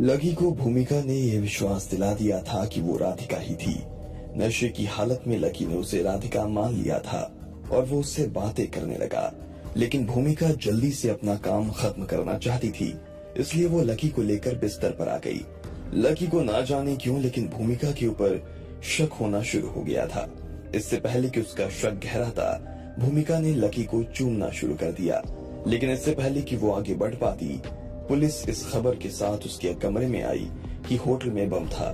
Lucky को भूमिका ने यह विश्वास दिला दिया था कि वो राधिका ही थी। नशे की हालत में लकी ने उसे राधिका मान लिया था और वो उससे बातें करने लगा, लेकिन भूमिका जल्दी से अपना काम खत्म करना चाहती थी, इसलिए वो लकी को लेकर बिस्तर पर आ गई। लकी को ना जाने क्यों लेकिन भूमिका के ऊपर शक होना शुरू हो गया था। इससे पहले कि उसका शक गहरा था, भूमिका ने लकी को चूमना शुरू कर दिया, लेकिन इससे पहले कि वो आगे बढ़ पाती, पुलिस इस खबर के साथ उसके कमरे में आई कि होटल में बम था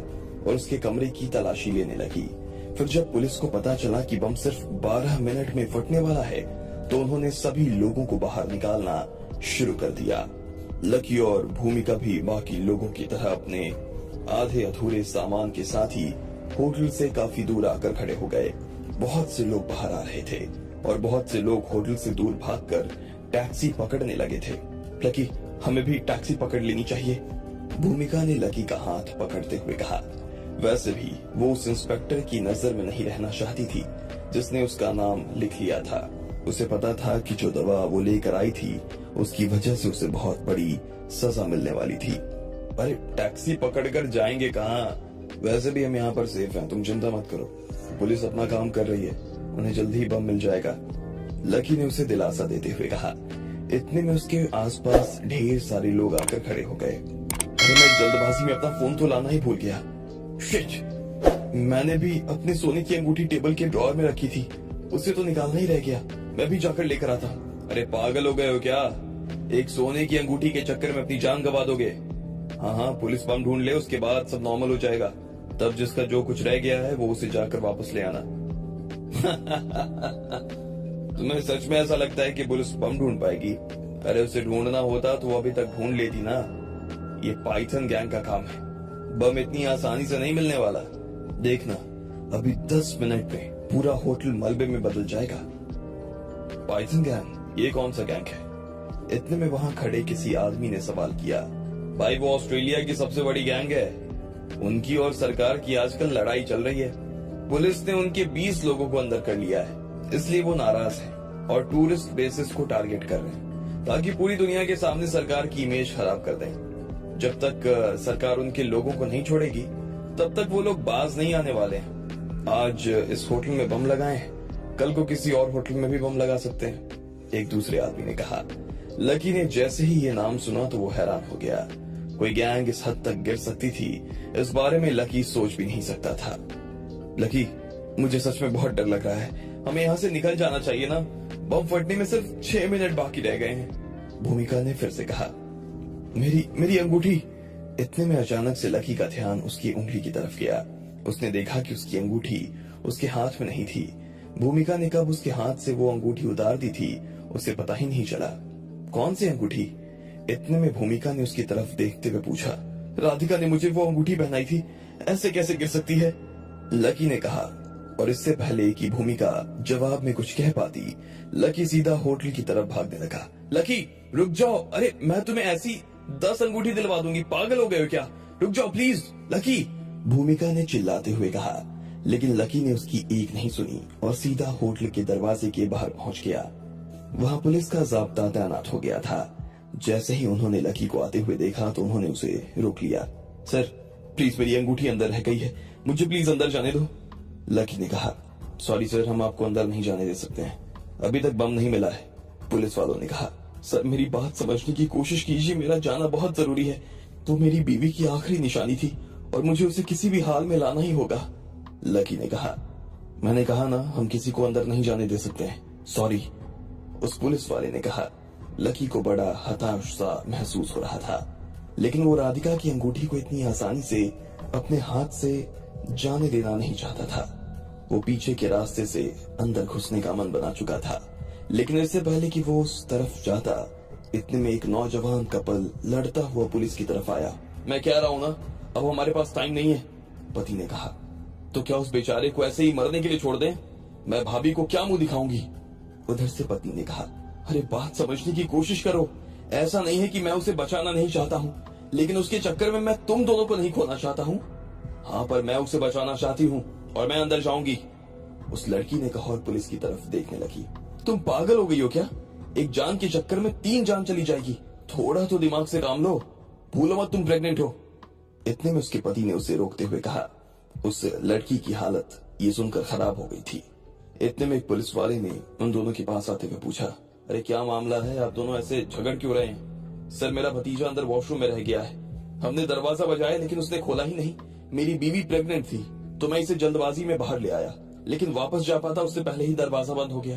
और उसके कमरे की तलाशी लेने लगी। फिर जब पुलिस को पता चला कि बम सिर्फ 12 मिनट में फटने वाला है, तो उन्होंने सभी लोगों को बाहर निकालना शुरू कर दिया। लकी और भूमिका भी बाकी लोगों की तरह अपने आधे अधूरे सामान के साथ ही होटल से काफी दूर आकर खड़े हो गए। बहुत से लोग बाहर आ रहे थे और बहुत से लोग होटल से दूर भागकर टैक्सी पकड़ने लगे थे। लकी, हमें भी टैक्सी पकड़ लेनी चाहिए, भूमिका ने लकी का हाथ पकड़ते हुए कहा। वैसे भी वो उस इंस्पेक्टर की नजर में नहीं रहना चाहती थी जिसने उसका नाम लिख लिया था। उसे पता था कि जो दवा वो लेकर आई थी उसकी वजह से उसे बहुत बड़ी सजा मिलने वाली थी। अरे टैक्सी पकड़कर जाएंगे कहाँ? वैसे भी हम यहाँ पर सेफ हैं, तुम चिंता मत करो, पुलिस अपना काम कर रही है, उन्हें जल्दी ही बम मिल जाएगा, लकी ने उसे दिलासा देते हुए कहा। इतने में उसके आसपास ढेर सारे लोग आकर खड़े हो गए। अरे मैं जल्दबाजी में अपना फोन तो लाना ही भूल गया। शिट, मैंने भी अपने सोने की अंगूठी टेबल के ड्रॉअर में रखी थी, उसे तो निकालना ही रह गया, मैं भी जाकर लेकर आता हूँ। अरे पागल हो गए हो क्या? एक सोने की अंगूठी के चक्कर में अपनी जान गवा दोगे? हाँ, पुलिस बम ढूंढ ले, उसके बाद सब नॉर्मल हो जाएगा, तब जिसका जो कुछ रह गया है वो उसे जाकर वापस ले आना। तुम्हें सच में ऐसा लगता है कि पुलिस बम ढूंढ पाएगी? अरे उसे ढूंढना होता तो वो अभी तक ढूंढ लेती ना। ये पाइथन गैंग का काम है, बम इतनी आसानी से नहीं मिलने वाला। देखना, अभी 10 मिनट में पूरा होटल मलबे में बदल जाएगा। Python gang? ये कौन सा गैंग है? इतने में वहां खड़े किसी आदमी ने सवाल किया। भाई वो ऑस्ट्रेलिया की सबसे बड़ी गैंग है, उनकी और सरकार की आजकल लड़ाई चल रही है। पुलिस ने उनके 20 लोगों को अंदर कर लिया है, इसलिए वो नाराज हैं और टूरिस्ट बेसिस को टारगेट कर रहे हैं ताकि पूरी दुनिया के सामने सरकार की इमेज खराब कर दें। जब तक सरकार उनके लोगों को नहीं छोड़ेगी तब तक वो लोग बाज नहीं आने वाले हैं। आज इस होटल में बम लगाए हैं, कल को किसी और होटल में भी बम लगा सकते हैं, एक दूसरे आदमी ने कहा। लकी ने जैसे ही ये नाम सुना तो वो हैरान हो गया। कोई गैंग इस हद तक गिर सकती थी, इस बारे में लकी सोच भी नहीं सकता था। लकी, मुझे सच में बहुत डर लग रहा है, हमें यहाँ से निकल जाना चाहिए ना, बम फटने में सिर्फ 6 मिनट बाकी रह गए हैं, भूमिका ने फिर से कहा। मेरी अंगूठी। इतने में अचानक से लकी का ध्यान उसकी उंगली की तरफ गया। उसने देखा कि उसकी अंगूठी उसके हाथ में नहीं थी। भूमिका ने कब उसके हाथ से वो अंगूठी उतार दी थी उसे पता ही नहीं चला। कौन सी अंगूठी? इतने में भूमिका ने उसकी तरफ देखते हुए पूछा। राधिका ने मुझे वो अंगूठी पहनाई थी, ऐसे कैसे गिर सकती है? लकी ने कहा, और इससे पहले कि भूमिका जवाब में कुछ कह पाती, लकी सीधा होटल की तरफ भागने लगा। लकी, रुक जाओ, अरे मैं तुम्हें ऐसी 10 अंगूठी दिलवा दूंगी, पागल हो गए हो क्या? रुक जाओ प्लीज लकी, भूमिका ने चिल्लाते हुए कहा। लेकिन लकी ने उसकी एक नहीं सुनी और सीधा होटल के दरवाजे के बाहर पहुंच गया। वहां पुलिस का जाब्ता तैनात हो गया था। जैसे ही उन्होंने लकी को आते हुए देखा तो उन्होंने उसे रोक लिया। सर प्लीज, मेरी अंगूठी अंदर रह गई है, मुझे प्लीज अंदर जाने दो, लकी ने कहा। सॉरी सर, हम आपको अंदर नहीं जाने दे सकते हैं, अभी तक बम नहीं मिला है, पुलिस वालों ने कहा। सर मेरी बात समझने की कोशिश कीजिए, मेरा जाना बहुत जरूरी है, तो मेरी बीवी की आखिरी निशानी थी और मुझे उसे किसी भी हाल में लाना ही होगा, लकी ने कहा। मैंने कहा ना, हम किसी को अंदर नहीं जाने दे सकते हैं, सॉरी, उस पुलिस वाले ने कहा। लकी को बड़ा हताश सा महसूस हो रहा था, लेकिन वो राधिका की अंगूठी को इतनी आसानी से अपने हाथ से जाने देना नहीं चाहता था। वो पीछे के रास्ते से अंदर घुसने का मन बना चुका था, लेकिन इससे पहले कि वो उस तरफ जाता, इतने में एक नौजवान कपल लड़ता हुआ पुलिस की तरफ आया। मैं कह रहा हूँ ना, अब हमारे पास टाइम नहीं है, पति ने कहा। तो क्या उस बेचारे को ऐसे ही मरने के लिए छोड़ दें? मैं भाभी को क्या मुंह दिखाऊंगी? उधर से पत्नी ने कहा। अरे बात समझने की कोशिश करो, ऐसा नहीं है कि मैं उसे बचाना नहीं चाहता हूँ, लेकिन उसके चक्कर में मैं तुम दोनों को नहीं खोना चाहता हूँ। हाँ, पर मैं उसे बचाना चाहती हूँ और मैं अंदर जाऊंगी, उस लड़की ने कहा और पुलिस की तरफ देखने लगी। तुम पागल हो गई हो क्या? एक जान के चक्कर में 3 जान चली जाएगी, थोड़ा तो दिमाग से काम लो, भूलो मत तुम प्रेग्नेंट हो, इतने में उसके पति ने उसे रोकते हुए कहा। उस लड़की की हालत ये सुनकर खराब हो गई थी। इतने में एक पुलिस वाले ने उन दोनों के पास आते हुए पूछा, अरे क्या मामला है, आप दोनों ऐसे झगड़ क्यों रहे हैं? सर, मेरा भतीजा अंदर वॉशरूम में रह गया है। हमने दरवाजा बजाया लेकिन उसने खोला ही नहीं। मेरी बीवी प्रेग्नेंट थी तो मैं इसे जल्दबाजी में बाहर ले आया, लेकिन वापस जा पाता उससे पहले ही दरवाजा बंद हो गया।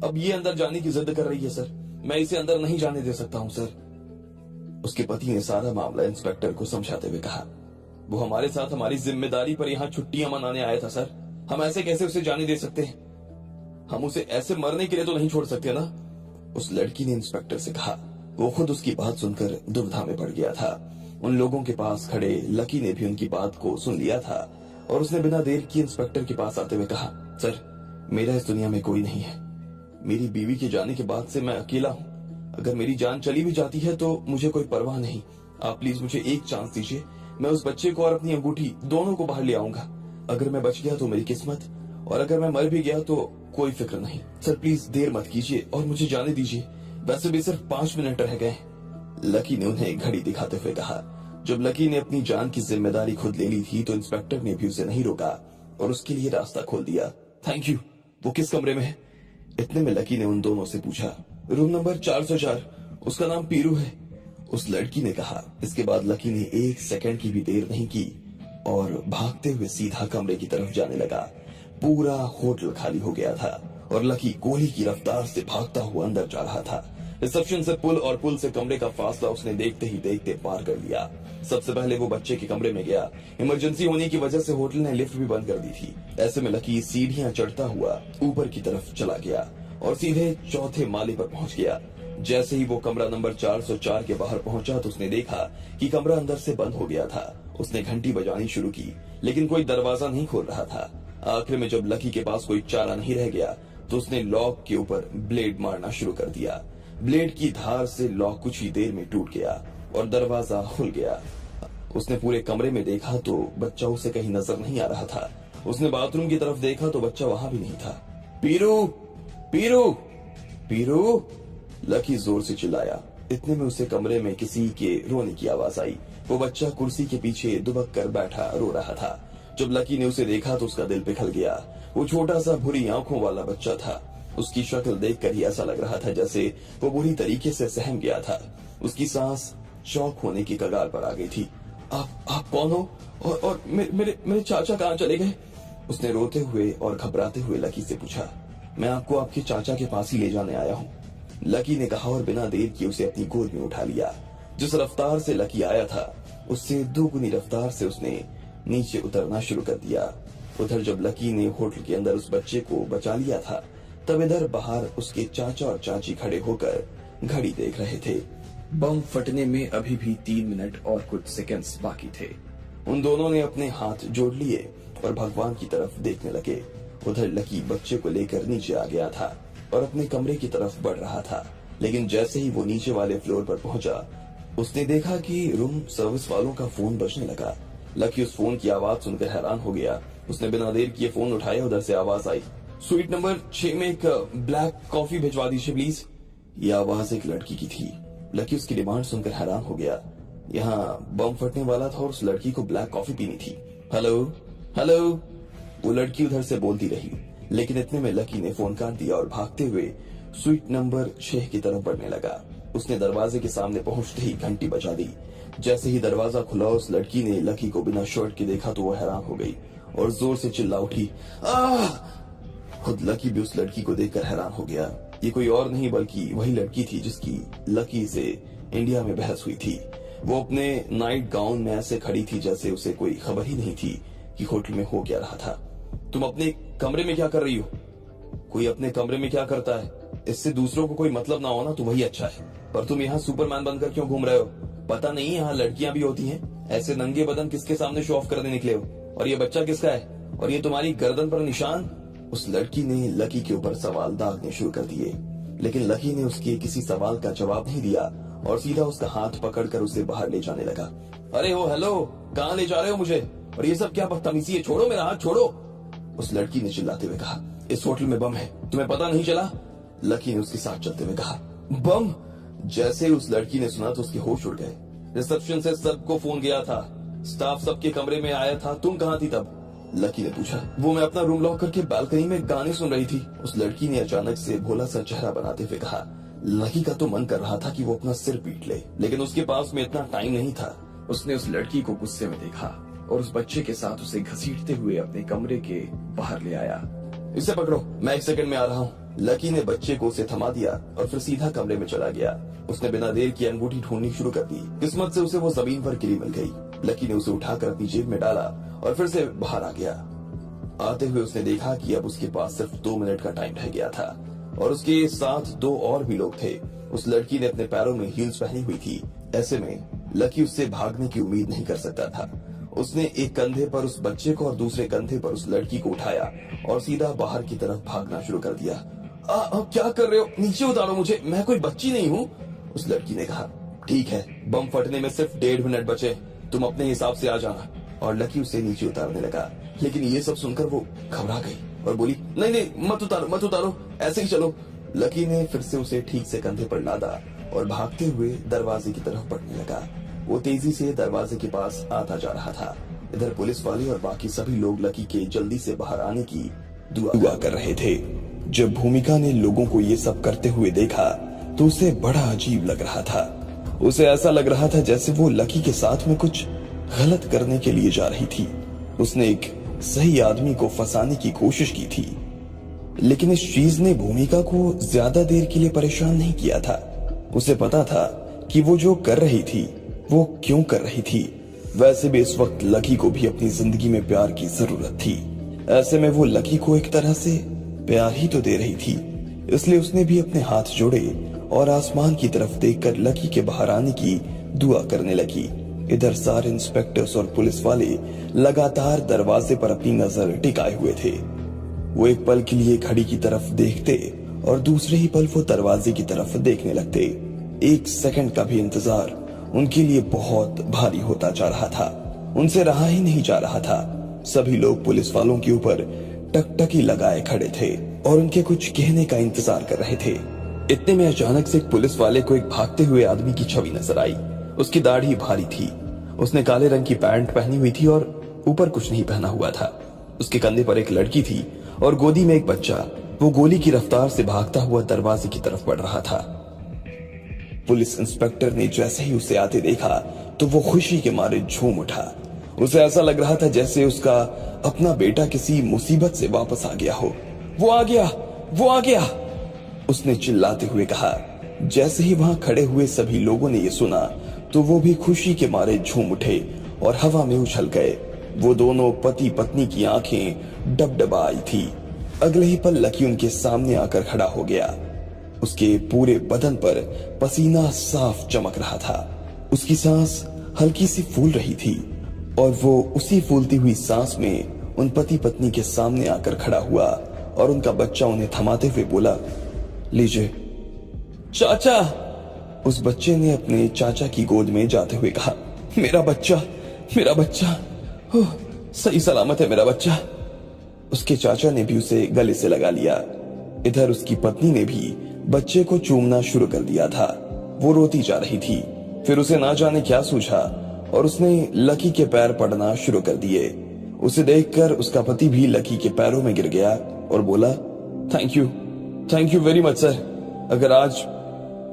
अब ये अंदर जाने की जिद कर रही है सर, मैं इसे अंदर नहीं जाने दे सकता हूँ सर। उसके पति ने सारा मामला इंस्पेक्टर को समझाते हुए कहा, वो हमारे साथ हमारी जिम्मेदारी पर यहाँ छुट्टियां मनाने आया था सर, हम ऐसे कैसे उसे जाने दे सकते हैं? हम उसे ऐसे मरने के लिए तो नहीं छोड़ सकते ना। उस लड़की ने इंस्पेक्टर से कहा। वो खुद उसकी बात सुनकर दुविधा में पड़ गया था। उन लोगों के पास खड़े लकी ने भी उनकी बात को सुन लिया था और उसने बिना देर किए इंस्पेक्टर के पास आते हुए कहा, सर, मेरा इस दुनिया में कोई नहीं है। मेरी बीवी के जाने के बाद से मैं अकेला हूँ। अगर मेरी जान चली भी जाती है तो मुझे कोई परवाह नहीं। आप प्लीज मुझे एक चांस दीजिए, मैं उस बच्चे को और अपनी अंगूठी दोनों को बाहर ले आऊंगा। अगर मैं बच गया तो मेरी किस्मत, और अगर मैं मर भी गया तो कोई फिक्र नहीं। सर प्लीज देर मत कीजिए और मुझे जाने दीजिए, वैसे भी सिर्फ 5 मिनट रह गए। लकी ने उन्हें एक घड़ी दिखाते हुए कहा। जब लकी ने अपनी जान की जिम्मेदारी खुद ले ली थी तो इंस्पेक्टर ने भी उसे नहीं रोका और उसके लिए रास्ता खोल दिया। Thank you. वो किस कमरे में है? इतने में लकी ने उन दोनों से पूछा। रूम नंबर 404, उसका नाम पीरू है, उस लड़की ने कहा। इसके बाद लकी ने 1 सेकंड की भी देर नहीं की और भागते हुए सीधा कमरे की तरफ जाने लगा। पूरा होटल खाली हो गया था और लकी गोली की रफ्तार से भागता हुआ अंदर जा रहा था। रिसेप्शन से पुल और पुल से कमरे का फासला उसने देखते ही देखते पार कर लिया। सबसे पहले वो बच्चे के कमरे में गया। इमरजेंसी होने की वजह से होटल ने लिफ्ट भी बंद कर दी थी। ऐसे में लकी सीढ़ियां चढ़ता हुआ ऊपर की तरफ चला गया और सीधे 4थे माले पर पहुंच गया। जैसे ही वो कमरा नंबर 404 के बाहर पहुंचा तो उसने देखा कि कमरा अंदर से बंद हो गया था। उसने घंटी बजानी शुरू की लेकिन कोई दरवाजा नहीं खोल रहा था। आखिर में जब लकी के पास कोई चारा नहीं रह गया तो उसने लॉक के ऊपर ब्लेड मारना शुरू कर दिया। ब्लेड की धार से लॉक कुछ ही देर में टूट गया और दरवाजा खुल गया। उसने पूरे कमरे में देखा तो बच्चा उसे कहीं नजर नहीं आ रहा था। उसने बाथरूम की तरफ देखा तो बच्चा वहां भी नहीं था। पीरू, पीरू, पीरू, लकी जोर से चिल्लाया। इतने में उसे कमरे में किसी के रोने की आवाज आई। वो बच्चा कुर्सी के पीछे दुबक कर बैठा रो रहा था। जब लकी ने उसे देखा तो उसका दिल पिघल गया। वो छोटा सा भूरी आंखों वाला बच्चा था। उसकी शक्ल देखकर ही ऐसा लग रहा था जैसे वो बुरी तरीके से सहम गया था। उसकी सांस शॉक होने की कगार पर आ गई थी। आप कौन हो और मेरे चाचा कहाँ चले गए? उसने रोते हुए और घबराते हुए लकी से पूछा। मैं आपको आपके चाचा के पास ही ले जाने आया हूँ, लकी ने कहा और बिना देर किए उसे अपनी गोद में उठा लिया। जिस रफ्तार से लकी आया था उससे 2 गुनी रफ्तार से उसने नीचे उतरना शुरू कर दिया। उधर जब लकी ने होटल के अंदर उस बच्चे को बचा लिया था तब इधर बाहर उसके चाचा और चाची खड़े होकर घड़ी देख रहे थे। बम फटने में अभी भी 3 मिनट और कुछ सेकंड्स बाकी थे। उन दोनों ने अपने हाथ जोड़ लिए और भगवान की तरफ देखने लगे। उधर लकी बच्चे को लेकर नीचे आ गया था और अपने कमरे की तरफ बढ़ रहा था, लेकिन जैसे ही वो नीचे वाले फ्लोर पर पहुंचा उसने देखा कि रूम सर्विस वालों का फोन बजने लगा। लकी उस फोन की आवाज सुनकर हैरान हो गया। उसने बिना देर किए फोन उठाया। उधर से आवाज आई, स्वीट नंबर 6 में एक ब्लैक कॉफी भिजवा दीजिए प्लीज। ये आवाज एक लड़की की थी। लकी उसकी डिमांड सुनकर हैरान हो गया। यहाँ बम फटने वाला था और उस लड़की को ब्लैक कॉफी पीनी थी। हेलो हेलो, वो लड़की उधर से बोलती रही, लेकिन इतने में लकी ने फोन काट दिया और भागते हुए स्वीट नंबर 6 की तरफ बढ़ने लगा। उसने दरवाजे के सामने पहुंचते ही घंटी बजा दी। जैसे ही दरवाजा खुला उस लड़की ने लकी को बिना शर्ट के देखा तो वो हैरान हो गई और जोर से चिल्ला उठी, आह! खुद लकी भी उस लड़की को देखकर हैरान हो गया। ये कोई और नहीं बल्कि वही लड़की थी जिसकी लकी से इंडिया में बहस हुई थी। वो अपने नाइट गाउन में ऐसे खड़ी थी जैसे उसे कोई खबर ही नहीं थी कि होटल में हो क्या रहा था। तुम अपने कमरे में क्या कर रही हो? कोई अपने कमरे में क्या करता है, इससे दूसरों को कोई मतलब ना होना तो वही अच्छा है, पर तुम यहाँ सुपरमैन बनकर क्यों घूम रहे हो? पता नहीं यहाँ लड़कियां भी होती हैं? ऐसे नंगे बदन किसके सामने शो ऑफ करने निकले हो? और ये बच्चा किसका है? और ये तुम्हारी गर्दन पर निशान? उस लड़की ने लकी के ऊपर सवाल दागने शुरू कर दिए, लेकिन लकी ने उसके किसी सवाल का जवाब नहीं दिया और सीधा उसका हाथ पकड़कर उसे बाहर ले जाने लगा। अरे हो, हेलो, कहाँ ले जा रहे हो मुझे? और ये सब क्या बदतमीजी है? छोड़ो मेरा हाथ, छोड़ो! उस लड़की ने चिल्लाते हुए कहा। इस होटल में बम है, तुम्हें पता नहीं चला? लकी ने उसके साथ चलते हुए कहा। बम? जैसे उस लड़की ने सुना तो उसके होश उड़ गए। रिसेप्शन से सबको फोन गया था। स्टाफ सबके कमरे में आया था, तुम कहाँ थी तब? लकी ने पूछा। वो मैं अपना रूम लॉक करके बालकनी में गाने सुन रही थी। उस लड़की ने अचानक से भोला सा चेहरा बनाते हुए कहा। लकी का तो मन कर रहा था कि वो अपना सिर पीट ले, लेकिन उसके पास में इतना टाइम नहीं था। उसने उस लड़की को गुस्से में देखा और उस बच्चे के साथ उसे घसीटते हुए अपने कमरे के बाहर ले आया। इसे पकड़ो, मैं 1 सेकंड में आ रहा हूँ। लकी ने बच्चे को उसे थमा दिया और फिर सीधा कमरे में चला गया। उसने बिना देर किए अंगूठी ढूंढनी शुरू कर दी। किस्मत से उसे वो जमीन पर गिरी मिल गई। लकी ने उसे उठाकर अपनी जेब में डाला और फिर से बाहर आ गया। आते हुए उसने देखा कि अब उसके पास सिर्फ 2 मिनट का टाइम रह गया था और उसके साथ 2 और भी लोग थे। उस लड़की ने अपने पैरों में हील्स पहनी हुई थी। ऐसे में लकी उससे भागने की उम्मीद नहीं कर सकता था। उसने एक कंधे पर उस बच्चे को और दूसरे कंधे पर उस लड़की को उठाया और सीधा बाहर की तरफ भागना शुरू कर दिया। क्या कर रहे हो? नीचे उतारो मुझे, मैं कोई बच्ची नहीं हूँ। उस लड़की ने कहा। ठीक है, बम फटने में सिर्फ 1.5 मिनट बचे, तुम अपने हिसाब से आ जाना। और लकी उसे नीचे उतारने लगा, लेकिन ये सब सुनकर वो घबरा गई और बोली, नहीं नहीं, मत उतारो, ऐसे ही चलो। लकी ने फिर से उसे ठीक से कंधे पर लादा और भागते हुए दरवाजे की तरफ बढ़ने लगा। वो तेजी से दरवाजे के पास आता जा रहा था। इधर पुलिस वाले और बाकी सभी लोग लकी के जल्दी से बाहर आने की दुआ कर रहे थे। जब भूमिका ने लोगों को ये सब करते हुए देखा तो उसे बड़ा अजीब लग रहा था। उसे ऐसा लग रहा था जैसे वो लकी के साथ में कुछ गलत करने के लिए जा रही थी। उसने एक सही आदमी को फंसाने की कोशिश की थी, लेकिन इस चीज ने भूमिका को ज्यादा देर के लिए परेशान नहीं किया था। उसे पता था कि वो जो कर रही थी वो क्यों कर रही थी। वैसे भी इस वक्त लकी को भी अपनी जिंदगी में प्यार की जरूरत थी। ऐसे में वो लकी को एक तरह से प्यार ही तो दे रही थी। इसलिए उसने भी अपने हाथ जोड़े और आसमान की तरफ देखकर लकी के बाहर आने की दुआ करने लगी। इधर सारे इंस्पेक्टर्स और पुलिस वाले लगातार दरवाजे पर अपनी नजर टिकाए हुए थे। वो एक पल के लिए घड़ी की तरफ देखते और दूसरे ही पल वो दरवाजे की तरफ देखने लगते। 1 सेकंड का भी इंतजार उनके लिए बहुत भारी होता जा रहा था। उनसे रहा ही नहीं जा रहा था। सभी लोग पुलिस वालों के ऊपर टकटकी लगाए खड़े थे और उनके कुछ कहने का इंतजार कर रहे थे। इतने में अचानक से एक पुलिस वाले को एक भागते हुए आदमी की छवि नजर आई। उसकी दाढ़ी भारी थी। उसने काले रंग की पैंट पहनी हुई थी और ऊपर कुछ नहीं पहना हुआ था। उसके कंधे पर एक लड़की थी और गोदी में एक बच्चा। वो गोली की रफ्तार से भागता हुआ दरवाजे की तरफ बढ़ रहा था। पुलिस इंस्पेक्टर ने जैसे ही उसे आते देखा तो वो खुशी के मारे झूम उठा। उसे ऐसा लग रहा था जैसे उसका अपना बेटा किसी मुसीबत से वापस आ गया हो। वो आ गया, वो आ गया, उसने चिल्लाते हुए कहा। जैसे ही वहां खड़े हुए सभी लोगों ने ये सुना तो वो भी खुशी के मारे झूम उठे और हवा में उछल गए। वो दोनों पति पत्नी की आंखें डबडबा आई थी। अगले ही पल लकी उनके सामने आकर खड़ा हो गया। उसके पूरे बदन पर पसीना साफ चमक रहा था। उसकी सांस हल्की सी फूल रही थी और वो उसी फूलती हुई सांस में उन पति पत्नी के सामने आकर खड़ा हुआ और उनका बच्चा उन्हें थमाते हुए बोला, लीजिए। चाचा, उस बच्चे ने अपने चाचा की गोद में जाते हुए कहा, मेरा बच्चा, मेरा बच्चा, सही सलामत है मेरा बच्चा। उसके चाचा ने भी उसे गले से लगा लिया। इधर उसकी पत्नी ने भी बच्चे को चूमना शुरू कर दिया था। वो रोती जा रही थी। फिर उसे ना जाने क्या सूझा और उसने लकी के पैर पड़ना शुरू कर दिए। उसे देखकर उसका पति भी लकी के पैरों में गिर गया और बोला, thank you very much sir. अगर आज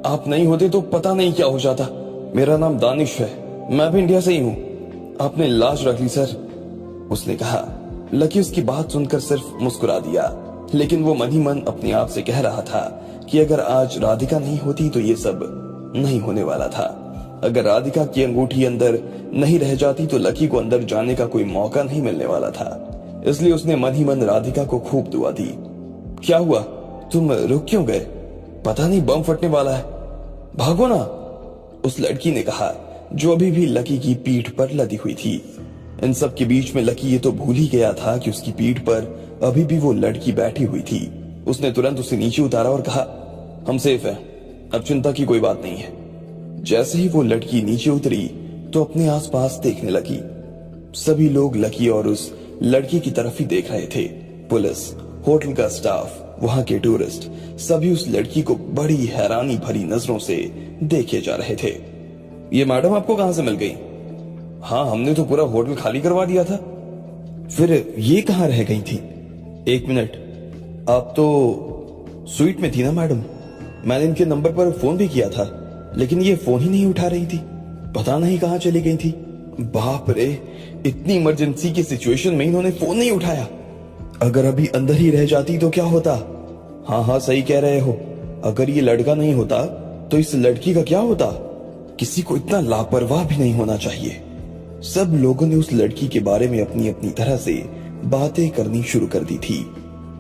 आप नहीं होते तो पता नहीं क्या हो जाता। मेरा नाम दानिश है, मैं भी इंडिया से ही हूँ। आपने लाज रख ली सर, उसने कहा। लकी उसकी बात सुनकर सिर्फ मुस्कुरा दिया, लेकिन वो मन ही मन अपने आप से कह रहा था कि अगर आज राधिका नहीं होती तो ये सब नहीं होने वाला था। अगर राधिका की अंगूठी अंदर नहीं रह जाती तो लकी को अंदर जाने का कोई मौका नहीं मिलने वाला था। इसलिए उसने मन ही मन राधिका को खूब दुआ दी। क्या हुआ, तुम रुक क्यों गए? पता नहीं बम फटने वाला है, भागो ना, उस लड़की ने कहा, जो अभी भी लकी की पीठ पर लदी हुई थी। इन सब के बीच में लकी ये तो भूल ही गया था कि उसकी पीठ पर अभी भी वो लड़की बैठी हुई थी। उसने तुरंत उसे नीचे उतारा और कहा, हम सेफ हैं, अब चिंता की कोई बात नहीं है। जैसे ही वो लड़की नीचे उतरी तो अपने आसपास देखने लगी। सभी लोग लकी और उस लड़की की तरफ ही देख रहे थे। पुलिस, होटल का स्टाफ, वहां के टूरिस्ट, सभी उस लड़की को बड़ी हैरानी भरी नजरों से देखे जा रहे थे। ये मैडम आपको कहां से मिल गई? हाँ, हमने तो पूरा होटल खाली करवा दिया था। फिर ये कहाँ रह गई थी? एक मिनट, आप तो स्वीट में थी ना मैडम? मैंने इनके नंबर पर फोन भी किया था, लेकिन ये फोन ही नहीं उठा रही थी। पता नहीं कहाँ चली गई थी। बाप रे, इतनी इमरजेंसी की सिचुएशन में इन्होंने फोन नहीं उठाया। अगर अभी अंदर ही रह जाती तो क्या होता? हाँ हाँ, सही कह रहे हो। अगर ये लड़का नहीं होता तो इस लड़की का क्या होता? किसी को इतना लापरवाह भी नहीं होना चाहिए। सब लोगों ने उस लड़की के बारे में अपनी अपनी तरह से बातें करनी शुरू कर दी थी।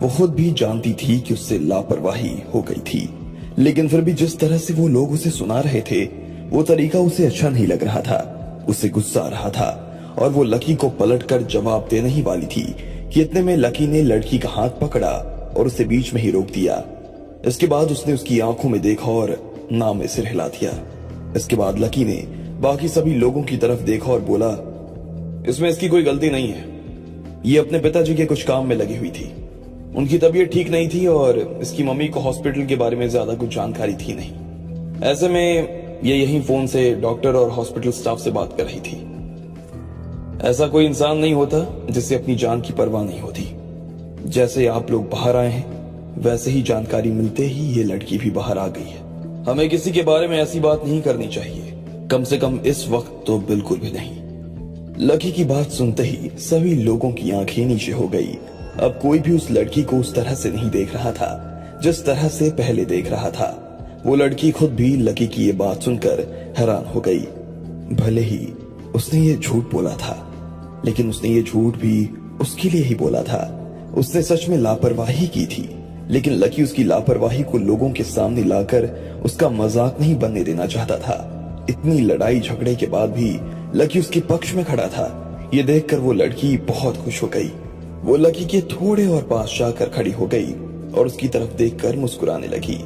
वो खुद भी जानती थी कि उससे लापरवाही हो गई थी, लेकिन फिर भी जिस तरह से वो लोग उसे सुना रहे थे, वो तरीका उसे अच्छा नहीं लग रहा था। उसे गुस्सा आ रहा था और वो लकी को पलटकर जवाब देने ही वाली थी कि इतने में लकी ने लड़की का हाथ पकड़ा और उसे बीच में ही रोक दिया। इसके बाद उसने उसकी आंखों में देखा और नाम में सिर हिला दिया। इसके बाद लकी ने बाकी सभी लोगों की तरफ देखा और बोला, इसमें इसकी कोई गलती नहीं है। ये अपने पिताजी के कुछ काम में लगी हुई थी। उनकी तबीयत ठीक नहीं थी और इसकी मम्मी को हॉस्पिटल के बारे में ज्यादा कुछ जानकारी थी नहीं। ऐसे में ये यहीं फोन से डॉक्टर और हॉस्पिटल स्टाफ से बात कर रही थी। ऐसा कोई इंसान नहीं होता जिससे अपनी जान की परवाह नहीं होती। जैसे आप लोग बाहर आए हैं, वैसे ही जानकारी मिलते ही ये लड़की भी बाहर आ गई है। हमें किसी के बारे में ऐसी बात नहीं करनी चाहिए, कम से कम इस वक्त तो बिल्कुल भी नहीं। लकी की बात सुनते ही सभी लोगों की आंखें नीचे हो गई। अब कोई भी उस लड़की को उस तरह से नहीं देख रहा था जिस तरह से पहले देख रहा था। वो लड़की खुद भी लकी की ये बात सुनकर हैरान हो गई। भले ही उसने ये झूठ बोला था, लेकिन उसने ये झूठ भी उसके लिए ही बोला था। उसने सच में लापरवाही की थी, लेकिन लकी उसकी लापरवाही को लोगों के सामने लाकर उसका मजाक नहीं बनने देना चाहता था। इतनी लड़ाई झगड़े के बाद भी लकी उसके पक्ष में खड़ा था। ये देखकर वो लड़की बहुत खुश हो गई। वो लकी के थोड़े और पास जाकर खड़ी हो गई और उसकी तरफ देखकर मुस्कुराने लगी।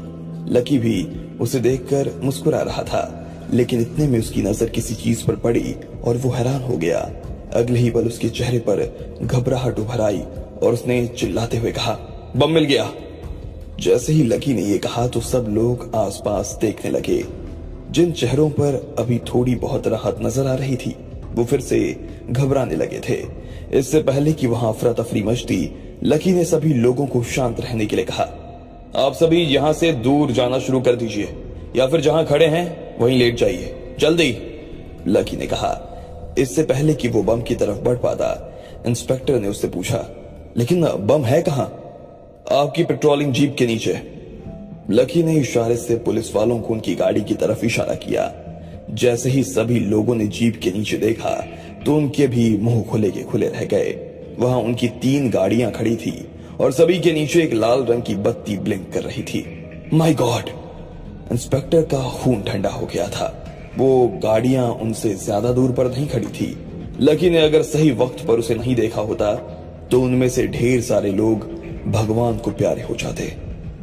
लकी भी उसे देखकर मुस्कुरा रहा था, लेकिन इतने में उसकी नजर किसी चीज पर पड़ी और वो हैरान हो गया। अगले ही पल उसके चेहरे पर घबराहट उभर आई और उसने चिल्लाते हुए कहा, बम मिल गया। जैसे ही लकी ने ये कहा तो सब लोग आसपास देखने लगे। जिन चेहरों पर अभी थोड़ी बहुत राहत नजर आ रही थी, वो फिर से घबराने लगे थे। इससे पहले कि वहां अफरा तफरी मचती, लकी ने सभी लोगों को शांत रहने के लिए कहा, आप सभी यहाँ से दूर जाना शुरू कर दीजिए या फिर जहां खड़े हैं वहीं लेट जाइए, जल्दी। लकी ने कहा। इससे पहले कि वो बम की तरफ बढ़ पाता, इंस्पेक्टर ने उससे पूछा, लेकिन बम है कहां? आपकी पेट्रोलिंग जीप के नीचे। लकी ने इशारे से पुलिस वालों को उनकी गाड़ी की तरफ इशारा किया। जैसे ही सभी लोगों ने जीप के नीचे देखा तो उनके भी मुंह खुले के खुले रह गए। वहां उनकी 3 गाड़ियां खड़ी थी और सभी के नीचे एक लाल रंग की बत्ती ब्लिंक कर रही थी। My God! इंस्पेक्टर का खून ठंडा हो गया था। वो गाड़ियां उनसे ज्यादा दूर पर नहीं खड़ी थी। लकी ने अगर सही वक्त पर उसे नहीं देखा होता तो उनमें से ढेर सारे लोग भगवान को प्यारे हो जाते।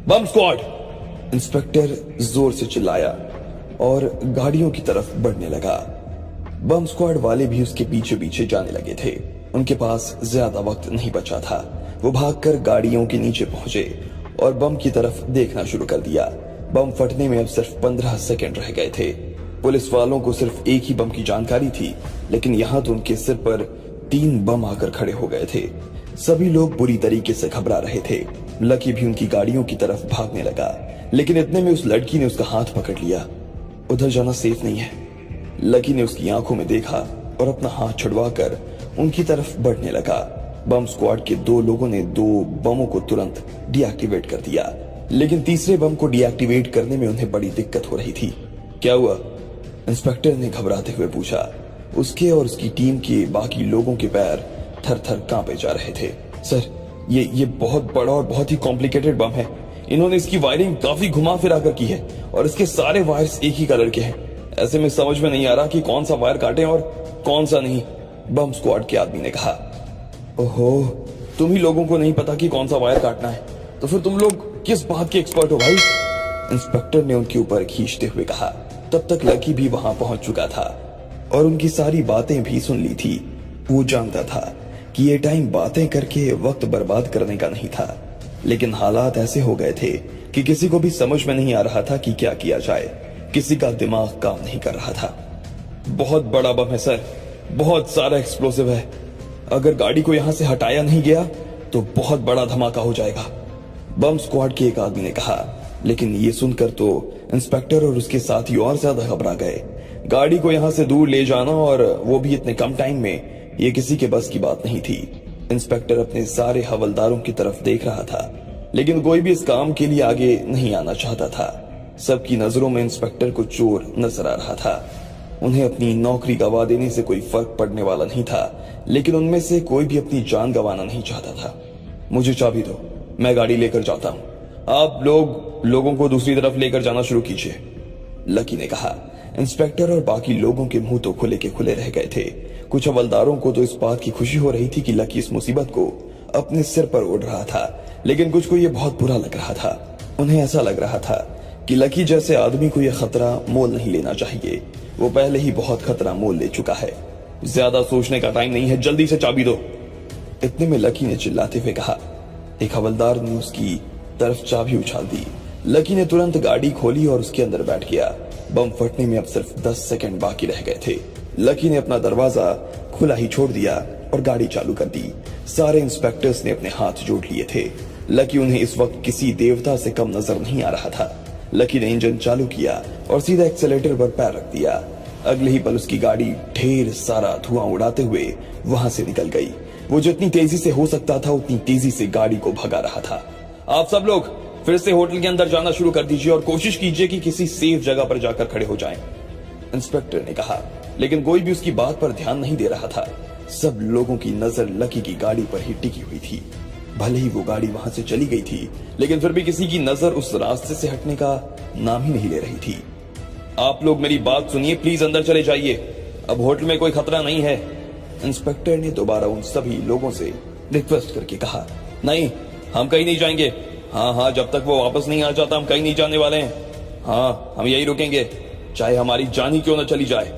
बम स्क्वाड! इंस्पेक्टर जोर से चिल्लाया और गाड़ियों की तरफ बढ़ने लगा। बम स्क्वाड वाले भी उसके पीछे पीछे जाने लगे थे। उनके पास ज्यादा वक्त नहीं बचा था। वो भागकर गाड़ियों के नीचे पहुंचे और बम की तरफ देखना शुरू कर दिया। बम फटने में अब सिर्फ 15 सेकंड रह गए थे। पुलिस वालों को सिर्फ एक ही बम की जानकारी थी, लेकिन यहाँ तो उनके सिर पर 3 बम आकर खड़े हो गए थे। सभी लोग बुरी तरीके से घबरा रहे थे। लकी भी उनकी गाड़ियों की तरफ भागने लगा, लेकिन इतने में उस लड़की ने उसका हाथ पकड़ लिया। उधर जाना सेफ नहीं है। लकी ने उसकी आंखों में देखा और अपना हाथ छुड़वाकर उनकी तरफ बढ़ने लगा। बम स्क्वाड के 2 लोगों ने 2 बमों को तुरंत डीएक्टिवेट कर दिया, लेकिन तीसरे बम को डीएक्टिवेट करने में उन्हें बड़ी दिक्कत हो रही थी। क्या हुआ? इंस्पेक्टर ने घबराते हुए पूछा। उसके और उसकी टीम के बाकी लोगों के पैर थर थर कांपे जा रहे थे। सर, ये बहुत बड़ा और बहुत ही कॉम्प्लिकेटेड बम है। इन्होंने इसकी वायरिंग काफी घुमा फिरा कर की है और इसके सारे वायर्स एक ही कलर के हैं। ऐसे में समझ में नहीं आ रहा कि कौन सा वायर काटे और कौन सा नहीं, बम स्क्वाड के आदमी ने कहा। ओहो, तुम ही लोगों को नहीं पता कि कौन सा वायर काटना है, तो फिर तुम लोग किस बात के एक्सपर्ट हो भाई? इंस्पेक्टर ने उनके ऊपर खींचते हुए कहा। तब तक लकी भी वहां पहुंच चुका था और उनकी सारी बातें भी सुन ली थी। वो जानता था कि ये टाइम बातें करके वक्त बर्बाद करने का नहीं था, लेकिन हालात ऐसे हो गए थे कि किसी को भी समझ में नहीं आ रहा था कि क्या किया जाए। किसी का दिमाग काम नहीं कर रहा था। बहुत बड़ा बम है सर, बहुत सारा एक्सप्लोसिव है। अगर गाड़ी को यहां से हटाया नहीं गया तो बहुत बड़ा धमाका हो जाएगा, बम स्क्वाड के एक आदमी ने कहा। लेकिन ये सुनकर तो इंस्पेक्टर और उसके साथी और ज्यादा घबरा गए। गाड़ी को यहां से दूर ले जाना, और वो भी इतने कम टाइम में, ये किसी के बस की बात नहीं थी। इंस्पेक्टर अपने सारे हवलदारों की तरफ देख रहा था, लेकिन कोई भी इस काम के लिए आगे नहीं आना चाहता था। सबकी नजरों में इंस्पेक्टर को चोर नजर आ रहा था। उन्हें अपनी नौकरी गंवा देने से कोई फर्क पड़ने वाला नहीं था, लेकिन उनमें से कोई भी अपनी जान गंवाना नहीं चाहता था। मुझे चाबी दो, मैं गाड़ी लेकर जाता हूं। आप लोगों को दूसरी तरफ लेकर जाना शुरू कीजिए, लकी ने कहा। इंस्पेक्टर और बाकी लोगों के मुंह तो खुले के खुले रह गए थे। कुछ हवलदारों को तो इस बात की खुशी हो रही थी कि लकी इस मुसीबत को अपने सिर पर ओढ़ रहा था, लेकिन कुछ को यह बहुत बुरा लग रहा था। उन्हें ऐसा लग रहा था कि लकी जैसे आदमी को यह खतरा मोल नहीं लेना चाहिए। वो पहले ही बहुत खतरा मोल ले चुका है। ज्यादा सोचने का टाइम नहीं है, जल्दी से चाबी दो, इतने में लकी ने चिल्लाते हुए कहा। एक हवलदार ने उसकी तरफ चाबी उछाल दी। लकी ने तुरंत गाड़ी खोली और उसके अंदर बैठ गया। बम फटने में अब सिर्फ 10 सेकंड बाकी रह गए थे। लकी ने अपना दरवाजा खुला ही छोड़ दिया और गाड़ी चालू कर दी। सारे इंस्पेक्टर्स ने अपने हाथ जोड़ लिए थे। लकी उन्हें इस वक्त किसी देवता से कम नजर नहीं आ रहा था। लकी ने इंजन चालू किया और सीधा एक्सेलेरेटर पर पैर रख दिया। अगले ही पल उसकी गाड़ी ढेर सारा धुआं उड़ाते हुए वहां से निकल गई। वो जितनी तेजी से हो सकता था उतनी तेजी से गाड़ी को भगा रहा था। आप सब लोग फिर से होटल के अंदर जाना शुरू कर दीजिए और कोशिश कीजिए कि किसी सेफ जगह पर जाकर खड़े हो जाएं, इंस्पेक्टर ने कहा। लेकिन कोई भी उसकी बात पर ध्यान नहीं दे रहा था। सब लोगों की नजर लकी की गाड़ी पर ही टिकी हुई थी। भले ही वो गाड़ी वहां से चली गई थी, लेकिन फिर भी किसी की नजर उस रास्ते से हटने का नाम ही नहीं ले रही थी। आप लोग मेरी बात सुनिए, प्लीज अंदर चले जाइए, अब होटल में कोई खतरा नहीं है, इंस्पेक्टर ने दोबारा उन सभी लोगों से रिक्वेस्ट करके कहा। नहीं, हम कहीं नहीं जाएंगे। हाँ, जब तक वो वापस नहीं आ जाता हम कहीं नहीं जाने वाले हैं। हाँ, हम यही रुकेंगे, चाहे हमारी जान ही क्यों न चली जाए,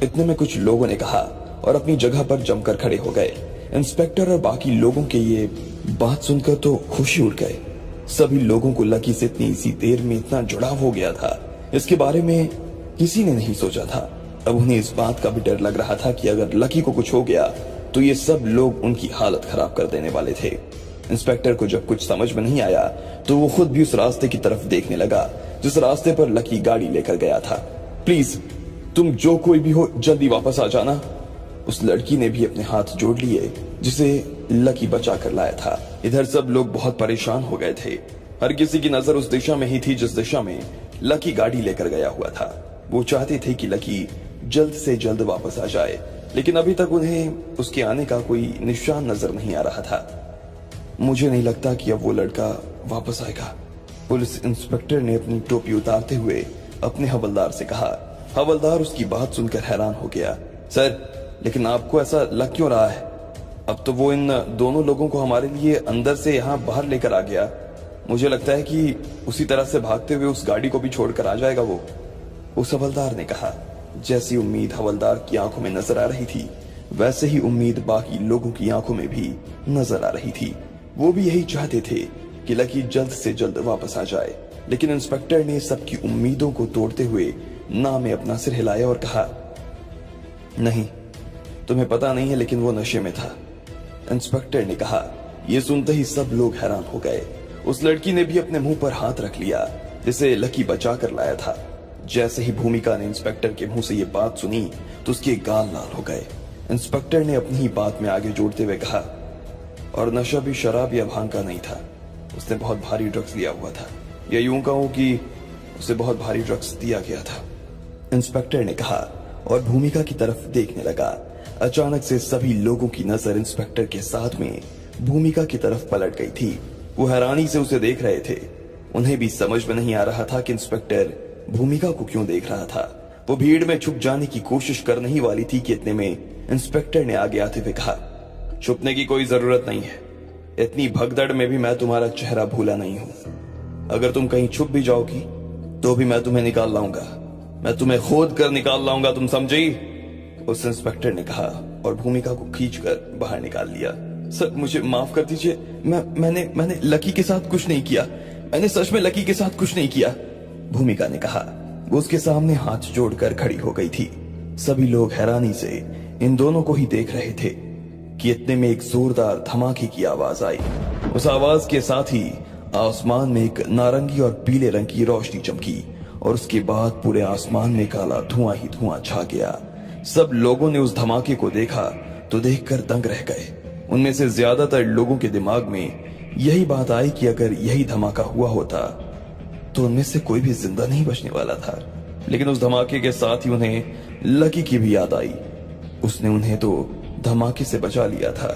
इतने में कुछ लोगों ने कहा और अपनी जगह पर जमकर खड़े हो गए। इंस्पेक्टर और बाकी लोगों के ये बात सुनकर तो खुशी उड़ गए। सभी लोगों को लकी से इतनी इसी देर में इतना जुड़ाव हो गया था, इसके बारे में किसी ने नहीं सोचा था। अब उन्हें इस बात का भी डर लग रहा था कि अगर लकी को कुछ हो गया तो ये सब लोग उनकी हालत खराब कर देने वाले थे। इंस्पेक्टर को जब कुछ समझ में नहीं आया तो वो खुद भी उस रास्ते की तरफ देखने लगा जिस रास्ते पर लकी गाड़ी लेकर गया था। प्लीज तुम जो कोई भी हो जल्दी वापस आ जाना, उस लड़की ने भी अपने हाथ जोड़ लिए जिसे लकी बचा कर लाया था। इधर सब लोग बहुत परेशान हो गए थे। हर किसी की नजर उस दिशा में ही थी जिस दिशा में लकी गाड़ी लेकर गया हुआ था। वो चाहते थे कि लकी जल्द से जल्द वापस आ जाए, लेकिन अभी तक उन्हें उसके आने का कोई निशान नजर नहीं आ रहा था। मुझे नहीं लगता कि अब वो लड़का वापस आएगा, पुलिस इंस्पेक्टर ने अपनी टोपी उतारते हुए अपने हवलदार से कहा। हवलदार उसकी बात सुनकर हैरान हो गया। सर, लेकिन आपको ऐसा लग क्यों रहा है? अब तो वो इन दोनों लोगों को हमारे लिए अंदर से यहाँ बाहर लेकर आ गया। मुझे लगता है कि उसी तरह से भागते हुए उस गाड़ी को भी छोड़कर आ जाएगा वो, उस हवलदार ने कहा। जैसी उम्मीद हवलदार की आंखों में नजर आ रही थी, वैसे ही उम्मीद बाकी लोगों की आंखों में भी नजर आ रही थी। वो भी यही चाहते थे कि लकी जल्द से जल्द वापस आ जाए, लेकिन इंस्पेक्टर ने सबकी उम्मीदों को तोड़ते हुए ना में अपना सिर हिलाया और कहा, नहीं, तुम्हें पता नहीं है, लेकिन वो नशे में था, इंस्पेक्टर ने कहा। यह सुनते ही सब लोग हैरान हो गए। उस लड़की ने भी अपने मुंह पर हाथ रख लिया जिसे लकी बचा कर लाया था। जैसे ही भूमिका ने इंस्पेक्टर के मुंह से ये बात सुनी तो उसके गाल लाल हो गए। इंस्पेक्टर ने अपनी ही बात में आगे जोड़ते हुए कहा, और नशा भी शराब या भांग का नहीं था, उसने बहुत भारी ड्रग्स लिया हुआ था, या यूं कहूं कि उसे बहुत भारी ड्रग्स दिया गया था, इंस्पेक्टर ने कहा और भूमिका की तरफ देखने लगा। अचानक से सभी लोगों की नजर इंस्पेक्टर के साथ में भूमिका की तरफ पलट गई थी। वो हैरानी से उसे देख रहे थे। उन्हें भी समझ में नहीं आ रहा था कि इंस्पेक्टर भूमिका को क्यों देख रहा था। वो भीड़ में छुप जाने की कोशिश करने ही वाली थी कि इतने में इंस्पेक्टर ने आगे आते हुए कहा, छुपने की कोई जरूरत नहीं है, इतनी भगदड़ में भी मैं तुम्हारा चेहरा भूला नहीं हूं। अगर तुम कहीं छुप भी जाओगी तो भी मैं तुम्हें निकाल लाऊंगा, मैं तुम्हें खोद कर निकाल लाऊंगा, तुम समझी, उस इंस्पेक्टर ने कहा और भूमिका को खींचकर बाहर निकाल लिया। सर, मुझे माफ कर दीजिए, मैंने लकी के साथ कुछ नहीं किया, मैंने सच में लकी के साथ कुछ नहीं किया, भूमिका ने कहा। वो उसके सामने हाथ जोड़कर खड़ी हो गई थी। सभी लोग हैरानी से इन दोनों को ही देख रहे थे कि इतने में एक जोरदार धमाके की आवाज आई। उस आवाज के साथ ही आसमान में एक नारंगी और पीले रंग की रोशनी चमकी और उसके बाद पूरे आसमान में काला धुआं ही धुआं छा गया। सब लोगों ने उस धमाके को देखा तो देखकर दंग रह गए। उनमें से ज्यादातर लोगों के दिमाग में यही बात आई कि अगर यही धमाका हुआ होता तो उनमें से कोई भी जिंदा नहीं बचने वाला था। लेकिन उस धमाके के साथ ही उन्हें लकी की भी याद आई। उसने उन्हें तो धमाके से बचा लिया था,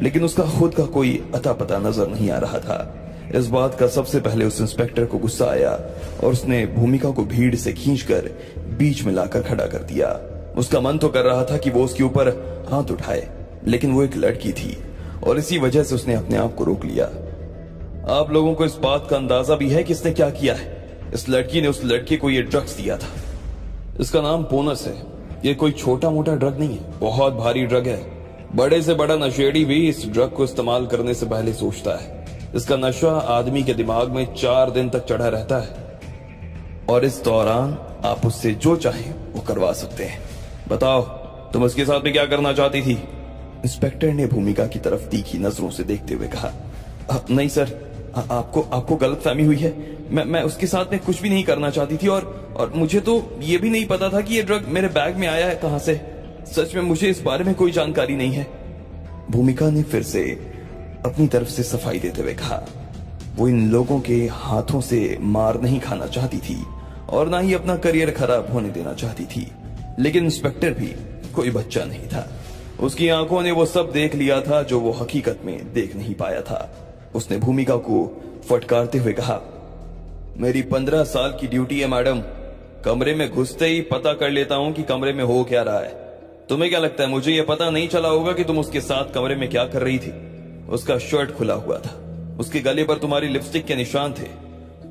लेकिन उसका खुद का कोई अता पता नजर नहीं आ रहा था। इस बात का सबसे पहले उस इंस्पेक्टर को गुस्सा आया और उसने भूमिका को भीड़ से खींचकर बीच में लाकर खड़ा कर दिया। उसका मन तो कर रहा था कि वो उसके ऊपर हाथ उठाए, लेकिन वो एक लड़की थी और इसी वजह से उसने अपने आप को रोक लिया। आप लोगों को इस बात का अंदाजा भी है कि इसने क्या किया है? इस लड़की ने उस लड़के को ये ड्रग्स दिया था। इसका नाम बोनस है। ये कोई छोटा मोटा ड्रग नहीं है, बहुत भारी ड्रग है। बड़े से बड़ा नशेड़ी भी इस ड्रग को इस्तेमाल करने से पहले सोचता है। इसका नशा आदमी के दिमाग में 4 दिन तक चढ़ा रहता है और इस दौरान आप उससे जो चाहें वो करवा सकते हैं। बताओ, तुम उसके साथ में क्या करना चाहती थी? इंस्पेक्टर ने भूमिका की तरफ तीखी नजरों से देखते हुए कहा, नहीं सर, आपको गलतफहमी हुई है। मैं उसके साथ में कुछ भी नहीं करना चाहती थी और मुझे तो ये भी नहीं पता था कि ये ड्रग मेरे बैग में आया है कहां से। सच में मुझे इस बारे में कोई जानकारी नहीं है। भूमिका ने फिर से अपनी तरफ से सफाई देते हुए कहा। वो इन लोगों के हाथों से मार नहीं खाना चाहती थी और ना ही अपना करियर खराब होने देना चाहती थी, लेकिन इंस्पेक्टर भी कोई बच्चा नहीं था। उसकी आंखों ने वो सब देख लिया था जो वो हकीकत में देख नहीं पाया था। उसने भूमिका को फटकारते हुए कहा, मेरी 15 साल की ड्यूटी है मैडम। कमरे में घुसते ही पता कर लेता हूं कि कमरे में हो क्या रहा है। तुम्हें क्या लगता है मुझे ये पता नहीं चला होगा कि तुम उसके साथ कमरे में क्या कर रही थी? उसका शर्ट खुला हुआ था, उसके गले पर तुम्हारी लिपस्टिक के निशान थे,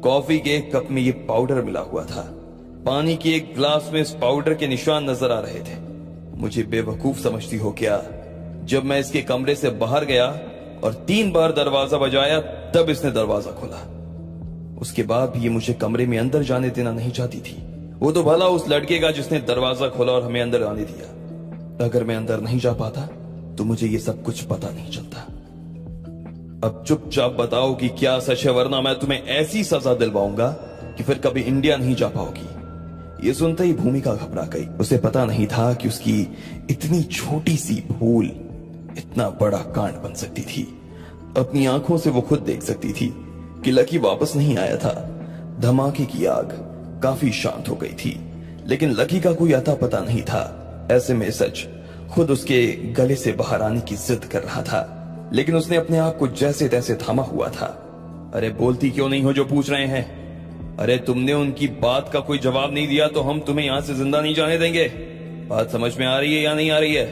कॉफी के एक कप में ये पाउडर मिला हुआ था, पानी के एक ग्लास में इस पाउडर के निशान नजर आ रहे थे। मुझे बेवकूफ समझती हो क्या? जब मैं इसके कमरे से बाहर गया और 3 बार दरवाजा बजाया तब इसने दरवाजा खोला। उसके बाद भी ये मुझे कमरे में अंदर जाने देना नहीं चाहती थी। वो तो भला उस लड़के का जिसने दरवाजा खोला और हमें अंदर आने दिया। अगर मैं अंदर नहीं जा पाता तो मुझे ये सब कुछ पता नहीं चलता। अब चुपचाप बताओ कि क्या सच है, वरना मैं तुम्हें ऐसी सजा दिलवाऊंगा कि फिर कभी इंडिया नहीं जा पाओगी। ये सुनते ही भूमिका घबरा गई। उसे पता नहीं था कि उसकी इतनी छोटी सी भूल इतना बड़ा कांड बन सकती थी। अपनी आंखों से वो खुद देख सकती थी कि लकी वापस नहीं आया था। धमाके की आग काफी शांत हो गई थी, लेकिन लकी का कोई अता पता नहीं था। ऐसे में सच खुद उसके गले से बाहर आने की जिद कर रहा था, लेकिन उसने अपने आप को जैसे तैसे थामा हुआ था। अरे बोलती क्यों नहीं हो जो पूछ रहे हैं? अरे तुमने उनकी बात का कोई जवाब नहीं दिया तो हम तुम्हें यहां से जिंदा नहीं जाने देंगे। बात समझ में आ रही है या नहीं आ रही है?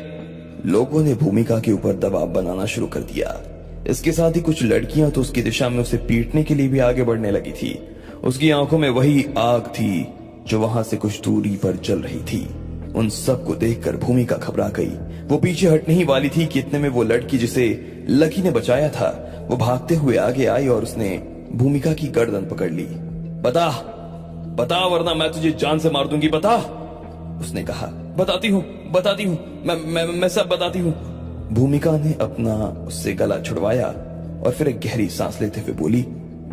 लोगों ने भूमिका के ऊपर दबाव बनाना शुरू कर दिया। इसके साथ ही कुछ लड़कियां तो उसकी दिशा में उसे पीटने के लिए भी आगे बढ़ने लगी थी। उसकी आंखों में वही आग थी जो वहां से कुछ दूरी पर जल रही थी। उन सबको देखकर भूमिका घबरा गई। वो पीछे हटने ही वाली थी कि इतने में वो लड़की जिसे लकी ने बचाया था वो भागते हुए आगे आई और उसने भूमिका की गर्दन पकड़ ली। बता बता, वरना मैं तुझे जान से मार दूंगी, बता, उसने कहा। बताती हूँ मैं सब बताती हूँ। भूमिका ने अपना उससे गला छुड़वाया और फिर एक गहरी सांस लेते हुए बोली,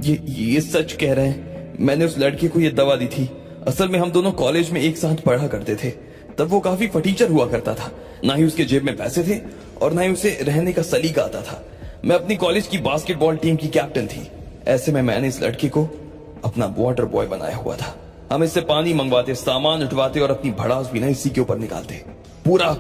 ये सच कह रहे हैं, मैंने उस लड़के को ये दवा दी थी। असल में हम दोनों कॉलेज में एक साथ पढ़ा करते थे। तब वो काफी फटीचर हुआ करता था। ना ही उसके जेब में पैसे थे और ना ही उसे रहने का सलीका आता था। मैं अपनी कॉलेज की बास्केटबॉल टीम की कैप्टन थी। ऐसे में मैंने इस लड़के को अपना वाटर बॉय बनाया हुआ था। हम इससे पानी मंगवाते, सामान उठवाते और अपनी भड़ास भी ना इसी के ऊपर निकालते। पूरा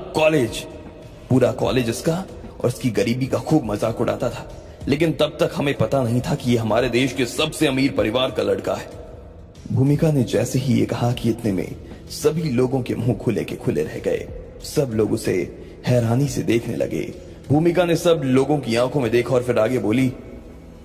कॉलेज इसका और इसकी गरीबी का खूब मजाक उड़ाता था। लेकिन तब तक हमें पता नहीं था कि ये हमारे देश के सबसे अमीर परिवार का लड़का है। भूमिका ने जैसे ही ये कहा कि इतने में सभी लोगों के मुंह खुले के खुले रह गए। सब लोग उसे हैरानी से देखने लगे। भूमिका ने सब लोगों की आंखों में देखा और फिर आगे बोली,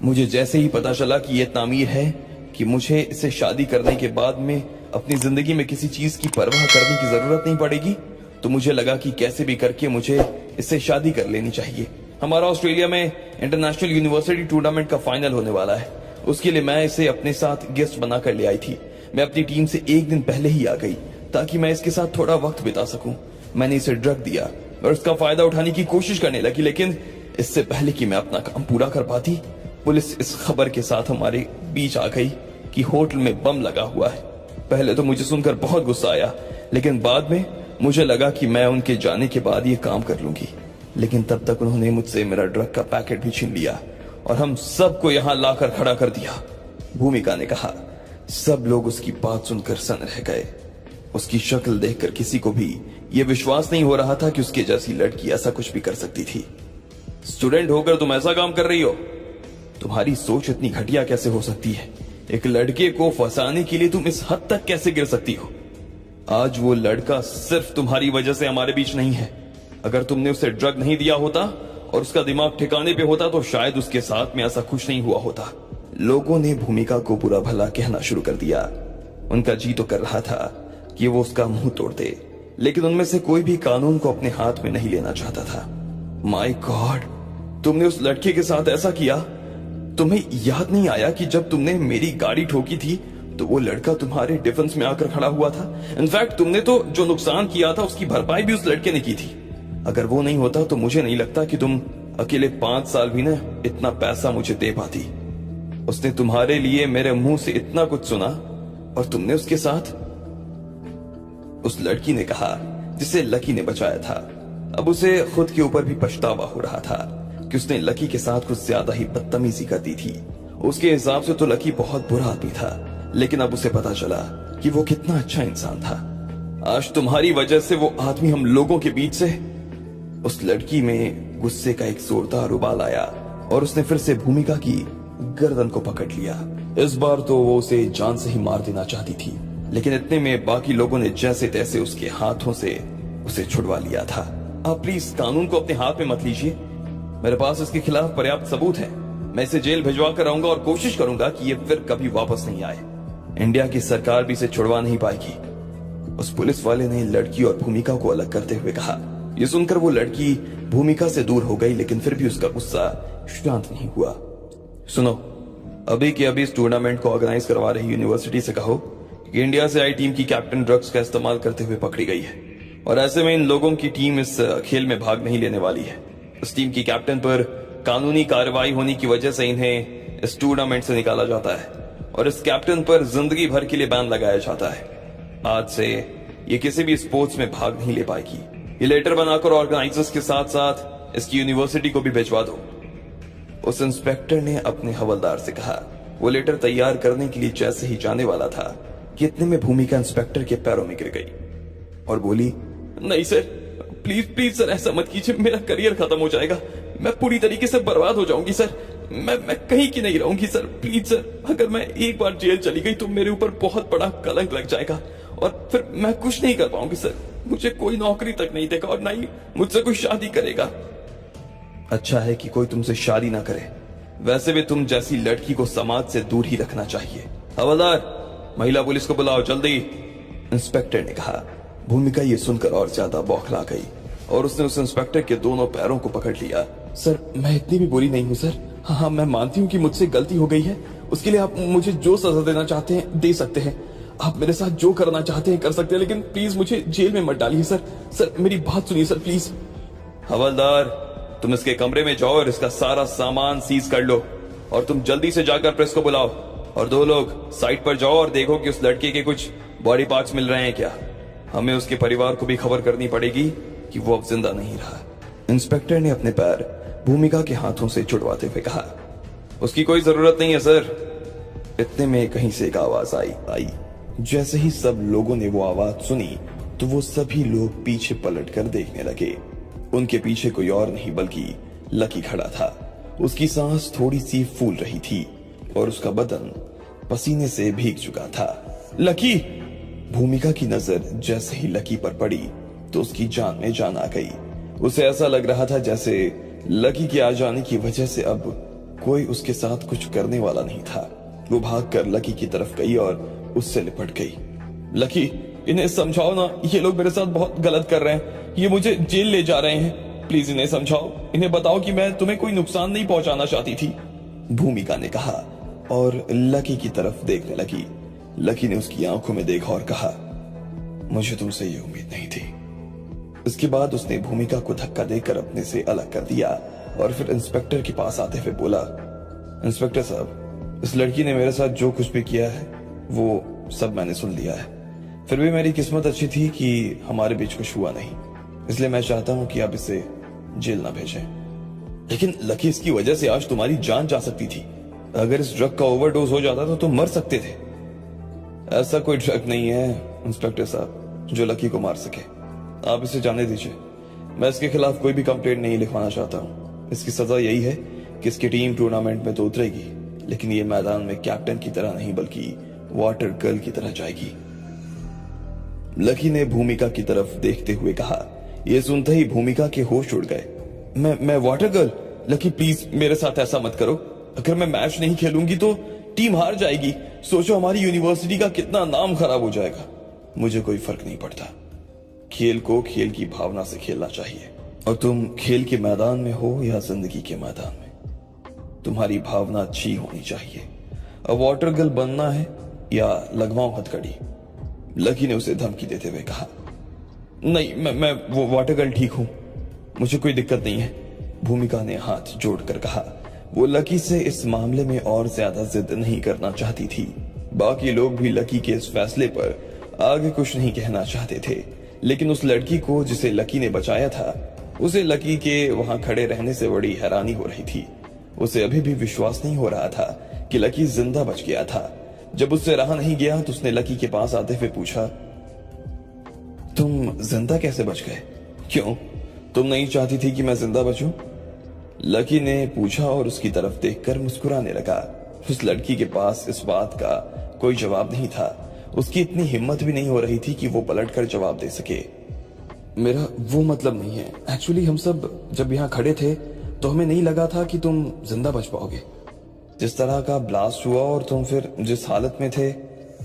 मुझे जैसे ही पता चला कि ये इतना अमीर है कि मुझे इससे शादी करने के बाद में अपनी जिंदगी में किसी चीज की परवाह करने की जरूरत नहीं पड़ेगी, तो मुझे लगा कि कैसे भी करके मुझे इससे शादी कर लेनी चाहिए। हमारा ऑस्ट्रेलिया में इंटरनेशनल यूनिवर्सिटी टूर्नामेंट का फाइनल होने वाला है। उसके लिए मैं इसे अपने साथ गेस्ट बनाकर ले आई थी। मैं अपनी टीम से 1 दिन पहले ही आ गई ताकि मैं इसके साथ थोड़ा वक्त बिता सकूं। मैंने इसे ड्रग दिया और उसका फायदा उठाने की कोशिश करने लगी। लेकिन इससे पहले कि मैं अपना काम पूरा कर पाती, पुलिस इस खबर के साथ हमारे बीच आ गई कि होटल में बम लगा हुआ है। पहले तो मुझे सुनकर बहुत गुस्सा आया, लेकिन बाद में मुझे लगा कि मैं उनके जाने के बाद ये काम कर लूंगी। लेकिन तब तक उन्होंने मुझसे मेरा ड्रग का पैकेट भी छीन लिया और हम सबको यहाँ लाकर खड़ा कर दिया। भूमिका ने कहा। सब लोग उसकी बात सुनकर सन रह गए। उसकी शक्ल देखकर किसी को भी यह विश्वास नहीं हो रहा था कि उसके जैसी लड़की ऐसा कुछ भी कर सकती थी। स्टूडेंट होकर तुम ऐसा काम कर रही हो? तुम्हारी सोच इतनी घटिया कैसे हो सकती है? एक लड़के को फंसाने के लिए तुम इस हद तक कैसे गिर सकती हो? आज वो लड़का सिर्फ तुम्हारी वजह से हमारे बीच नहीं है। अगर तुमने उसे ड्रग नहीं दिया होता और उसका दिमाग ठिकाने पे होता तो शायद उसके साथ में ऐसा कुछ नहीं हुआ होता। लोगों ने भूमिका को बुरा भला कहना शुरू कर दिया। उनका जी तो कर रहा था कि वो उसका मुंह तोड़ दे, लेकिन उनमें से कोई भी कानून को अपने हाथ में नहीं लेना चाहता था। माय गॉड, तुमने उस लड़के के साथ ऐसा किया? तुम्हें याद नहीं आया कि जब तुमने मेरी गाड़ी ठोकी थी तो वो लड़का तुम्हारे डिफेंस में आकर खड़ा हुआ था? इनफैक्ट तुमने तो जो नुकसान किया था उसकी भरपाई भी उस लड़के ने की थी। अगर वो नहीं होता तो मुझे नहीं लगता कि तुम अकेले 5 साल भी ना इतना पैसा मुझे दे पाती। उसने तुम्हारे लिए मेरे मुंह से इतना कुछ सुना और तुमने उसके साथ। उस लड़की ने कहा जिसे लकी ने बचाया था। अब उसे खुद के ऊपर भी पछतावा हो रहा था कि उसने लकी के साथ कुछ ज्यादा ही बदतमीजी कर दी थी। उसके हिसाब से तो लकी बहुत बुरा आदमी था, लेकिन अब उसे पता चला कि वो कितना अच्छा इंसान था। आज तुम्हारी वजह से वो आदमी हम लोगों के बीच से। उस लड़की में गुस्से का एक जोरदार उबाल आया और उसने फिर से भूमिका की गर्दन को पकड़ लिया। इस बार तो वो उसे जान से ही मार देना चाहती थी, लेकिन इतने में बाकी लोगों ने जैसे तैसे उसके हाथों से उसे छुड़वा लिया था। आप प्लीज कानून को अपने हाथ में मत लीजिए। मेरे पास इसके खिलाफ पर्याप्त सबूत है। मैं इसे जेल भिजवा कर आऊंगा और कोशिश करूंगा कि ये फिर कभी वापस नहीं आए। इंडिया की सरकार भी इसे छुड़वा नहीं पाएगी। उस पुलिस वाले ने लड़की और भूमिका को अलग करते हुए कहा। ये सुनकर वो लड़की भूमिका से दूर हो गई, लेकिन फिर भी उसका गुस्सा शांत नहीं हुआ। सुनो, अभी के अभी इस टूर्नामेंट को ऑर्गेनाइज करवा रही यूनिवर्सिटी से कहो कि इंडिया से आई टीम की कैप्टन ड्रग्स का इस्तेमाल करते हुए पकड़ी गई है और ऐसे में इन लोगों की टीम इस खेल में भाग नहीं लेने वाली है। इस टीम की कैप्टन पर कानूनी कार्रवाई होने की वजह से इन्हें इस टूर्नामेंट से निकाला जाता है और इस कैप्टन पर जिंदगी भर के लिए बैन लगाया जाता है। आज से ये किसी भी स्पोर्ट्स में भाग नहीं ले पाएगी। ये लेटर बनाकर ऑर्गेनाइजर्स के साथ साथ इसकी यूनिवर्सिटी को भी भिजवा दो। उस इंस्पेक्टर ने अपने हवलदार से कहा। वो लेटर तैयार करने के लिए जैसे ही जाने वाला था कि इतने में भूमिका इंस्पेक्टर के पैरों में गिर गई और बोली, नहीं सर, प्लीज प्लीज सर, ऐसा मत कीजिए। मेरा करियर खत्म हो जाएगा। मैं पूरी तरीके से बर्बाद हो जाऊंगी सर। मैं कहीं की नहीं रहूंगी सर। प्लीज सर, अगर मैं एक बार जेल चली गई तो मेरे ऊपर बहुत बड़ा कलंक लग जाएगा और फिर मैं कुछ नहीं कर पाऊंगी सर। मुझे कोई नौकरी तक नहीं देगा और ना ही मुझसे कोई शादी करेगा। अच्छा है कि कोई तुमसे शादी ना करे। वैसे भी तुम जैसी लड़की को समाज से दूर ही रखना चाहिए। हवलदार, महिला पुलिस को बुलाओ जल्दी, इंस्पेक्टर ने कहा। भूमिका ये सुनकर और ज्यादा बौखला गई और उसने उस इंस्पेक्टर के दोनों पैरों को पकड़ लिया। सर, मैं इतनी भी बुरी नहीं हूँ सर। हाँ, मैं मानती हूँ कि मुझसे गलती हो गई है। उसके लिए आप मुझे जो सजा देना चाहते हैं दे सकते हैं। आप मेरे साथ जो करना चाहते हैं कर सकते हैं, लेकिन प्लीज मुझे जेल में मत डालिए सर। सर, मेरी बात सुनिए सर, प्लीज। हवलदार, तुम इसके कमरे में जाओ और इसका सारा सामान सीज कर लो और तुम जल्दी से जाकर प्रेस को बुलाओ और 2 लोग साइट पर जाओ और देखो कि उस लड़के के कुछ बॉडी पार्ट्स मिल रहे हैं क्या। हमें उसके परिवार को भी खबर करनी पड़ेगी कि वो अब जिंदा नहीं रहा। इंस्पेक्टर ने अपने पैर भूमिका के हाथों से छुड़वाते हुए कहा। उसकी कोई जरूरत नहीं है सर। इतने में कहीं से एक आवाज आई। जैसे ही सब लोगों ने वो आवाज सुनी तो वो सभी लोग पीछे पलटकर देखने लगे। उनके पीछे कोई और नहीं बल्कि लकी खड़ा था। उसकी सांस थोड़ी सी फूल रही थी और उसका बदन पसीने से भीग चुका था। लकी! भूमिका की नजर जैसे ही लकी पर पड़ी तो उसकी जान में जान आ गई। उसे ऐसा लग रहा था जैसे लकी के आ जाने की वजह से अब कोई उसके साथ कुछ करने वाला नहीं था। वो भागकर लकी की तरफ गई और उससे लिपट गई। लकी, इन्हें समझाओ ना, ये लोग मेरे साथ बहुत गलत कर रहे हैं। ये मुझे जेल ले जा रहे हैं। प्लीज इन्हें समझाओ। इन्हें बताओ कि मैं तुम्हें कोई नुकसान नहीं पहुंचाना चाहती थी, भूमिका ने कहा और लकी की तरफ देखने लगी। लकी ने उसकी आंखों में देखा और कहा, मुझे तुमसे ये उम्मीद नहीं थी। इसके बाद उसने भूमिका को धक्का देकर अपने से अलग कर दिया और फिर इंस्पेक्टर के पास आते हुए बोला, इंस्पेक्टर साहब, इस लड़की ने मेरे साथ जो कुछ भी किया है वो सब मैंने सुन लिया है। फिर भी मेरी किस्मत अच्छी थी कि हमारे बीच कुछ हुआ नहीं, इसलिए मैं चाहता हूं कि आप इसे जेल ना भेजें। लेकिन लकी, इसकी वजह से आज तुम्हारी जान जा सकती थी। अगर इस ड्रग का ओवरडोज हो जाता तो तुम मर सकते थे। ऐसा कोई ड्रग नहीं है इंस्पेक्टर साहब जो लकी को मार सके। आप इसे जाने दीजिए। मैं इसके खिलाफ कोई भी कंप्लेंट नहीं लिखवाना चाहता हूं। इसकी सजा यही है कि इसकी टीम टूर्नामेंट में तो उतरेगी, लेकिन ये मैदान में कैप्टन की तरह नहीं बल्कि वाटर गर्ल की तरह जाएगी। लकी ने भूमिका की तरफ देखते हुए कहा। यह सुनते ही भूमिका के होश उड़ गए। मैं वाटर गर्ल? लकी प्लीज मेरे साथ ऐसा मत करो। अगर मैं मैच नहीं खेलूंगी तो टीम हार जाएगी। सोचो हमारी यूनिवर्सिटी का कितना नाम खराब हो जाएगा। मुझे कोई फर्क नहीं पड़ता। खेल को खेल की भावना से खेलना चाहिए, और तुम खेल के मैदान में हो या जिंदगी के मैदान में, तुम्हारी भावना अच्छी होनी चाहिए। अब वाटर गर्ल बनना है या लगवाऊं हथकड़ी? लकी ने उसे धमकी देते हुए कहा। नहीं, मैं वो वाटर गर्ल ठीक हूं, मुझे कोई दिक्कत नहीं है, भूमिका ने हाथ जोड़कर कहा। वो लकी से इस मामले में और ज्यादा जिद नहीं करना चाहती थी। बाकी लोग भी लकी के इस फैसले पर आगे कुछ नहीं कहना चाहते थे, लेकिन उस लड़की को जिसे लकी ने बचाया था, उसे लकी के वहां खड़े रहने से बड़ी हैरानी हो रही थी। उसे अभी भी विश्वास नहीं हो रहा था कि लकी जिंदा बच गया था। जब उससे रहा नहीं गया तो उसने लकी के पास आते हुए पूछा, तुम जिंदा कैसे बच गए? क्यों, तुम नहीं चाहती थी कि मैं जिंदा बचूं? लकी ने पूछा और उसकी तरफ देखकर मुस्कुराने लगा। उस लड़की के पास इस बात का कोई जवाब नहीं था। उसकी इतनी हिम्मत भी नहीं हो रही थी कि वो पलटकर जवाब दे सके। मेरा वो मतलब नहीं है। एक्चुअली हम सब जब यहाँ खड़े थे तो हमें नहीं लगा था कि तुम जिंदा बच पाओगे। जिस तरह का ब्लास्ट हुआ और तुम फिर जिस हालत में थे,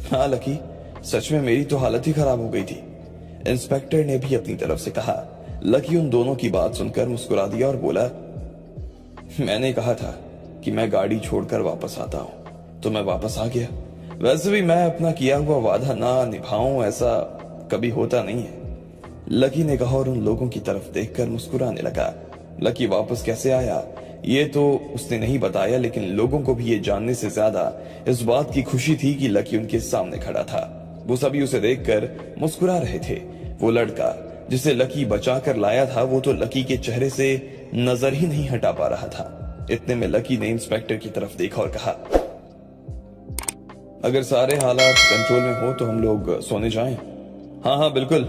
हाँ लकी, सच में मेरी तो हालत ही खराब हो गई थी। इंस्पेक्टर ने भी अपनी तरफ से कहा। लकी उन दोनों की बात सुनकर मुस्कुरा दिया और बोला, मैंने कहा था कि मैं गाड़ी छोड़कर वापस आता हूं, तो मैं वापस आ गया। वैसे भी मैं अपना किया हुआ वादा ना निभाऊं ऐसा कभी होता नहीं है, लकी ने कहा और उन लोगों की तरफ देखकर मुस्कुराने लगा। लकी वापस कैसे आया ये तो उसने नहीं बताया, लेकिन लोगों को भी ये जानने से ज्यादा इस बात की खुशी थी कि लकी उनके सामने खड़ा था। वो सभी उसे देखकर मुस्कुरा रहे थे। वो लड़का जिसे लकी बचा कर लाया था, वो तो लकी के चेहरे से नजर ही नहीं हटा पा रहा था। इतने में लकी ने इंस्पेक्टर की तरफ देखा और कहा, अगर सारे हालात कंट्रोल में हो तो हम लोग सोने जाएं? हाँ हाँ बिल्कुल,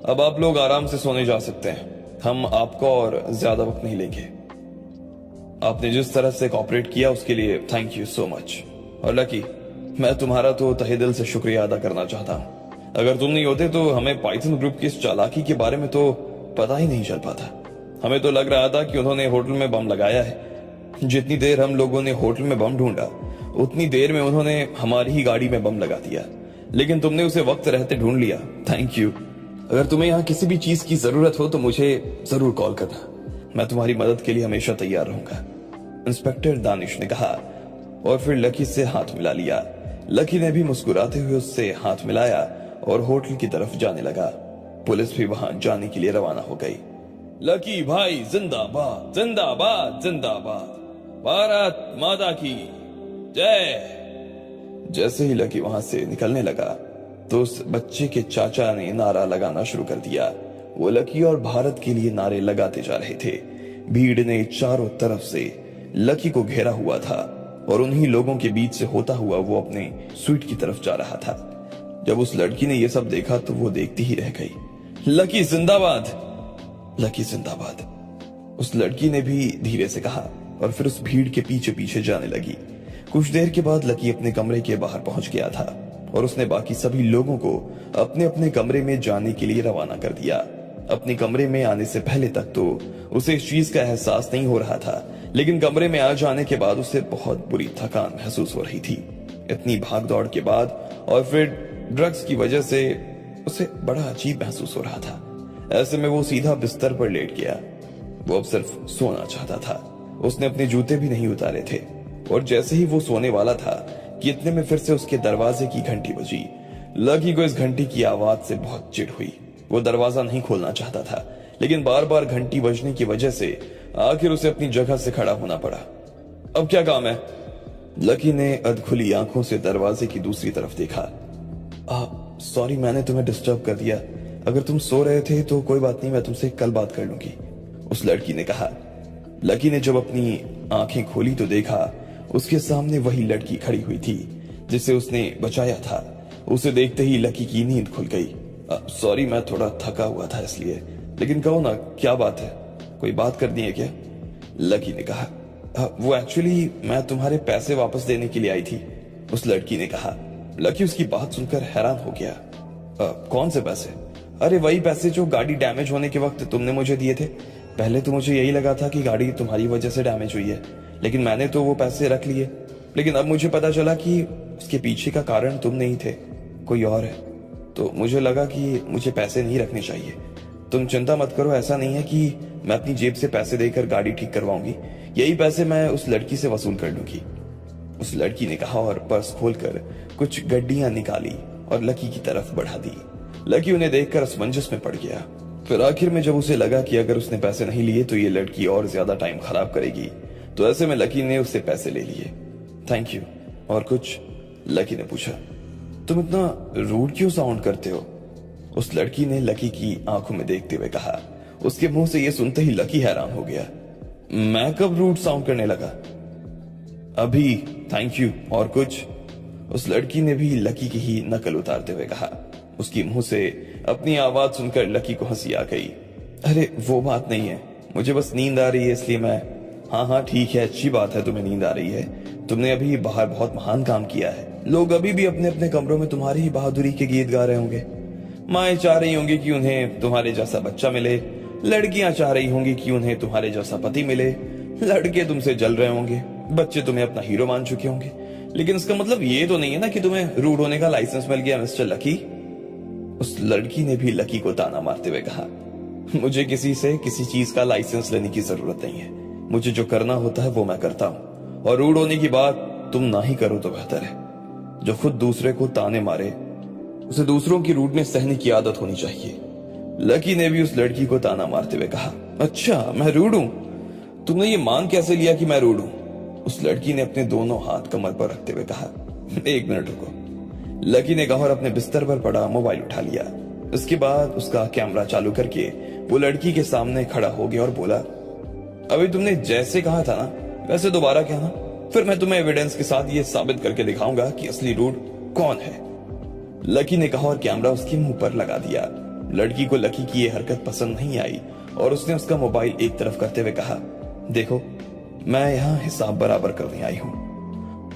अब आप लोग आराम से सोने जा सकते हैं। हम आपको और ज्यादा वक्त नहीं लेंगे। आपने जिस तरह से कोऑपरेट किया उसके लिए थैंक यू सो मच। और लकी, मैं तुम्हारा तो तहे दिल से शुक्रिया अदा करना चाहता हूँ। अगर तुम नहीं होते तो हमें पाइथन ग्रुप की इस चालाकी के बारे में तो पता ही नहीं चल पाता। हमें तो लग रहा था कि उन्होंने होटल में बम लगाया है। जितनी देर हम लोगों ने होटल में बम ढूंढा, उतनी देर में उन्होंने हमारी ही गाड़ी में बम लगा दिया, लेकिन तुमने उसे वक्त रहते ढूंढ लिया। Thank you. अगर तुम्हें यहाँ किसी भी चीज की जरूरत हो तो मुझे जरूर कॉल करना। मैं तुम्हारी मदद के लिए हमेशा तैयार रहूंगा, इंस्पेक्टर दानिश ने कहा और फिर लकी से हाथ मिला लिया। लकी ने भी मुस्कुराते हुए उससे हाथ मिलाया और होटल की तरफ जाने लगा। पुलिस भी वहां जाने के लिए रवाना हो गई। लकी भाई जिंदाबाद जिंदाबाद जिंदाबाद, भारत माता की जय। जैसे ही लकी वहां से निकलने लगा तो उस बच्चे के चाचा ने नारा लगाना शुरू कर दिया। वो लकी और भारत के लिए नारे लगाते जा रहे थे। भीड़ ने चारों तरफ से लकी को घेरा हुआ था और उन्हीं लोगों के बीच से होता हुआ वो अपने स्वीट की तरफ जा रहा था। जब उस लड़की ने यह सब देखा तो वो देखती ही रह गई। लकी जिंदाबाद, लकी जिंदाबाद, उस लड़की ने भी धीरे से कहा और फिर उस भीड़ के पीछे पीछे जाने लगी। कुछ देर के बाद लकी अपने कमरे के बाहर पहुंच गया था और उसने बाकी सभी लोगों को अपने अपने कमरे में जाने के लिए रवाना कर दिया। अपने कमरे में आने से पहले तक तो उसे इस चीज का एहसास नहीं हो रहा था, लेकिन कमरे में आ जाने के बाद उसे बहुत बुरी थकान महसूस हो रही थी। इतनी भाग दौड़ के बाद और फिर ड्रग्स की वजह से उसे बड़ा अजीब महसूस हो रहा था। ऐसे में वो सीधा बिस्तर पर लेट गया। वो अब सिर्फ सोना चाहता था। उसने अपने जूते भी नहीं उतारे थे और जैसे ही वो सोने वाला था कि इतने में फिर से उसके दरवाजे की घंटी बजी। लकी को इस घंटी की आवाज से बहुत चिढ़ हुई। वो दरवाजा नहीं खोलना चाहता था, लेकिन बार बार घंटी बजने की वजह से आखिर उसे अपनी जगह से खड़ा होना पड़ा। अब क्या काम है? लकी ने अधखुली आंखों से दरवाजे की दूसरी तरफ देखा। सॉरी, मैंने तुम्हें डिस्टर्ब कर दिया। अगर तुम सो रहे थे तो कोई बात नहीं, मैं तुमसे कल बात कर लूंगी, उस लड़की ने कहा। लकी ने जब अपनी आंखें खोली तो देखा उसके सामने वही लड़की खड़ी हुई थी जिसे उसने बचाया था। उसे देखते ही लकी की नींद खुल गई। सॉरी, मैं थोड़ा थका हुआ था इसलिए, लेकिन कहो ना, क्या बात है? कोई बात करनी है क्या? लकी ने कहा। वो एक्चुअली मैं तुम्हारे पैसे वापस देने के लिए आई थी, उस लड़की ने कहा। लकी उसकी बात सुनकर हैरान हो गया। कौन से पैसे? अरे वही पैसे जो गाड़ी डैमेज होने के वक्त तुमने मुझे दिए थे। पहले तो मुझे यही लगा था कि गाड़ी तुम्हारी वजह से डैमेज हुई है, लेकिन मैंने तो वो पैसे रख लिए। लेकिन अब मुझे पता चला कि उसके पीछे का कारण तुम नहीं थे, कोई और है। तो मुझे लगा कि मुझे पैसे नहीं रखने चाहिए। तुम चिंता मत करो, ऐसा नहीं है कि मैं अपनी जेब से पैसे देकर गाड़ी ठीक करवाऊंगी। यही पैसे मैं उस लड़की से वसूल कर लूंगी, उस लड़की ने कहा और पर्स खोलकर कुछ गड्डियां निकाली और लकी की तरफ बढ़ा दी। लकी उन्हें देखकर असमंजस में पड़ गया। फिर आखिर में जब उसे लगा कि अगर उसने पैसे नहीं लिए तो ये लड़की और ज्यादा टाइम खराब करेगी, तो ऐसे में लकी ने उससे पैसे ले लिए। Thank you. और कुछ? लकी ने पूछा। तुम इतना रूड क्यों साउंड करते हो? उस लड़की ने लकी की आंखों में देखते हुए कहा। उसके मुंह से यह सुनते ही लकी हैरान हो गया। मैं कब रूड साउंड करने लगा? अभी। Thank you. और कुछ? उस लड़की ने भी लकी की ही नकल उतारते हुए कहा। उसकी मुंह से अपनी आवाज सुनकर लकी को हंसी आ गई। अरे वो बात नहीं है, मुझे बस नींद आ रही है इसलिए मैं। हाँ ठीक है, अच्छी बात है तुम्हें नींद आ रही है। तुमने अभी बाहर बहुत महान काम किया है। लोग अभी भी अपने अपने कमरों में तुम्हारी ही बहादुरी के गीत गा रहे होंगे। माएं चाह रही होंगी कि उन्हें तुम्हारे जैसा बच्चा मिले, लड़कियां चाह रही होंगी कि उन्हें तुम्हारे जैसा पति मिले, लड़के तुमसे जल रहे होंगे, बच्चे तुम्हें अपना हीरो मान चुके होंगे। लेकिन इसका मतलब ये तो नहीं है ना कि तुम्हें रूड होने का लाइसेंस मिल गया मिस्टर लकी। उस लड़की ने भी लकी को ताना मारते हुए कहा। मुझे किसी से किसी चीज का लाइसेंस लेने की जरूरत नहीं है। मुझे जो करना होता है वो मैं करता हूं, और रूड होने की बात तुम ना ही करो तो बेहतर है। जो खुद दूसरे को ताने मारे उसे दूसरों की रूडनेस सहने की आदत होनी चाहिए। लकी ने भी उस लड़की को ताना मारते हुए कहा। अच्छा, मैं रूड हूं? तुमने ये मान कैसे लिया कि मैं रूड हूं? उस लड़की ने अपने दोनों हाथ कमर पर रखते हुए कहा। एक मिनट रुको, लकी ने कहा और अपने बिस्तर पर पड़ा मोबाइल उठा लिया। उसके बाद उसका कैमरा चालू करके वो लड़की के सामने खड़ा हो गया और बोला, अभी तुमने जैसे कहा था ना वैसे दोबारा कहना, फिर मैं तुम्हें एविडेंस के साथ ये साबित करके दिखाऊंगा कि असली रूड कौन है। लकी ने कहा और कैमरा उसके मुंह पर लगा दिया। लड़की को लकी की ये हरकत पसंद नहीं आई और उसने उसका मोबाइल एक तरफ करते हुए कहा, देखो मैं यहाँ हिसाब बराबर करने आई हूं।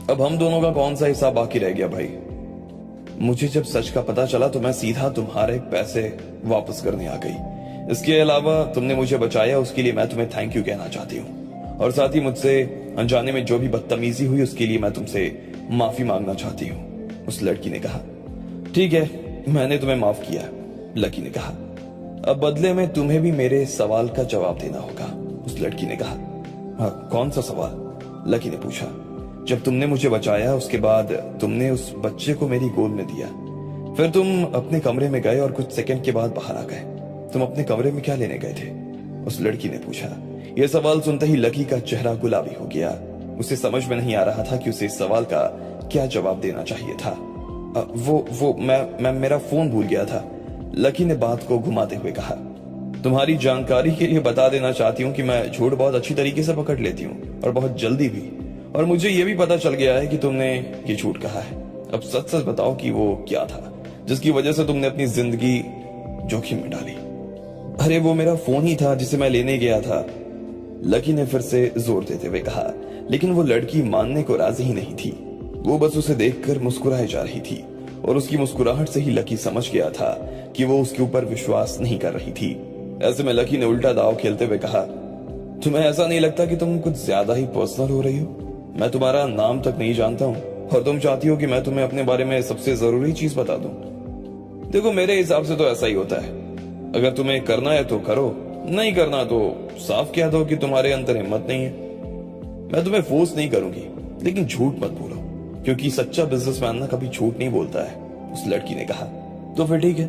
अब हम दोनों का कौन सा हिसाब बाकी रह गया भाई? मुझे जब सच का पता चला तो मैं सीधा तुम्हारे पैसे वापस करने आ गई। इसके अलावा तुमने मुझे बचाया, उसके लिए मैं तुम्हें थैंक यू कहना चाहती हूँ, और साथ ही मुझसे अनजाने में जो भी बदतमीजी हुई उसके लिए मैं तुमसे माफी मांगना चाहती हूँ, उस लड़की ने कहा। ठीक है, मैंने तुम्हें माफ किया, लकी ने कहा। अब बदले में तुम्हें भी मेरे सवाल का जवाब देना होगा, उस लड़की ने कहा। हाँ, कौन सा सवाल? लकी ने पूछा। जब तुमने मुझे बचाया उसके बाद तुमने उस बच्चे को मेरी गोद में दिया, फिर तुम अपने कमरे में गए और कुछ सेकंड के बाद बाहर आ गए। तुम अपने कमरे में क्या लेने गए थे? उस लड़की ने पूछा। यह सवाल सुनते ही लकी का चेहरा गुलाबी हो गया। उसे समझ में नहीं आ रहा था कि उसे इस सवाल का क्या जवाब देना चाहिए था। मैं मेरा फोन भूल गया था, लकी ने बात को घुमाते हुए कहा। तुम्हारी जानकारी के लिए बता देना चाहती हूँ कि मैं झूठ बहुत अच्छी तरीके से पकड़ लेती हूँ और बहुत जल्दी भी, और मुझे ये भी पता चल गया है कि तुमने ये झूठ कहा है। अब सच सच बताओ कि वो क्या था जिसकी वजह से तुमने अपनी जिंदगी जोखिम में डाली? अरे वो मेरा फोन ही था जिसे मैं लेने गया था, लकी ने फिर से जोर देते हुए कहा। लेकिन वो लड़की मानने को राजी ही नहीं थी। वो बस उसे देखकर मुस्कुराए जा रही थी और उसकी मुस्कुराहट से ही लकी समझ गया था कि वो उसके ऊपर विश्वास नहीं कर रही थी। ऐसे में लकी ने उल्टा दाव खेलते हुए कहा, तुम्हें ऐसा नहीं लगता कि तुम कुछ ज्यादा ही पर्सनल हो रही हो? मैं तुम्हारा नाम तक नहीं जानता हूँ और तुम चाहती हो कि मैं तुम्हें अपने बारे में सबसे जरूरी चीज बता दूं। देखो मेरे हिसाब से तो ऐसा ही होता है। अगर तुम्हें करना है तो करो, नहीं करना तो साफ कह दो कि तुम्हारे अंदर हिम्मत नहीं है। मैं तुम्हें फोर्स नहीं करूंगी, लेकिन झूठ मत बोलो, क्योंकि सच्चा बिजनेसमैन ना कभी झूठ नहीं बोलता है, उस लड़की ने कहा। तो फिर ठीक है,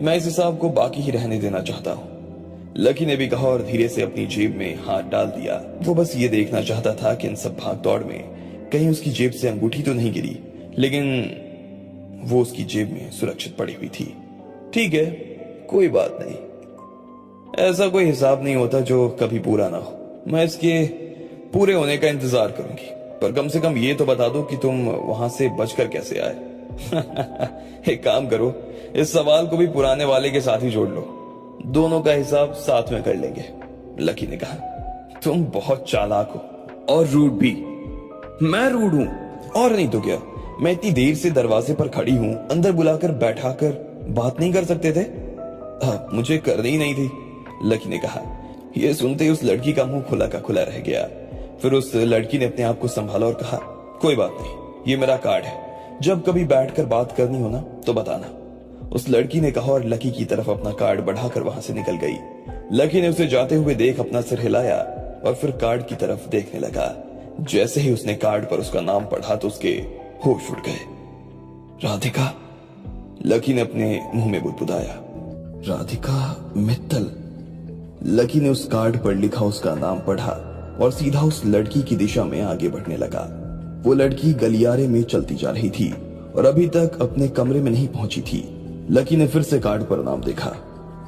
मैं इस हिसाब को बाकी ही रहने देना चाहता हूँ। लकी ने भी कहा और धीरे से अपनी जेब में हाथ डाल दिया। वो बस ये देखना चाहता था कि इन सब भाग दौड़ में कहीं उसकी जेब से अंगूठी तो नहीं गिरी, लेकिन वो उसकी जेब में सुरक्षित पड़ी हुई थी। ठीक है, कोई बात नहीं, ऐसा कोई हिसाब नहीं होता जो कभी पूरा ना हो। मैं इसके पूरे होने का इंतजार करूंगी, पर कम से कम ये तो बता दो कि तुम वहां से बचकर कैसे आए। एक काम करो, इस सवाल को भी पुराने वाले के साथ ही जोड़ लो, दोनों का हिसाब साथ में कर लेंगे। लकी ने कहा, तुम बहुत चालाक हो और रूड भी। मैं रूड हूं? और नहीं तो क्या, मैं इतनी देर से दरवाजे पर खड़ी हूं, अंदर बुलाकर बैठाकर बात नहीं कर सकते थे? मुझे करनी ही नहीं थी, लकी ने कहा। यह सुनते ही उस लड़की का मुंह खुला का खुला रह गया। फिर उस लड़की ने अपने आप को संभाला और कहा, कोई बात नहीं, ये मेरा कार्ड है, जब कभी बैठकर बात करनी हो ना तो बताना। उस लड़की ने कहा और लकी की तरफ अपना कार्ड बढ़ाकर वहां से निकल गई। लकी ने उसे जाते हुए देख अपना सिर हिलाया और फिर कार्ड की तरफ देखने लगा। जैसे ही उसने कार्ड पर उसका नाम पढ़ा तो उसके होश उड़ गए। राधिका, लकी ने अपने मुंह में बुदबुदाया। राधिका मित्तल। लकी ने उस कार्ड पर लिखा उसका नाम पढ़ा और सीधा उस लड़की की दिशा में आगे बढ़ने लगा। वो लड़की गलियारे में चलती जा रही थी और अभी तक अपने कमरे में नहीं पहुंची थी। लकी ने फिर से कार्ड पर नाम देखा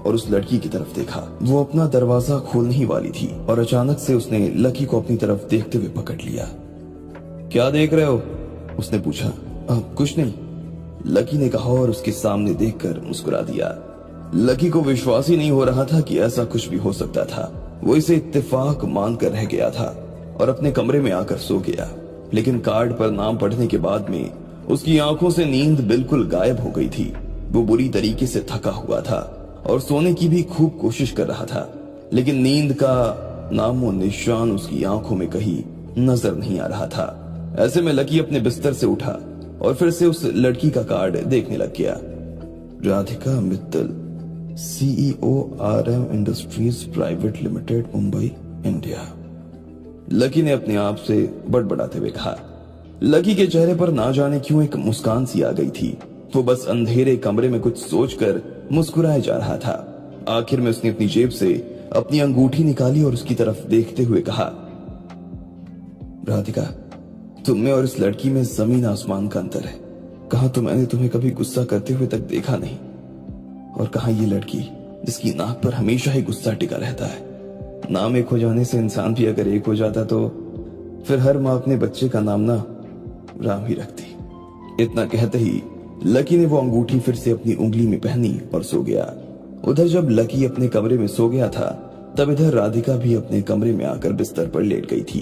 और उस लड़की की तरफ देखा। वो अपना दरवाजा खोलने ही वाली थी और अचानक से उसने लकी को अपनी तरफ देखते हुए पकड़ लिया। क्या देख रहे हो? उसने पूछा। कुछ नहीं, लकी ने कहा और उसके सामने देखकर मुस्कुरा दिया। लकी को विश्वास ही नहीं हो रहा था कि ऐसा कुछ भी हो सकता था। वो इसे इत्तेफाक मानकर रह गया था और अपने कमरे में आकर सो गया। लेकिन कार्ड पर नाम पढ़ने के बाद में उसकी आंखों से नींद बिल्कुल गायब हो गई थी। वो बुरी तरीके से थका हुआ था और सोने की भी खूब कोशिश कर रहा था, लेकिन नींद का नामो निशान उसकी आंखों में कहीं नजर नहीं आ रहा था। ऐसे में लकी अपने बिस्तर से उठा और फिर से उस लड़की का कार्ड देखने लग गया। Radhika Mittal, CEO RM industries private limited, Mumbai, India. Lucky ने अपने आप से बड़बड़ाते हुए कहा। लकी के चेहरे पर ना जाने क्यों एक मुस्कान सी आ गई थी। वो बस अंधेरे कमरे में कुछ सोचकर मुस्कुराए जा रहा था। आखिर में उसने अपनी जेब से अपनी अंगूठी निकाली और उसकी तरफ देखते हुए कहा, राधिका, तुम में और इस लड़की में जमीन आसमान का अंतर है। कहा तो मैंने तुम्हें कभी गुस्सा करते हुए तक देखा नहीं, और कहा ये लड़की जिसकी नाक पर हमेशा ही गुस्सा टिका रहता है। नाम एक हो जाने से इंसान भी अगर एक हो जाता तो फिर हर माँ अपने बच्चे का नाम ना राम ही रखती। इतना कहते ही लकी ने वो अंगूठी फिर से अपनी उंगली में पहनी और सो गया। उधर जब लकी अपने कमरे में सो गया था, तब इधर राधिका भी अपने कमरे में आकर बिस्तर पर लेट गई थी।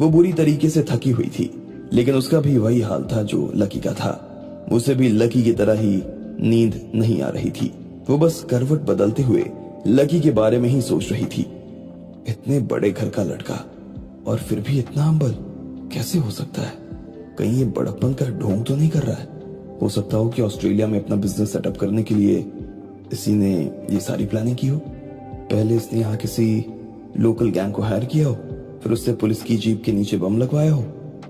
वो बुरी तरीके से थकी हुई थी, लेकिन उसका भी वही हाल था जो लकी का था। उसे भी लकी की तरह ही नींद नहीं आ रही थी। वो बस करवट बदलते हुए लकी के बारे में ही सोच रही थी। इतने बड़े घर का लड़का और फिर भी इतना हम्बल कैसे हो सकता है? कहीं ये बड़प्पन का ढोंग तो नहीं कर रहा है? हो सकता हो कि ऑस्ट्रेलिया में अपना बिजनेस सेटअप करने के लिए इसी ने ये सारी प्लानिंग की हो। पहले इसने यहाँ किसी लोकल गैंग को हायर किया हो, फिर उससे पुलिस की जीप के नीचे बम लगवाया हो,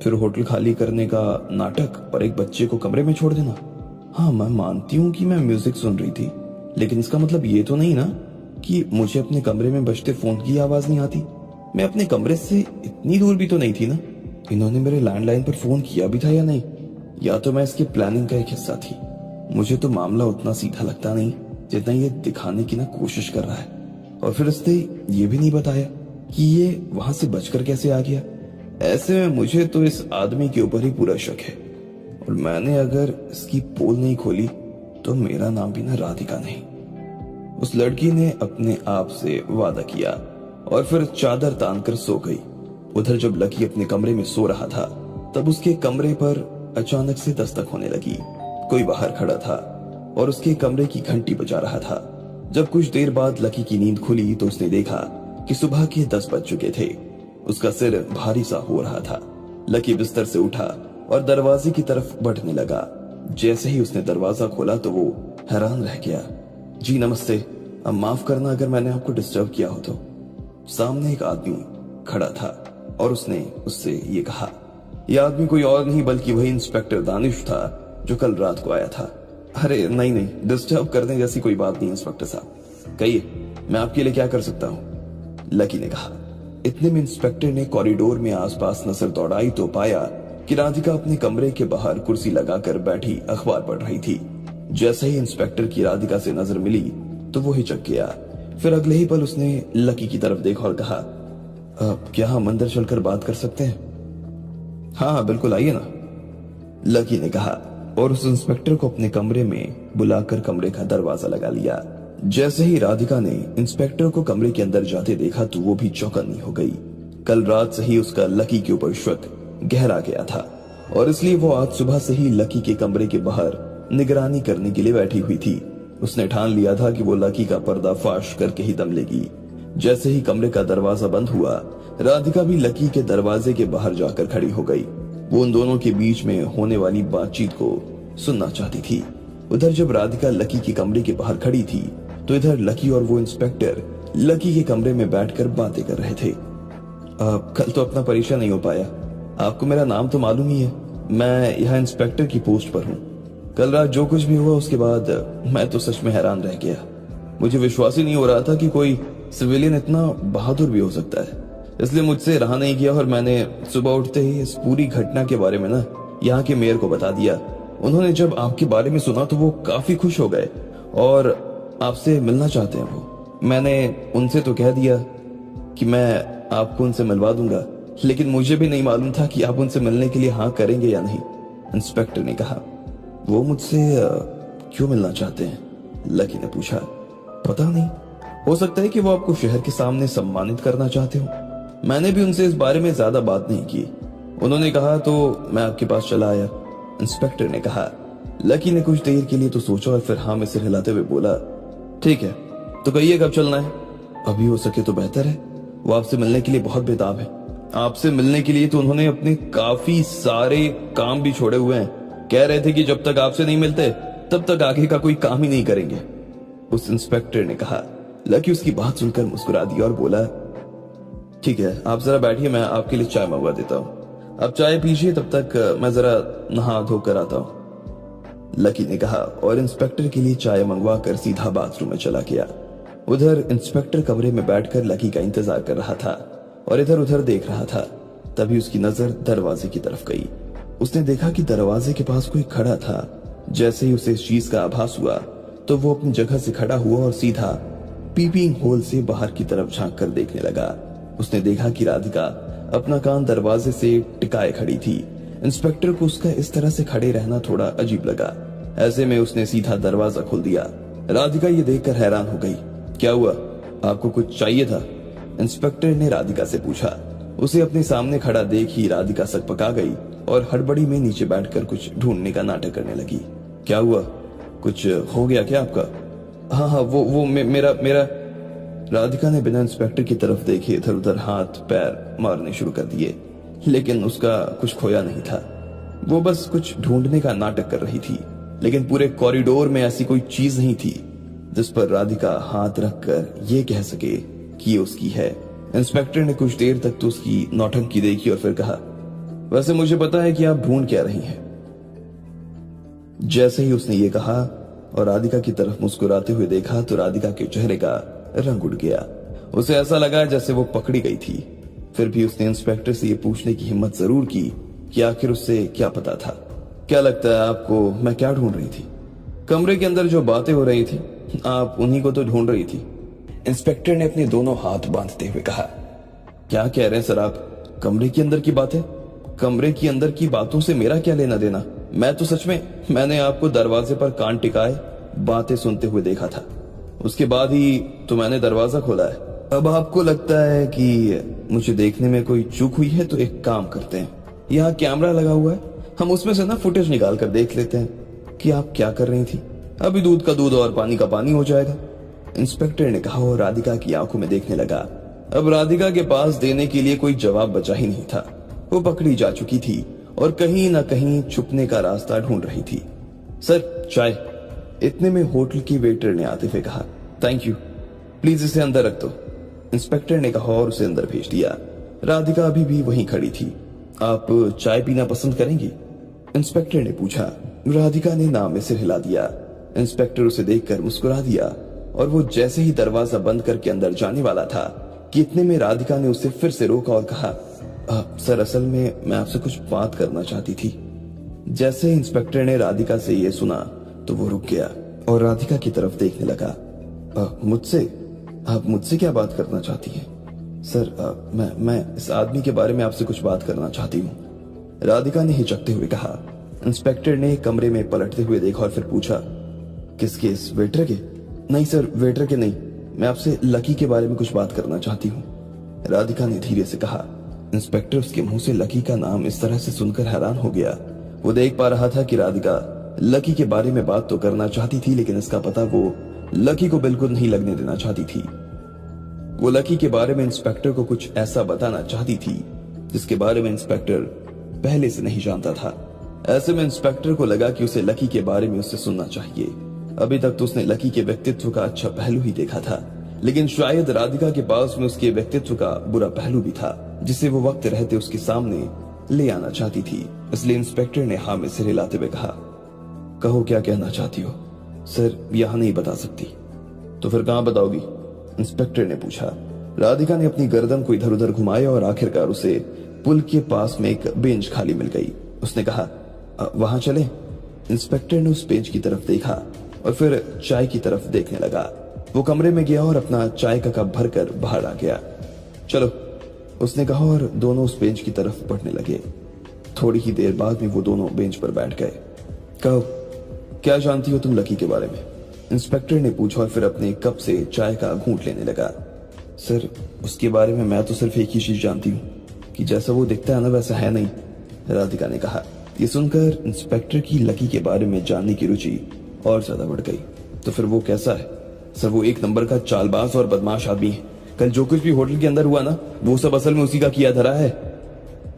फिर होटल खाली करने का नाटक और एक बच्चे को कमरे में छोड़ देना। हाँ, मैं मानती हूँ कि मैं म्यूजिक सुन रही थी, लेकिन इसका मतलब ये तो नहीं ना कि मुझे अपने कमरे में बजते फोन की आवाज नहीं आती। मैं अपने कमरे से इतनी दूर भी तो नहीं थी ना। इन्होंने मेरे लैंडलाइन पर फोन किया भी था या नहीं, या तो मैं इसकी प्लानिंग का एक हिस्सा थी। मुझे तो मामला उतना सीधा लगता नहीं जितना ये दिखाने की ना कोशिश कर रहा है। और फिर इसने ये भी नहीं बताया कि ये वहां से बचकर कैसे आ गया। ऐसे में मुझे तो इस आदमी के ऊपर ही पूरा शक है, और मैंने अगर इसकी पोल नहीं खोली तो मेरा नाम भी ना राधिका नहीं। उस लड़की ने अपने आप से वादा किया और फिर चादर तानकर सो गई। उधर जब लकी अपने कमरे में सो रहा था, तब उसके कमरे पर अचानक से दस्तक होने लगी। कोई बाहर खड़ा था और उसके कमरे की घंटी बजा रहा था। जब कुछ देर बाद लकी की नींद खुली तो उसने देखा कि सुबह के 10 बज चुके थे। उसका सिर भारी सा हो रहा था। लकी बिस्तर से उठा और दरवाजे की तरफ बढ़ने लगा। जैसे ही उसने दरवाजा खोला तो वो हैरान रह गया। जी नमस्ते, अब माफ करना अगर मैंने आपको डिस्टर्ब किया हो तो। सामने एक आदमी खड़ा था और उसने उससे ये कहा। यह आदमी कोई और नहीं बल्कि वही इंस्पेक्टर दानिश था जो कल रात को आया था। अरे नहीं नहीं, डिस्टर्ब करने जैसी कोई बात नहीं इंस्पेक्टर साहब, कहिए मैं आपके लिए क्या कर सकता हूँ, लकी ने कहा। इतने में इंस्पेक्टर ने कॉरिडोर में आसपास नजर दौड़ाई तो पाया कि राधिका अपने कमरे के बाहर कुर्सी लगाकर बैठी अखबार पढ़ रही थी। जैसे ही इंस्पेक्टर की राधिका से नजर मिली तो वो हिचक गया। फिर अगले ही पल उसने लकी की तरफ देखा और कहा, क्या हम अंदर चलकर बात कर सकते हैं? हाँ बिल्कुल, आइए ना, लकी ने कहा और उस इंस्पेक्टर को अपने कमरे में बुलाकर कमरे का दरवाजा लगा लिया। जैसे ही राधिका ने इंस्पेक्टर को कमरे के अंदर जाते देखा तो वो भी चौकन्नी हो गई। कल रात से ही उसका लकी के ऊपर शक गहरा गया था और इसलिए वो आज सुबह से ही लकी के कमरे के बाहर निगरानी करने के लिए बैठी हुई थी। उसने ठान लिया था कि वो लकी का पर्दाफाश करके ही दम लेगी। जैसे ही कमरे का दरवाजा बंद हुआ, राधिका भी लकी के दरवाजे के बाहर जाकर खड़ी हो गई। वो उन दोनों के बीच में होने वाली बातचीत को सुनना चाहती थी। उधर जब राधिका लकी के कमरे के बाहर खड़ी थी तो इधर लकी और वो इंस्पेक्टर लकी के कमरे में बैठकर बातें कर रहे थे। कल तो अपना परिचय नहीं हो पाया, आपको मेरा नाम तो मालूम ही है, मैं यहाँ इंस्पेक्टर की पोस्ट पर हूँ। कल रात जो कुछ भी हुआ उसके बाद मैं तो सच में हैरान रह गया। मुझे विश्वास ही नहीं हो रहा था कि कोई सिविलियन इतना बहादुर भी हो सकता है। इसलिए मुझसे रहा नहीं गया और मैंने सुबह उठते ही इस पूरी घटना के बारे में ना यहाँ के मेयर को बता दिया। उन्होंने जब आपके बारे में सुना तो वो काफी खुश हो गए और आपसे मिलना चाहते हैं। वो मैंने उनसे तो कह दिया कि मैं आपको उनसे मिलवा दूंगा, लेकिन मुझे भी नहीं मालूम था कि आप उनसे मिलने के लिए हाँ करेंगे या नहीं, इंस्पेक्टर ने कहा। वो मुझसे क्यों मिलना चाहते हैं? लकी ने पूछा। पता नहीं, हो सकता है कि वो आपको शहर के सामने सम्मानित करना चाहते हो। मैंने भी उनसे इस बारे में ज्यादा बात नहीं की, उन्होंने कहा तो मैं आपके पास चला आया, इंस्पेक्टर ने कहा। लकी ने कुछ देर के लिए तो सोचा और फिर हाँ में सिर हिलाते हुए बोला, ठीक है तो कहिए कब चलना है? अभी हो सके तो बेहतर है, वो आपसे मिलने के लिए बहुत बेताब है। आपसे मिलने के लिए तो उन्होंने अपने काफी सारे काम भी छोड़े हुए हैं, कह रहे थे कि जब तक आपसे नहीं मिलते तब तक आगे का कोई काम ही नहीं करेंगे, उस इंस्पेक्टर ने कहा। लकी उसकी बात सुनकर मुस्कुरा दिया और बोला, ठीक है आप जरा बैठिए, मैं आपके लिए चाय मंगवा देता हूँ, आप चाय पीजिए, तब तक मैं जरा नहा धोकर आता हूँ, लकी ने कहा और इंस्पेक्टर के लिए चाय मंगवा कर सीधा बाथरूम में चला गया। उधर इंस्पेक्टर कमरे में बैठकर लकी का इंतजार कर रहा था और इधर उधर देख रहा था। तभी उसकी नजर दरवाजे की तरफ गई। उसने देखा कि दरवाजे के पास कोई खड़ा था। जैसे ही उसे इस चीज का आभास हुआ तो वो अपनी जगह से खड़ा हुआ और सीधा पीपिंग होल से बाहर की तरफ झांक कर देखने लगा। उसने देखा कि राधिका अपना कान दरवाजे से टिकाए खड़ी थी। इंस्पेक्टर को उसका इस तरह से खड़े रहना थोड़ा अजीब लगा। ऐसे में उसने सीधा दरवाजा खोल दिया। राधिका ये देखकर हैरान हो गई। क्या हुआ, आपको कुछ चाहिए था? इंस्पेक्टर ने राधिका से पूछा। उसे अपने सामने खड़ा देख ही राधिका सकपका गई और हड़बड़ी में नीचे बैठकर कुछ ढूंढने का नाटक करने लगी। क्या हुआ, कुछ हो गया क्या आपका? हाँ वो मेरा राधिका ने बिना इंस्पेक्टर की तरफ देखे इधर उधर हाथ पैर मारने शुरू कर दिए, लेकिन उसका कुछ खोया नहीं था। वो बस कुछ ढूंढने का नाटक कर रही थी, लेकिन पूरे कॉरिडोर में ऐसी कोई चीज नहीं थी जिस पर राधिका हाथ रखकर ये कह सके कि ये उसकी है। इंस्पेक्टर ने कुछ देर तक तो उसकी नौटंकी देखी और फिर कहा, वैसे मुझे पता है कि आप ढूंढ क्या रही हैं। जैसे ही उसने ये कहा और राधिका की तरफ मुस्कुराते हुए देखा तो राधिका के चेहरे का रंग उड़ गया। उसे ऐसा लगा जैसे वो पकड़ी गई थी। फिर भी उसने इंस्पेक्टर से ये पूछने की हिम्मत जरूर की कि आखिर उससे क्या पता था। क्या लगता है आपको मैं क्या ढूंढ रही थी? कमरे के अंदर जो बातें हो रही थी आप उन्हीं को तो ढूंढ रही थी, इंस्पेक्टर ने अपने दोनों हाथ बांधते हुए कहा। क्या कह रहे हैं सर आप? कमरे के अंदर की बातें? कमरे के अंदर की बातों से मेरा क्या लेना देना? मैं तो सच में मैंने आपको दरवाजे पर कान टिकाए बातें सुनते हुए देखा था, उसके बाद ही तो मैंने दरवाजा खोला है। अब आपको लगता है कि मुझे देखने में कोई चूक हुई है तो एक काम करते हैं, यहाँ कैमरा लगा हुआ है, हम उसमें से ना फुटेज निकाल कर देख लेते हैं कि आप क्या कर रही थी। अभी दूध का दूध और पानी का पानी हो जाएगा, इंस्पेक्टर ने कहा और राधिका की आंखों में देखने लगा। अब राधिका के पास देने के लिए कोई जवाब बचा ही नहीं था। वो पकड़ी जा चुकी थी और कहीं न कहीं छुपने का रास्ता ढूंढ रही थी। सर चाय, इतने में होटल की वेटर ने आते हुए कहा। थैंक यू, प्लीज इसे अंदर रख दो, इंस्पेक्टर ने कहा और उसे अंदर भेज दिया। राधिका अभी भी वहीं खड़ी थी। आप चाय पीना पसंद करेंगी? इंस्पेक्टर ने पूछा। राधिका ने नाम में सिर हिला दिया। इंस्पेक्टर उसे देखकर मुस्कुरा दिया और वो जैसे ही दरवाजा बंद करके अंदर जाने वाला था कि इतने में राधिका ने उसे फिर से रोका और कहा, सर असल में मैं आपसे कुछ बात करना चाहती थी। जैसे ही इंस्पेक्टर ने राधिका से ये सुना तो वो रुक गया और राधिका की तरफ देखने लगा। मुझसे? आप मुझसे क्या बात करना चाहती हैं? सर मैं इस आदमी के बारे में आपसे कुछ बात करना चाहती हूँ, राधिका ने हिचकते हुए कहा। इंस्पेक्टर ने कमरे में पलटते हुए देखा और फिर पूछा, किसके? इस वेटर के? नहीं सर, वेटर के नहीं, मैं आपसे लकी के बारे में कुछ बात करना चाहती हूँ, राधिका ने धीरे से कहा। इंस्पेक्टर उसके मुंह से लकी का नाम इस तरह से सुनकर हैरान हो गया। वो देख पा रहा था कि राधिका लकी के बारे में बात तो करना चाहती थी, लेकिन इसका पता वो लकी को बिल्कुल नहीं लगने देना चाहती थी। वो लकी के बारे में इंस्पेक्टर को कुछ ऐसा बताना चाहती थी जिसके बारे में इंस्पेक्टर पहले से नहीं जानता था। ऐसे में इंस्पेक्टर को लगा कि उसे लकी के बारे में उससे सुनना चाहिए। अभी तक तो उसने लकी के व्यक्तित्व का अच्छा पहलू ही देखा था, लेकिन शायद राधिका के पास में उसके व्यक्तित्व का बुरा पहलू भी था जिसे वो वक्त रहते उसके सामने ले आना चाहती थी। इसलिए इंस्पेक्टर ने हाँ में सिर हिलाते हुए कहा, कहो क्या कहना चाहती हो? सर यहाँ नहीं बता सकती। तो फिर कहाँ बताओगी? इंस्पेक्टर ने पूछा। राधिका ने अपनी गर्दन को इधर उधर घुमाया और आखिरकार उसे पुल के पास में एक बेंच खाली मिल गई। उसने कहा, वहां चले? इंस्पेक्टर ने उस बेंच की तरफ देखा और फिर चाय की तरफ देखने लगा। वो कमरे में गया और अपना चाय का कप भरकर बाहर आ गया। चलो, उसने कहा और दोनों उस बेंच की तरफ बढ़ने लगे। थोड़ी ही देर बाद में वो दोनों बेंच पर बैठ गए। कहो, क्या जानती हो तुम लकी के बारे में? इंस्पेक्टर ने पूछा और फिर अपने कप से चाय का घूंट लेने लगा। सर उसके बारे में मैं तो सिर्फ एक ही चीज जानती हूँ कि जैसा वो दिखता है ना वैसा है नहीं, राधिका ने कहा। ये सुनकर इंस्पेक्टर की लकी के बारे में जानने की रुचि और ज्यादा बढ़ गई। तो फिर वो कैसा है? सर वो एक नंबर का चालबाज और बदमाश आदमी है। कल जो कुछ भी होटल के अंदर हुआ ना, वो सब असल में उसी का किया धरा है,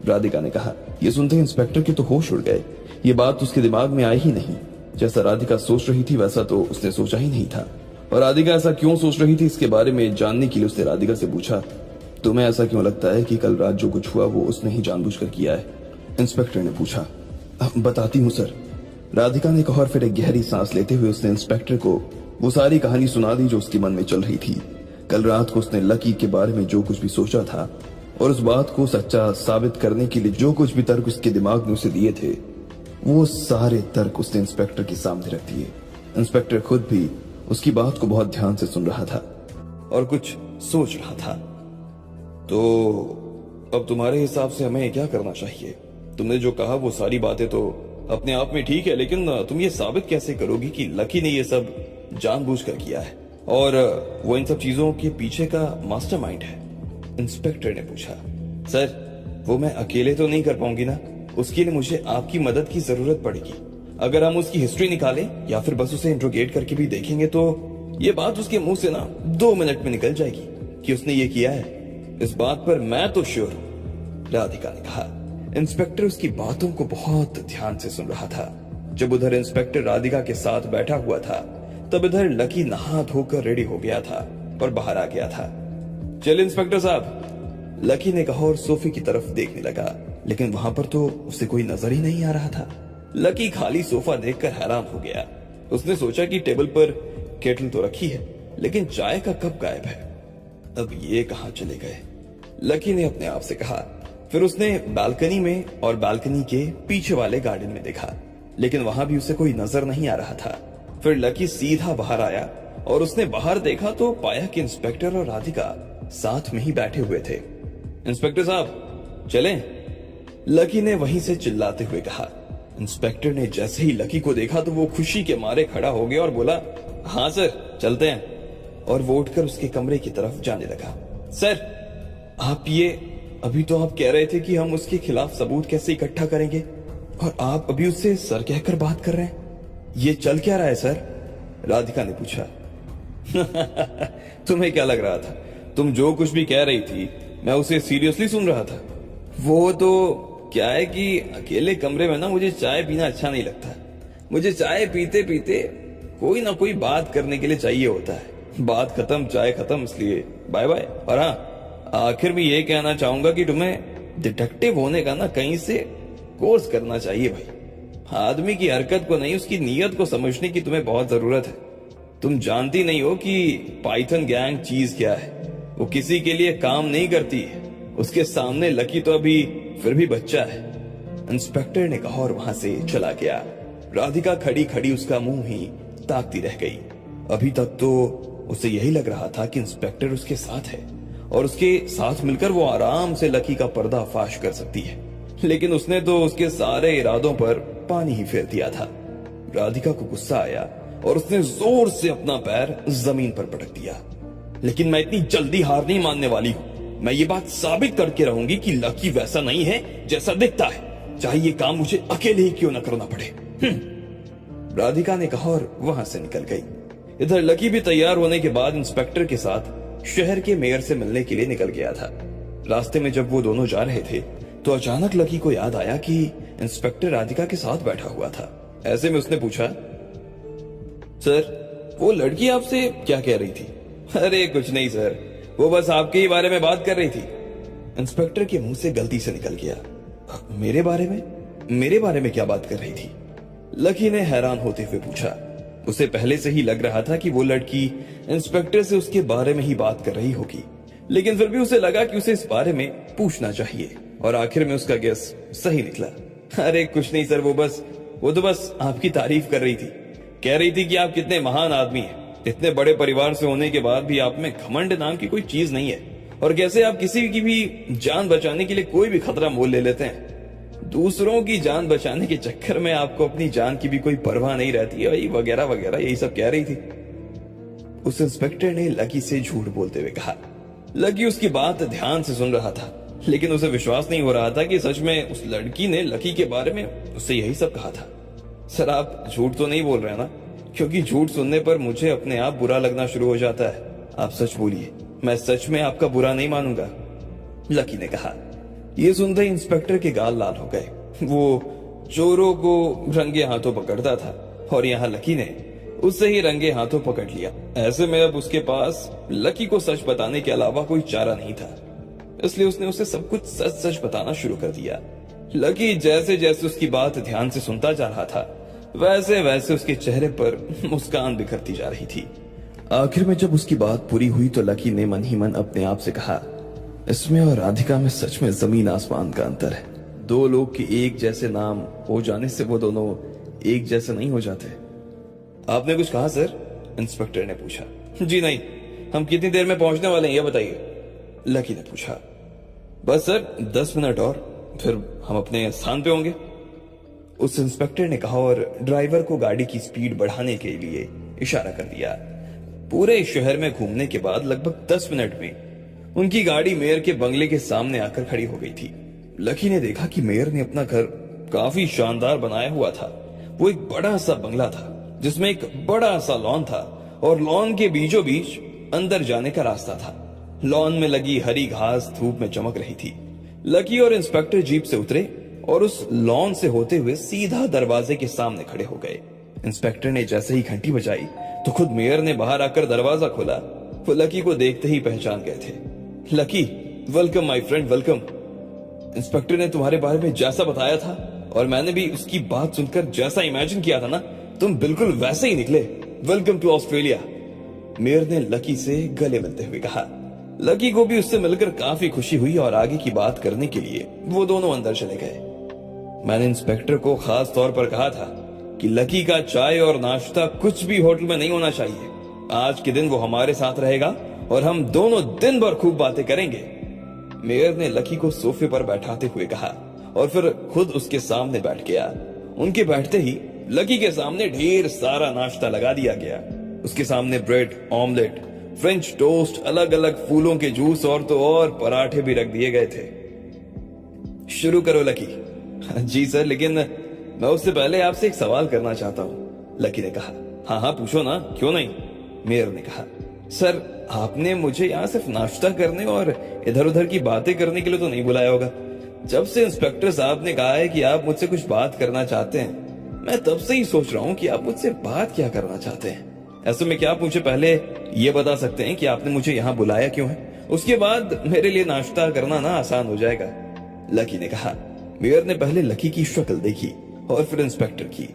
राधिका ने कहा। ये सुनते इंस्पेक्टर के तो होश उड़ गए। ये बात उसके दिमाग में आई ही नहीं। जैसा राधिका सोच रही थी वैसा तो उसने सोचा ही नहीं था। और राधिका ऐसा क्यों सोच रही थी इसके बारे में जानने के लिए उसने राधिका से पूछा, तुम्हें ऐसा क्यों लगता है कि कल रात जो कुछ हुआ वो उसने ही जानबूझकर किया है? इंस्पेक्टर ने पूछा। बताती हूँ सर, राधिका ने कहा और फिर एक गहरी सांस लेते हुए उसने इंस्पेक्टर को वो सारी कहानी सुना दी जो उसके मन में चल रही थी। कल रात को उसने लकी के बारे में जो कुछ भी सोचा था और उस बात को सच्चा साबित करने के लिए जो कुछ भी तर्क उसके दिमाग में उसे दिए थे, वो सारे तर्क उसने इंस्पेक्टर के सामने रख दिए। इंस्पेक्टर खुद भी उसकी बात को बहुत ध्यान से सुन रहा था और कुछ सोच रहा था। तो अब तुम्हारे हिसाब से हमें क्या करना चाहिए? तुमने जो कहा वो सारी बातें तो अपने आप में ठीक है, लेकिन तुम ये साबित कैसे करोगी कि लकी ने ये सब जानबूझकर किया है और वो इन सब चीजों के पीछे का मास्टरमाइंड है? इंस्पेक्टर ने पूछा। सर वो मैं अकेले तो नहीं कर पाऊंगी ना, उसके लिए मुझे आपकी मदद की जरूरत पड़ेगी। अगर हम उसकी हिस्ट्री निकालें या फिर बस उसे इंट्रोगेट करके भी देखेंगे तो ये बात उसके मुंह से ना 2 मिनट में निकल जाएगी कि उसने ये किया है। इस बात पर मैं तो श्योर हूं, राधिका ने कहा। इंस्पेक्टर उसकी बातों को बहुत ध्यान से सुन रहा था। जब उधर इंस्पेक्टर राधिका के साथ बैठा हुआ था तब इधर लकी नहा धोकर रेडी हो गया था और बाहर आ गया था। चल इंस्पेक्टर साहब, लकी ने कहा और सोफे की तरफ देखने लगा, लेकिन वहां पर तो उसे कोई नजर ही नहीं आ रहा था। लकी खाली सोफा देखकर हैरान हो गया। उसने सोचा कि टेबल पर केटल तो रखी है, लेकिन चाय का कप गायब है। अब ये कहां चले गए? लकी ने अपने आप से कहा। फिर उसने बालकनी में और बालकनी के पीछे वाले गार्डन में देखा, लेकिन वहां भी उसे कोई नजर नहीं आ रहा था। फिर लकी सीधा बाहर आया और उसने बाहर देखा तो पाया कि इंस्पेक्टर और राधिका साथ में ही बैठे हुए थे। इंस्पेक्टर साहब चलें? लकी ने वहीं से चिल्लाते हुए कहा। इंस्पेक्टर ने जैसे ही लकी को देखा तो वो खुशी के मारे खड़ा हो गया और बोला, हाँ सर चलते हैं, और वो उठकर उसके कमरे की तरफ जाने लगा। सर आप ये अभी तो आप कह रहे थे कि हम उसके खिलाफ सबूत कैसे इकट्ठा करेंगे और आप अभी उससे सर कहकर बात कर रहे हैं, ये चल क्या रहा है सर? राधिका ने पूछा। तुम्हें क्या लग रहा था? तुम जो कुछ भी कह रही थी मैं उसे सीरियसली सुन रहा था। वो तो क्या है कि अकेले कमरे में ना मुझे चाय पीना अच्छा नहीं लगता। मुझे चाय पीते पीते कोई ना कोई बात करने के लिए चाहिए होता है। बात खत्म चाय खत्म, इसलिए बाय बाय। और हाँ, आखिर में ये कहना चाहूंगा कि तुम्हें डिटेक्टिव होने का ना कहीं से कोर्स करना चाहिए भाई। आदमी की हरकत को नहीं, उसकी नीयत को समझने की तुम्हें बहुत जरूरत है। तुम जानती नहीं हो कि पाइथन गैंग चीज क्या है। वो किसी के लिए काम नहीं करती। उसके सामने लकी तो अभी फिर भी बच्चा है। इंस्पेक्टर ने कहा और वहां से चला गया। राधिका खड़ी खड़ी उसका मुंह ही ताकती रह गई। अभी तक तो उसे यही लग रहा था कि इंस्पेक्टर उसके साथ है और उसके साथ मिलकर वो आराम से लकी का पर्दाफाश कर सकती है, लेकिन उसने तो उसके सारे इरादों पर पानी ही फेर दिया था। राधिका को गुस्सा आया और उसने जोर से अपना पैर जमीन पर पटक दिया। लेकिन मैं इतनी जल्दी हार नहीं मानने वाली हूँ। मैं ये बात साबित करके रहूंगी कि लकी वैसा नहीं है जैसा दिखता है, चाहे ये काम मुझे अकेले ही क्यों न करना पड़े। राधिका ने कहा और वहां से निकल गई। इधर लकी भी तैयार होने के बाद इंस्पेक्टर के साथ शहर के मेयर से मिलने के लिए निकल गया था। रास्ते में जब वो दोनों जा रहे थे तो अचानक लकी को याद आया कि इंस्पेक्टर राधिका के साथ बैठा हुआ था। ऐसे में उसने पूछा, सर वो लड़की आपसे क्या कह रही थी? अरे कुछ नहीं सर, वो बस आपके ही बारे में बात कर रही थी। इंस्पेक्टर के मुंह से गलती से निकल गया, मेरे बारे में? मेरे बारे में क्या बात कर रही थी? लकी ने हैरान होते हुए पूछा। उसे पहले से ही लग रहा था कि वो लड़की इंस्पेक्टर से उसके बारे में ही बात कर रही होगी, लेकिन फिर भी उसे लगा कि उसे इस बारे में पूछना चाहिए और आखिर में उसका गेस सही निकला। अरे कुछ नहीं सर, वो तो बस आपकी तारीफ कर रही थी। कह रही थी कि आप कितने महान आदमी हैं। इतने बड़े परिवार से होने के बाद भी आप में घमंड नाम की कोई चीज नहीं है, और कैसे आप किसी की भी जान बचाने के लिए कोई भी खतरा मोल ले लेते हैं। दूसरों की जान बचाने के चक्कर में आपको अपनी जान की भी कोई परवाह नहीं रहती है, वही वगैरह वगैरह यही सब कह रही थी। उस इंस्पेक्टर ने लकी से झूठ बोलते हुए कहा। लकी उसकी बात ध्यान से सुन रहा था, लेकिन उसे विश्वास नहीं हो रहा था कि सच में उस लड़की ने लकी के बारे में उससे यही सब कहा था। सर आप झूठ तो नहीं बोल रहे हैं ना? क्योंकि झूठ सुनने पर मुझे अपने आप बुरा लगना शुरू हो जाता है। आप सच बोलिए, मैं सच में आपका बुरा नहीं मानूंगा, लकी ने कहा। ये सुनते ही इंस्पेक्टर के गाल लाल हो गए। वो चोरों को रंगे हाथों पकड़ता था और यहाँ लकी ने उससे ही रंगे हाथों पकड़ लिया। ऐसे में अब उसके पास लकी को सच बताने के अलावा कोई चारा नहीं था, इसलिए उसने उसे सब कुछ सच सच बताना शुरू कर दिया। लकी जैसे जैसे उसकी बात ध्यान से सुनता जा रहा था, वैसे वैसे उसके चेहरे पर मुस्कान बिखरती जा रही थी। आखिर में जब उसकी बात पूरी हुई तो लकी ने मन ही मन अपने आप से कहा, इसमें और राधिका में सच में जमीन आसमान का अंतर है। दो लोग के एक जैसे नाम हो जाने से वो दोनों एक जैसे नहीं हो जाते। आपने कुछ कहा सर? इंस्पेक्टर ने पूछा। जी नहीं, हम कितनी देर में पहुंचने वाले हैं ये बताइए, लकी ने पूछा। बस सर 10 मिनट और फिर हम अपने स्थान पे होंगे, उस इंस्पेक्टर ने कहा और ड्राइवर को गाड़ी की स्पीड बढ़ाने के लिए इशारा कर दिया। पूरे शहर में घूमने के बाद लगभग 10 मिनट में उनकी गाड़ी मेयर के बंगले के सामने आकर खड़ी हो गई थी। लकी ने देखा कि मेयर ने अपना घर काफी शानदार बनाया हुआ था। वो एक बड़ा सा बंगला था जिसमें एक बड़ा सा लॉन था और लॉन के बीचों बीच अंदर जाने का रास्ता था। लॉन में लगी हरी घास धूप में चमक रही थी। लकी और इंस्पेक्टर जीप से उतरे और उस लॉन से होते हुए सीधा दरवाजे के सामने खड़े हो गए। इंस्पेक्टर ने जैसे ही घंटी बजाई तो खुद मेयर ने बाहर आकर दरवाजा खोला। वो लकी को देखते ही पहचान गए थे। Lucky, welcome my friend, welcome. Inspector ने तुम्हारे बारे में जैसा बताया था और मैंने भी उसकी बात सुनकर जैसा इमेजिन किया था ना, तुम बिल्कुल वैसे ही निकले। वेलकम टू ऑस्ट्रेलिया, मेयर ने लकी से गले मिलते हुए कहा। लकी को भी उससे मिलकर काफी खुशी हुई और आगे की बात करने के लिए वो दोनों अंदर चले गए। मैंने इंस्पेक्टर को खास तौर पर कहा था कि लकी का चाय और नाश्ता कुछ भी होटल में नहीं होना चाहिए। आज के दिन वो हमारे साथ रहेगा और हम दोनों दिन भर खूब बातें करेंगे, मेयर ने लकी को सोफे पर बैठाते हुए कहा और फिर खुद उसके सामने बैठ गया। उनके बैठते ही लकी के सामने ढेर सारा नाश्ता लगा दिया गया। उसके सामने ब्रेड, ऑमलेट, फ्रेंच टोस्ट, अलग अलग फूलों के जूस और तो और पराठे भी रख दिए गए थे। शुरू करो लकी। जी सर, लेकिन मैं उससे पहले आपसे एक सवाल करना चाहता हूँ, लकी ने कहा। हाँ हाँ पूछो ना, क्यों नहीं, मेयर ने कहा। सर आपने मुझे यहाँ सिर्फ नाश्ता करने और इधर उधर की बातें करने के लिए तो नहीं बुलाया होगा। जब से इंस्पेक्टर साहब ने कहा है कि आप मुझसे कुछ बात करना चाहते हैं, मैं तब से ही सोच रहा हूँ कि आप मुझसे बात क्या करना चाहते हैं। ऐसे में क्या पूछे, पहले ये बता सकते हैं कि आपने मुझे यहाँ बुलाया क्यों है? उसके बाद मेरे लिए नाश्ता करना ना आसान हो जाएगा, लकी ने कहा। मेयर ने पहले लकी की शक्ल देखी और फिर इंस्पेक्टर की।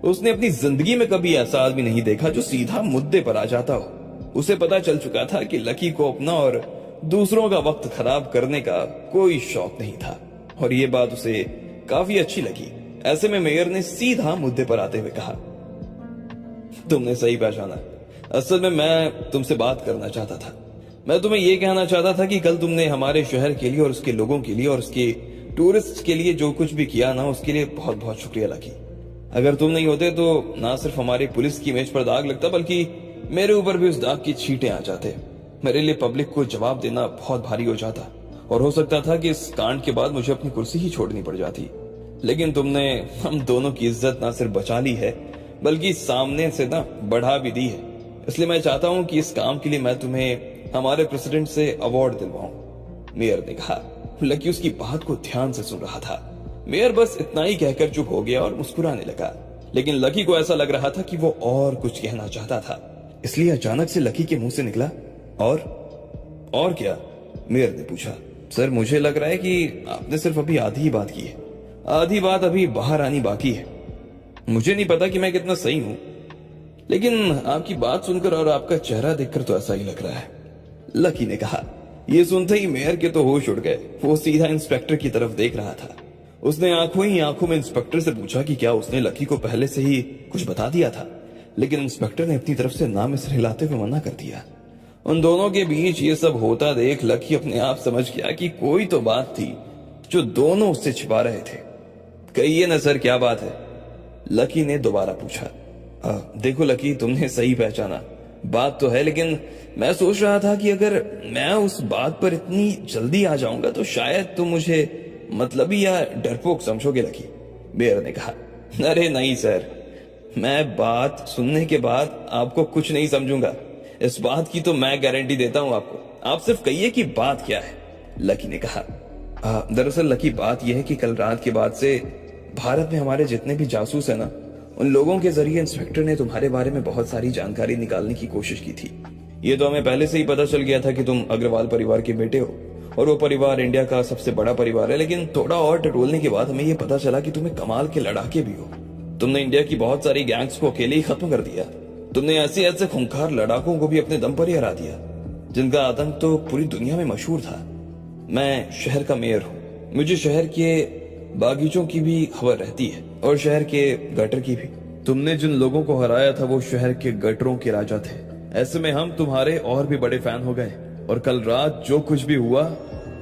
उसने अपनी जिंदगी में कभी ऐसा आदमी नहीं देखा जो सीधा मुद्दे पर आ जाता हो। उसे पता चल चुका था कि लकी को अपना और दूसरों का वक्त खराब करने का कोई शौक नहीं था, और ये बात उसे काफी अच्छी लगी। ऐसे में मेयर ने सीधा मुद्दे पर आते हुए कहा, तुमने सही पहचाना। असल में मैं तुमसे बात करना चाहता था। मैं तुम्हें यह कहना चाहता था कि कल तुमने हमारे शहर के लिए और उसके लोगों के लिए और उसके टूरिस्ट के लिए जो कुछ भी किया ना, उसके लिए बहुत बहुत शुक्रिया लकी। अगर तुम नहीं होते तो ना सिर्फ हमारी पुलिस की इमेज पर दाग लगता, बल्कि मेरे ऊपर भी उस दाग की छींटें आ जाते। मेरे लिए पब्लिक को जवाब देना बहुत भारी हो जाता, और हो सकता था कि इस कांड के बाद मुझे अपनी कुर्सी ही छोड़नी पड़ जाती। लेकिन तुमने हम दोनों की इज्जत ना सिर्फ बचा ली है, बल्कि सामने से ना बढ़ा भी दी है। इसलिए मैं चाहता हूं कि इस काम के लिए मैं तुम्हें हमारे प्रेसिडेंट से अवार्ड दिलवाऊं। मेयर ने कहा। लकी उसकी बात को ध्यान से सुन रहा था। मेयर बस इतना ही कहकर चुप हो गया और मुस्कुराने लगा, लेकिन लकी को ऐसा लग रहा था कि वो और कुछ कहना चाहता था। इसलिए अचानक से लकी के मुंह से निकला, और क्या? मेयर ने पूछा। सर, मुझे लग रहा है कि आपने सिर्फ अभी आधी ही बात की है। आधी बात अभी बाहर आनी बाकी है। मुझे नहीं पता कि मैं कितना सही हूं, लेकिन आपकी बात सुनकर और आपका चेहरा देखकर तो ऐसा ही लग रहा है, लकी ने कहा। ये सुनते ही मेयर के तो होश उड़ गए। वो सीधा इंस्पेक्टर की तरफ देख रहा था। उसने आंखों ही आंखों में इंस्पेक्टर से पूछा कि क्या उसने लकी को पहले से ही कुछ बता दिया था, लेकिन इंस्पेक्टर ने अपनी तरफ से नाम सिर हिलाते हुए मना कर दिया। उन दोनों के बीच ये सब होता देख लकी अपने आप समझ गया कि कोई तो बात थी जो दोनों उससे छिपा रहे थे। कहिए न सर, क्या बात है? लकी ने दोबारा पूछा। देखो लकी, तुमने सही पहचाना। बात तो है, लेकिन मैं सोच रहा था कि अगर मैं उस बात पर इतनी जल्दी आ जाऊंगा तो शायद तुम मुझे मतलबी या डरपोक समझोगे लकी, मेयर ने कहा। अरे नहीं सर, मैं बात सुनने के बाद आपको कुछ नहीं समझूंगा। इस बात की तो मैं गारंटी देता हूं आपको। आप सिर्फ कहिए कि बात क्या है, लकी ने कहा। दरअसल लकी, बात यह है कि कल रात के बाद से भारत में हमारे जितने भी जासूस है ना, उन लोगों के जरिए इंस्पेक्टर ने तुम्हारे बारे में बहुत सारी जानकारी निकालने की कोशिश की थी। ये तो हमें पहले से ही पता चल गया था कि तुम अग्रवाल परिवार के बेटे हो, और वो परिवार इंडिया का सबसे बड़ा परिवार है। लेकिन थोड़ा और टटोलने के बाद हमें ये पता चला कि तुम्हें कमाल के लड़ाके भी हो। तुमने इंडिया की बहुत सारी गैंग्स को अकेले ही खत्म कर दिया। तुमने ऐसे ऐसे खूंखार लड़ाकों को भी अपने दम पर ही हरा दिया, जिनका आतंक तो पूरी दुनिया में मशहूर था। मैं शहर का मेयर हूँ। मुझे शहर के बागीचों की भी खबर रहती है, और शहर के गटर की भी। तुमने जिन लोगों को हराया था वो शहर के गटरों के राजा थे। ऐसे में हम तुम्हारे और भी बड़े फैन हो गए, और कल रात जो कुछ भी हुआ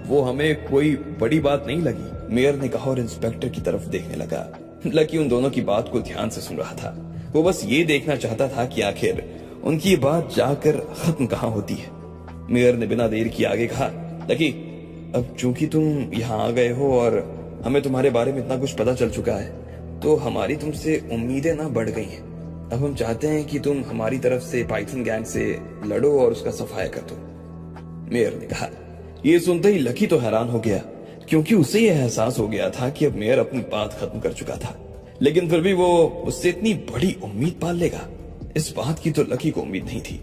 वो हमें कोई बड़ी बात नहीं लगी, मेयर ने कहा और इंस्पेक्टर की तरफ देखने लगा। लकी उन दोनों की बात को ध्यान से सुन रहा था। वो बस ये देखना चाहता था कि आखिर उनकी बात जाकर खत्म कहाँ होती है। मेयर ने बिना देर किए आगे कहा, लकी, अब चूंकि तुम यहाँ आ गए हो और हमें तुम्हारे बारे में इतना कुछ पता चल चुका है, तो हमारी तुमसे उम्मीदें ना बढ़ गई हैं। अब हम चाहते हैं कि तुम हमारी तरफ से पाइथन गैंग से लड़ो और उसका सफाया कर दो, मेयर ने कहा। ये सुनते ही लकी तो हैरान हो गया, क्योंकि उसे यह एहसास हो गया था कि अब मेयर अपनी बात खत्म कर चुका था, लेकिन फिर भी वो उससे इतनी बड़ी उम्मीद पाल लेगा, इस बात की तो लकी को उम्मीद नहीं थी।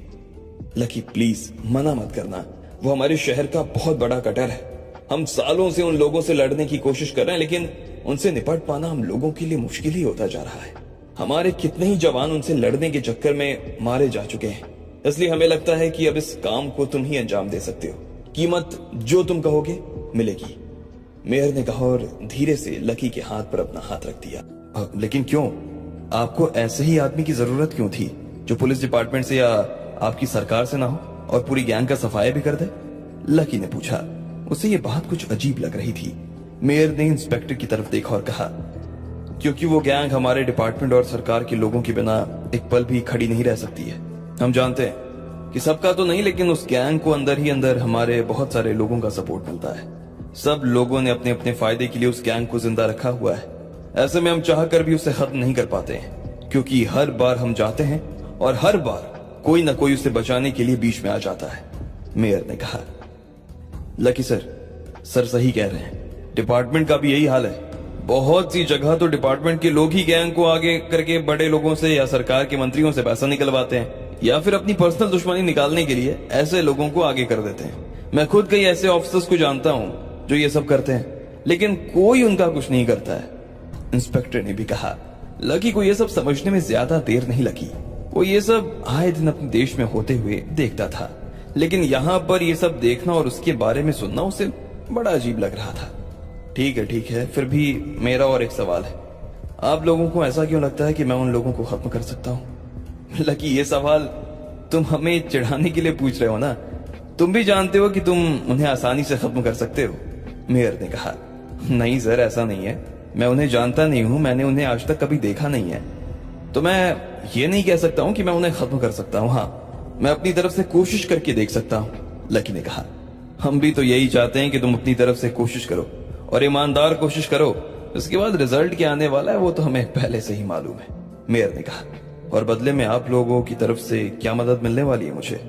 लकी प्लीज मना मत करना, वो हमारे शहर का बहुत बड़ा कटर है। हम सालों से उन लोगों से लड़ने की कोशिश कर रहे हैं, लेकिन उनसे निपट पाना हम लोगों के लिए मुश्किल ही होता जा रहा है। हमारे कितने ही जवान उनसे लड़ने के चक्कर में मारे जा चुके हैं। इसलिए हमें लगता है कि अब इस काम को तुम ही अंजाम दे सकते हो। कीमत जो तुम कहोगे मिलेगी, मेयर ने कहा और धीरे से लकी के हाथ पर अपना हाथ रख दिया। लेकिन क्यों? आपको ऐसे ही आदमी की जरूरत क्यों थी जो पुलिस डिपार्टमेंट से या आपकी सरकार से ना हो और पूरी गैंग का सफाया भी कर दे? लकी ने पूछा। उसे ये बात कुछ अजीब लग रही थी। मेयर ने इंस्पेक्टर की तरफ देखा और कहा, क्योंकि वो गैंग हमारे डिपार्टमेंट और सरकार के लोगों के बिना एक पल भी खड़ी नहीं रह सकती है। हम जानते हैं कि सबका तो नहीं, लेकिन उस गैंग को अंदर ही अंदर हमारे बहुत सारे लोगों का सपोर्ट मिलता है। सब लोगों ने अपने अपने फायदे के लिए उस गैंग को जिंदा रखा हुआ है। ऐसे में हम चाहकर भी उसे खत्म नहीं कर पाते हैं, क्योंकि हर बार हम जाते हैं और हर बार कोई ना कोई उसे बचाने के लिए बीच में आ जाता है, मेयर ने कहा। लकी सर सही कह रहे हैं। डिपार्टमेंट का भी यही हाल है। बहुत सी जगह तो डिपार्टमेंट के लोग ही गैंग को आगे करके बड़े लोगों से या सरकार के मंत्रियों से पैसा निकलवाते हैं, या फिर अपनी पर्सनल दुश्मनी निकालने के लिए ऐसे लोगों को आगे कर देते हैं। मैं खुद कई ऐसे ऑफिसर्स को जानता हूं जो ये सब करते हैं, लेकिन कोई उनका कुछ नहीं करता है। इंस्पेक्टर ने भी कहा। लकी को यह सब समझने में ज्यादा देर नहीं लगी। वो ये सब आए दिन अपने देश में होते हुए देखता था, लेकिन यहाँ पर ये सब देखना और उसके बारे में सुनना उसे बड़ा अजीब लग रहा था। ठीक है, फिर भी मेरा और एक सवाल है। आप लोगों को ऐसा क्यों लगता है कि मैं उन लोगों को खत्म कर सकता हूँ? लकी, ये सवाल तुम हमें चिढ़ाने के लिए पूछ रहे हो ना? तुम भी जानते हो कि तुम उन्हें आसानी से खत्म कर सकते हो। मेयर ने कहा। नहीं सर, ऐसा नहीं है। मैं उन्हें जानता नहीं हूँ, मैंने उन्हें आज तक कभी देखा नहीं है, तो मैं ये नहीं कह सकता हूँ कि मैं उन्हें खत्म कर सकता हूँ। हाँ, मैं अपनी तरफ से कोशिश करके देख सकता हूँ, लकी ने कहा। हम भी तो यही चाहते हैं कि तुम अपनी तरफ से कोशिश करो और ईमानदार कोशिश करो। उसके बाद रिजल्ट क्या आने वाला है वो तो हमें पहले से ही मालूम है, मेयर ने कहा। और बदले में आप लोगों की तरफ से क्या मदद मिलने वाली है मुझे?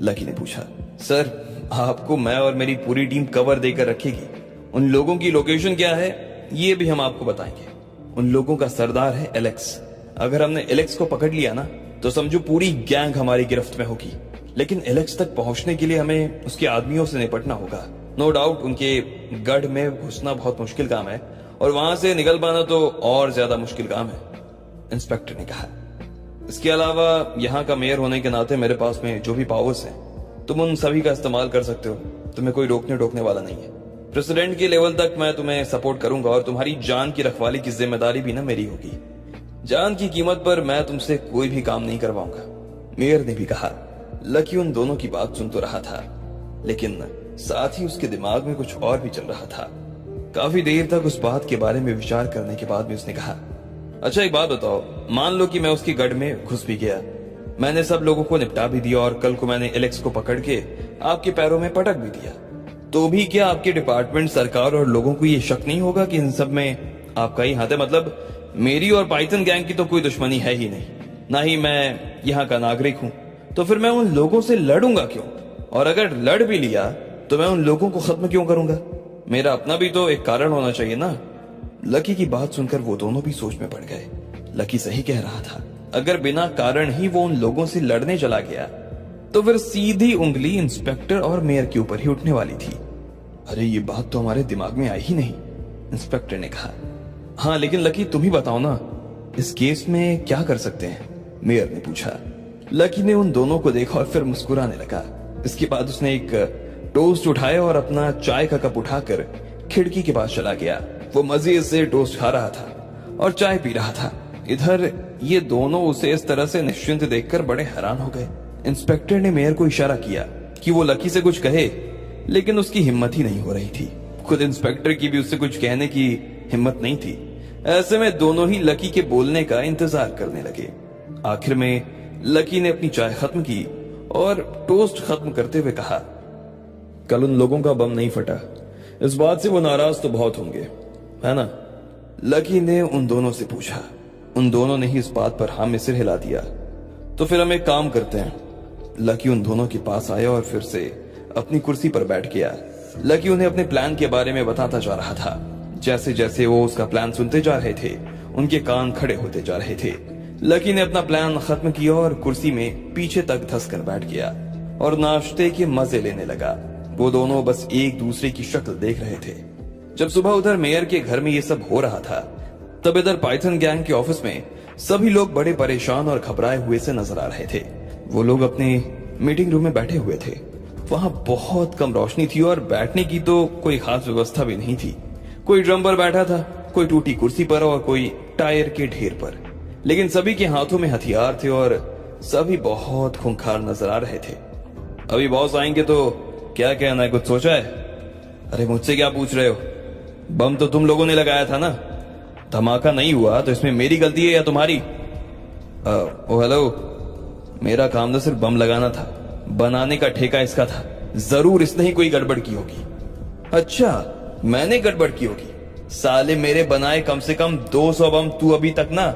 लकी ने पूछा। सर, आपको मैं और मेरी पूरी टीम कवर देकर रखेगी। उन लोगों की लोकेशन क्या है ये भी हम आपको बताएंगे। उन लोगों का सरदार है एलेक्स। अगर हमने एलेक्स को पकड़ लिया ना तो समझो पूरी गैंग हमारी गिरफ्त में होगी। लेकिन एलेक्स तक पहुंचने के लिए हमें उसके आदमियों से निपटना होगा। नो डाउट उनके गढ़ में घुसना बहुत मुश्किल काम है और वहां से निकल पाना तो और ज्यादा मुश्किल काम है, इंस्पेक्टर ने कहा। इसके अलावा यहाँ का मेयर होने के नाते मेरे पास में जो भी पावर्स हैं तुम उन सभी का इस्तेमाल कर सकते हो। तुम्हें कोई रोकने टोकने वाला नहीं है। प्रेसिडेंट के लेवल तक मैं तुम्हें सपोर्ट करूंगा और तुम्हारी जान की रखवाली की जिम्मेदारी भी ना मेरी होगी। जान की कीमत पर मैं तुमसे कोई भी काम नहीं करवाऊंगा, मेयर ने भी कहा। लकी उन दोनों की बात सुन तो रहा था, लेकिन साथ ही उसके दिमाग में कुछ और भी चल रहा था। काफी देर तक उस बात के बारे में विचार करने के बाद भी उसने कहा, अच्छा एक बात बताओ, मान लो कि मैं उसके गढ़ में घुस भी गया, मैंने सब लोगों को निपटा भी दिया और कल को मैंने एलेक्स को पकड़ के आपके पैरों में पटक भी दिया, तो भी क्या आपके डिपार्टमेंट, सरकार और लोगों को ये शक नहीं होगा कि इन सब में आपका ही हाथ है? मतलब मेरी और पाइथन गैंग की तो कोई दुश्मनी है ही नहीं, ना ही मैं यहाँ का नागरिक हूँ, तो फिर मैं उन लोगों से लड़ूंगा क्यों? और अगर लड़ भी लिया तो मैं उन लोगों को खत्म क्यों करूंगा? मेरा अपना भी तो एक कारण होना चाहिए ना। लकी की बात सुनकर वो दोनों भी सोच में पड़ गए। लकी सही कह रहा था। अगर बिना कारण ही वो उन लोगों से लड़ने चला गया तो फिर सीधी उंगली इंस्पेक्टर और मेयर के ऊपर ही उठने वाली थी। अरे ये बात तो हमारे दिमाग में आई ही नहीं, इंस्पेक्टर ने कहा। हाँ लेकिन लकी तुम ही बताओ ना, इस केस में क्या कर सकते हैं? मेयर ने पूछा। लकी ने उन दोनों को देखा और फिर मुस्कुराने लगा। इसके बाद उसने एक टोस्ट उठाया और अपना चाय का कप उठाकर खिड़की के पास चला गया। वो मजे से टोस्ट खा रहा था और चाय पी रहा था। इधर ये दोनों उसे इस तरह से निश्चिंत देखकर बड़े हैरान हो गए। इंस्पेक्टर ने मेयर को इशारा किया कि वो लकी से कुछ कहे, लेकिन उसकी हिम्मत ही नहीं हो रही थी। खुद इंस्पेक्टर की भी उससे कुछ कहने की हिम्मत नहीं थी। ऐसे में दोनों ही लकी के बोलने का इंतजार करने लगे। आखिर में लकी ने अपनी चाय खत्म की और टोस्ट खत्म करते हुए कहा, कल उन लोगों का बम नहीं फटा, इस बात से वो नाराज तो बहुत होंगे, है ना? लकी ने उन दोनों से पूछा। उन दोनों ने ही इस बात पर हाँ में सिर हिला दिया। तो फिर हम एक काम करते हैं। लकी उन दोनों के पास आया और फिर से अपनी कुर्सी पर बैठ गया। लकी उन्हें अपने प्लान के बारे में बताता जा रहा था। जैसे जैसे वो उसका प्लान सुनते जा रहे थे, उनके कान खड़े होते जा रहे थे। लकी ने अपना प्लान खत्म किया और कुर्सी में पीछे तक धंस कर बैठ गया और नाश्ते के मजे लेने लगा। वो दोनों बस एक दूसरे की शक्ल देख रहे थे। जब सुबह उधर मेयर के घर में ये सब हो रहा था, तब इधर पाइथन गैंग के ऑफिस में सभी लोग बड़े परेशान और घबराए हुए से नजर आ रहे थे। वो लोग अपने मीटिंग रूम में बैठे हुए थे। वहां बहुत कम रोशनी थी और बैठने की तो कोई खास व्यवस्था भी नहीं थी। कोई ड्रम पर बैठा था, कोई टूटी कुर्सी पर और कोई टायर के ढेर पर, लेकिन सभी के हाथों में हथियार थे और सभी बहुत खूंखार नजर आ रहे थे। अभी बॉस आएंगे तो क्या कहना है, कुछ सोचा है? अरे मुझसे क्या पूछ रहे हो? बम तो तुम लोगों ने लगाया था ना। धमाका नहीं हुआ तो इसमें मेरी गलती है या तुम्हारी? ओ हेलो, मेरा काम तो सिर्फ बम लगाना था, बनाने का ठेका इसका था। जरूर इसने ही कोई गड़बड़ की होगी। अच्छा, मैंने गड़बड़ की होगी? साले मेरे बनाए कम से कम 200 बम तू अभी तक ना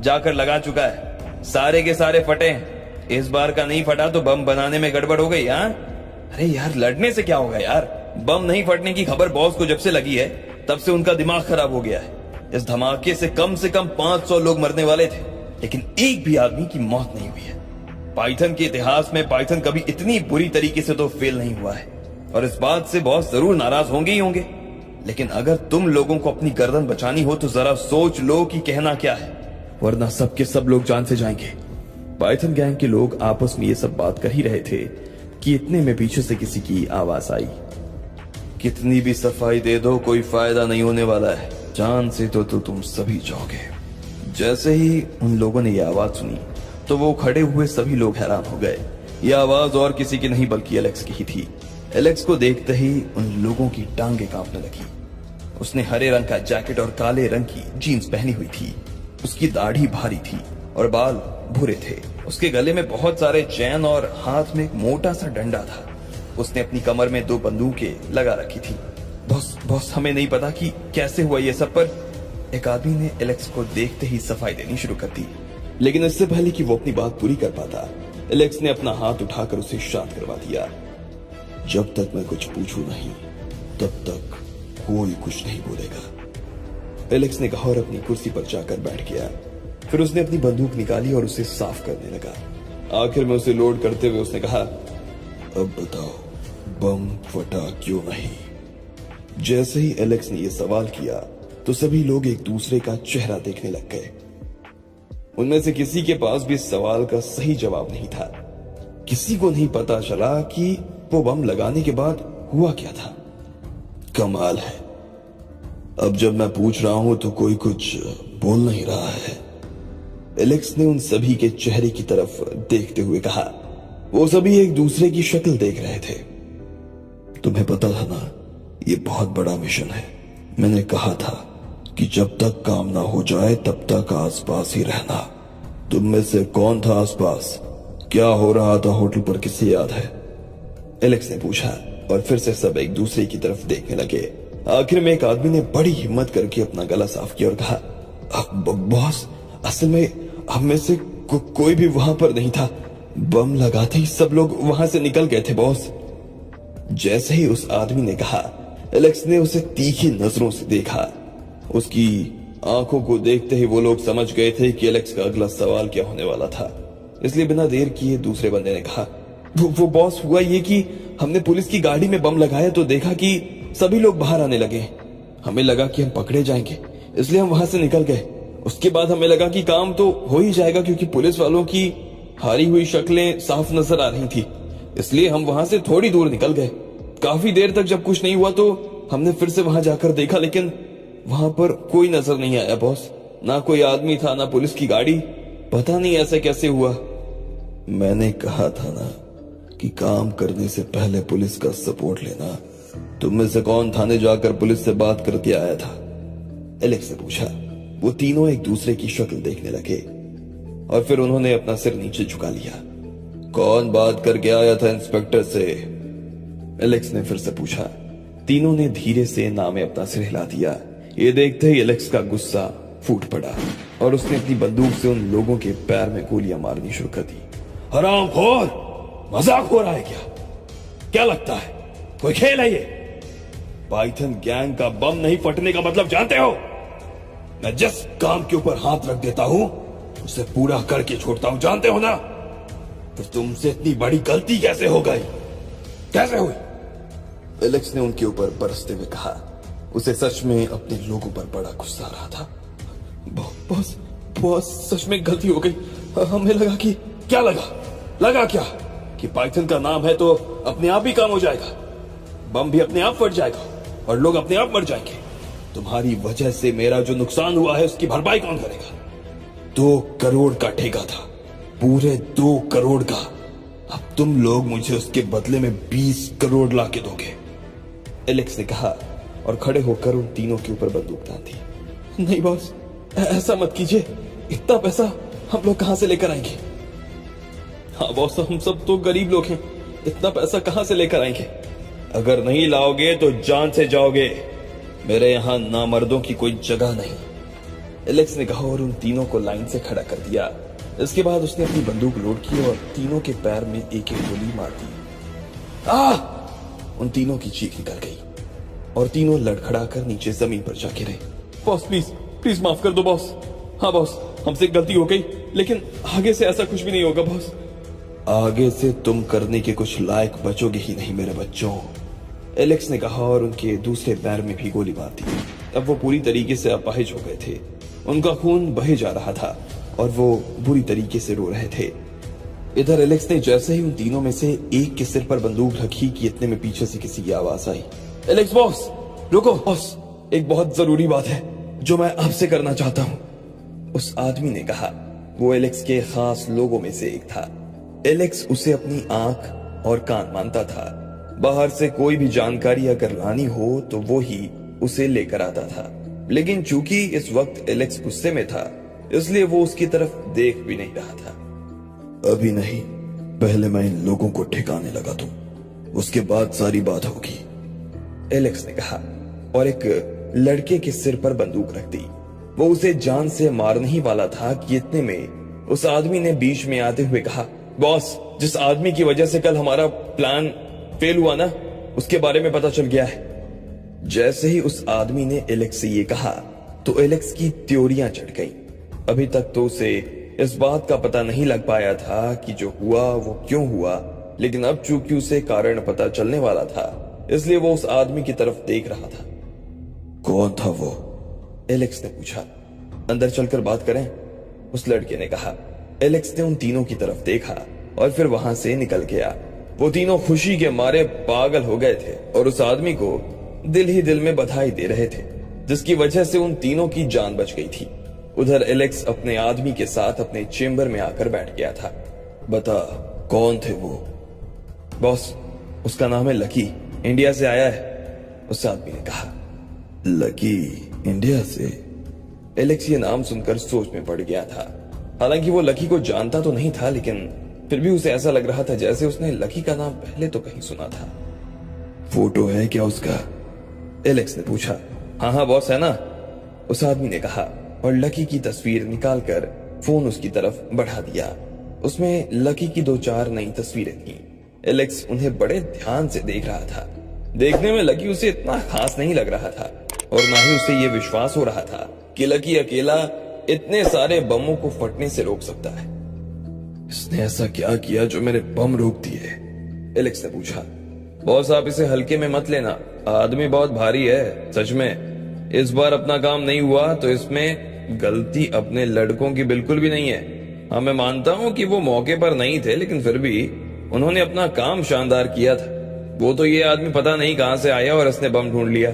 जाकर लगा चुका है। सारे के सारे फटे हैं। इस बार का नहीं फटा तो बम बनाने में गड़बड़ हो गई? हाँ अरे यार, लड़ने से क्या होगा यार? बम नहीं फटने की खबर बॉस को जब से लगी है तब से उनका दिमाग खराब हो गया है। इस धमाके से कम 500 लोग मरने वाले थे, लेकिन एक भी आदमी की मौत नहीं हुई है। पाइथन के इतिहास में पाइथन कभी इतनी बुरी तरीके से तो फेल नहीं हुआ है और इस बात से बॉस जरूर नाराज होंगे ही होंगे। लेकिन अगर तुम लोगों को अपनी गर्दन बचानी हो तो जरा सोच लो कि कहना क्या है, वरना सबके सब लोग जान से जाएंगे। पाइथन गैंग के लोग आपस में ये सब बात कर ही रहे थे कि इतने में पीछे से किसी की आवाज आई। कितनी भी सफाई दे दो कोई फायदा नहीं होने वाला है, जान से तो तुम सभी जाओगे। जैसे ही उन लोगों ने यह आवाज सुनी तो वो खड़े हुए सभी लोग हैरान हो गए। यह आवाज और किसी की नहीं बल्कि एलेक्स की ही थी। एलेक्स को देखते ही उन लोगों की टांगे कांपने लगी। उसने हरे रंग का जैकेट और काले रंग की जीन्स पहनी हुई थी। उसकी दाढ़ी भारी थी और बाल भूरे थे। उसके गले में बहुत सारे चैन और हाथ में एक मोटा सा डंडा था। उसने अपनी कमर में 2 बंदूकें लगा रखी थी। बॉस हमें नहीं पता कि कैसे हुआ ये सब, पर एक आदमी ने एलेक्स को देखते ही सफाई देनी शुरू कर दी। लेकिन इससे पहले कि वो अपनी बात पूरी कर पाता, एलेक्स ने अपना हाथ उठाकर उसे शांत करवा दिया। जब तक मैं कुछ पूछूं नहीं तब तक कोई कुछ नहीं बोलेगा, एलेक्स ने कहा और अपनी कुर्सी पर जाकर बैठ गया। फिर उसने अपनी बंदूक निकाली और उसे साफ करने लगा। आखिर में उसे लोड करते हुए उसने कहा, अब बताओ बम फटा क्यों नहीं? जैसे ही एलेक्स ने यह सवाल किया तो सभी लोग एक दूसरे का चेहरा देखने लग गए। उनमें से किसी के पास भी इस सवाल का सही जवाब नहीं था। किसी को नहीं पता चला कि वो बम लगाने के बाद हुआ क्या था। कमाल है, अब जब मैं पूछ रहा हूं तो कोई कुछ बोल नहीं रहा है, एलेक्स ने उन सभी के चेहरे की तरफ देखते हुए कहा। वो सभी एक दूसरे की शक्ल देख रहे थे। तुम्हें पता था ना, ये बहुत बड़ा मिशन है। मैंने कहा था कि जब तक काम ना हो जाए तब तक आसपास ही रहना। तुम में से कौन था आसपास? क्या हो रहा था होटल पर, किसे याद है? एलेक्स ने पूछा और फिर से सब एक दूसरे की तरफ देखने लगे। आखिर में एक आदमी ने बड़ी हिम्मत करके अपना गला साफ किया और कहा, बॉस असल में हम में से कोई भी वहां पर नहीं था। बम लगाते ही सब लोग वहां से निकल गए थे बॉस। जैसे ही उस आदमी ने कहा, एलेक्स ने उसे तीखी नजरों से देखा। उसकी आंखों को देखते ही वो लोग समझ गए थे कि एलेक्स का अगला सवाल क्या होने वाला था। इसलिए बिना देर किए दूसरे बंदे ने कहा, वो बॉस हुआ ये कि हमने पुलिस की गाड़ी में बम लगाया तो देखा कि सभी लोग बाहर आने लगे। हमें लगा कि हम पकड़े जाएंगे, इसलिए हम वहां से निकल गए। उसके बाद हमें लगा कि काम तो हो ही जाएगा क्योंकि पुलिस वालों की हारी हुई शक्लें साफ नजर आ रही थी, इसलिए हम वहां से थोड़ी दूर निकल गए। काफी देर तक जब कुछ नहीं हुआ तो हमने फिर से वहां जाकर देखा, लेकिन वहां पर कोई नजर नहीं आया बॉस। ना कोई आदमी था, ना पुलिस की गाड़ी। पता नहीं ऐसा कैसे हुआ। मैंने कहा था ना कि काम करने से पहले पुलिस का सपोर्ट लेना। तुम में से कौन थाने जाकर पुलिस से बात करके आया था? एलेक्स ने पूछा। वो तीनों एक दूसरे की शक्ल देखने लगे और फिर उन्होंने अपना सिर नीचे झुका लिया। कौन बात करके आया था इंस्पेक्टर से? एलेक्स ने फिर से पूछा। तीनों ने धीरे से ना में अपना सिर हिला दिया। ये देखते ही एलेक्स का गुस्सा फूट पड़ा और उसने अपनी बंदूक से उन लोगों के पैर में गोलियां मारनी शुरू कर दी। हरामखोर, मजाक हो रहा है क्या? क्या लगता है कोई खेल है ये? पाइथन गैंग का बम नहीं फटने का मतलब जानते हो? मैं जिस काम के ऊपर हाथ रख देता हूं उसे पूरा करके छोड़ता हूं, जानते हो ना? फिर तुमसे इतनी बड़ी गलती कैसे हो गई? कैसे हुई? एलेक्स ने उनके ऊपर बरसते हुए कहा। उसे सच में अपने लोगों पर बड़ा गुस्सा आ रहा था। बॉस सच में गलती हो गई। हमें लगा कि क्या लगा क्या कि पाइथन का नाम है तो अपने आप ही काम हो जाएगा, बम भी अपने आप फट जाएगा और लोग अपने आप मर जाएंगे। तुम्हारी वजह से मेरा जो नुकसान हुआ है उसकी भरपाई कौन करेगा? 2 करोड़ का ठेका था, पूरे 2 करोड़ का। अब तुम लोग मुझे उसके बदले में 20 करोड़ लाके दोगे, एलेक्स ने कहा और खड़े होकर उन तीनों के ऊपर बंदूक तानी। नहीं बॉस, ऐसा मत कीजिए। इतना पैसा हम लोग कहां से लेकर आएंगे? हाँ बॉस, हम सब तो गरीब लोग हैं, इतना पैसा कहां से लेकर आएंगे? अगर नहीं लाओगे तो जान से जाओगे। मेरे यहां नामर्दों की कोई जगह नहीं, एलेक्स ने कहा और उन तीनों को लाइन से खड़ा कर दिया। इसके बाद उसने अपनी बंदूक लोड की और तीनों के पैर में एक एक गोली मार दी। उन तीनों की चीख निकल गई और तीनों लड़खड़ाकर नीचे जमीन पर जा गिरे। बॉस प्लीज माफ कर दो बॉस। हाँ बॉस, हमसे गलती हो गई, लेकिन आगे से ऐसा कुछ भी नहीं होगा बॉस। आगे से तुम करने के कुछ लायक बचोगे ही नहीं मेरे बच्चों, एलेक्स ने कहा और उनके दूसरे पैर में भी गोली मार दी। अब वो पूरी तरीके से अपाहिज हो गए थे। उनका खून बहे जा रहा था और वो बुरी तरीके से रो रहे थे। इधर एलेक्स ने जैसे ही उन तीनों में से एक के सिर पर बंदूक रखी कि इतने में पीछे से किसी की आवाज आई। एलेक्स बॉस, रुको बॉस, एक बहुत जरूरी बात है जो मैं आपसे करना चाहता हूँ, उस आदमी ने कहा। वो एलेक्स के खास लोगों में से एक था। एलेक्स उसे अपनी आंख और कान मानता था। बाहर से कोई भी जानकारी अगर लानी हो तो वो ही उसे लेकर आता था। लेकिन चूंकि इस वक्त एलेक्स गुस्से में था, इसलिए वो उसकी तरफ देख भी नहीं रहा था। अभी नहीं, पहले मैं इन लोगों को ठिकाने लगा दूं, उसके बाद सारी बात होगी, एलेक्स ने कहा और एक लड़के के सिर पर बंदूक रख दी। वो उसे जान से मारने ही वाला था कि इतने में उस आदमी ने बीच में आते हुए कहा, बॉस, जिस आदमी की वजह से कल हमारा प्लान फेल हुआ ना, उसके बारे में पता चल गया है। जैसे ही उस आदमी ने एलेक्स से ये कहा तो एलेक्स की त्योरियां चढ़ गईं। अभी तक तो उसे इस बात का पता नहीं लग पाया था कि जो हुआ वो क्यों हुआ, लेकिन अब चूंकि उसे कारण पता चलने वाला था, इसलिए वो उस आदमी की तरफ देख रहा था। कौन था वो? एलेक्स ने पूछा। अंदर चलकर बात करें, उस लड़के ने कहा। एलेक्स ने उन तीनों की तरफ देखा और फिर वहां से निकल गया। वो तीनों खुशी के मारे पागल हो गए थे और उस आदमी को दिल ही दिल में बधाई दे रहे थे, जिसकी वजह से उन तीनों की जान बच गई थी। उधर एलेक्स अपने आदमी के साथ अपने चेम्बर में आकर बैठ गया था। बता, कौन थे वो? बॉस, उसका नाम है लकी, इंडिया से आया है, उस आदमी ने कहा। लकी इंडिया से? एलेक्स ये नाम सुनकर सोच में पड़ गया था। हालांकि वो लकी को जानता तो नहीं था, लेकिन फिर भी उसे ऐसा लग रहा था जैसे उसने लकी का नाम पहले तो कहीं सुना था। फोटो है क्या उसका? एलेक्स ने पूछा। हाँ हाँ बॉस, है ना, उस आदमी ने कहा और लकी की तस्वीर निकालकर फोन उसकी तरफ बढ़ा दिया। उसमें लकी की 2-4 नई तस्वीरें थीं। एलेक्स उन्हें बड़े ध्यान से देख रहा था। देखने में लकी उसे इतना खास नहीं लग रहा था और ना ही उसे ये विश्वास हो रहा था कि लकी अकेला इतने सारे बमों को फटने से रोक सकता है। इसने ऐसा क्या किया जो मेरे बम रोक दिए? एलेक्स ने पूछा। बॉस, आप इसे हल्के में मत लेना, आदमी बहुत भारी है सच में। इस बार अपना काम नहीं हुआ तो इसमें गलती अपने लड़कों की बिल्कुल भी नहीं है। हाँ, मैं मानता हूँ कि वो मौके पर नहीं थे, लेकिन फिर भी उन्होंने अपना काम शानदार किया था। वो तो ये आदमी पता नहीं कहां से आया और इसने बम ढूंढ लिया।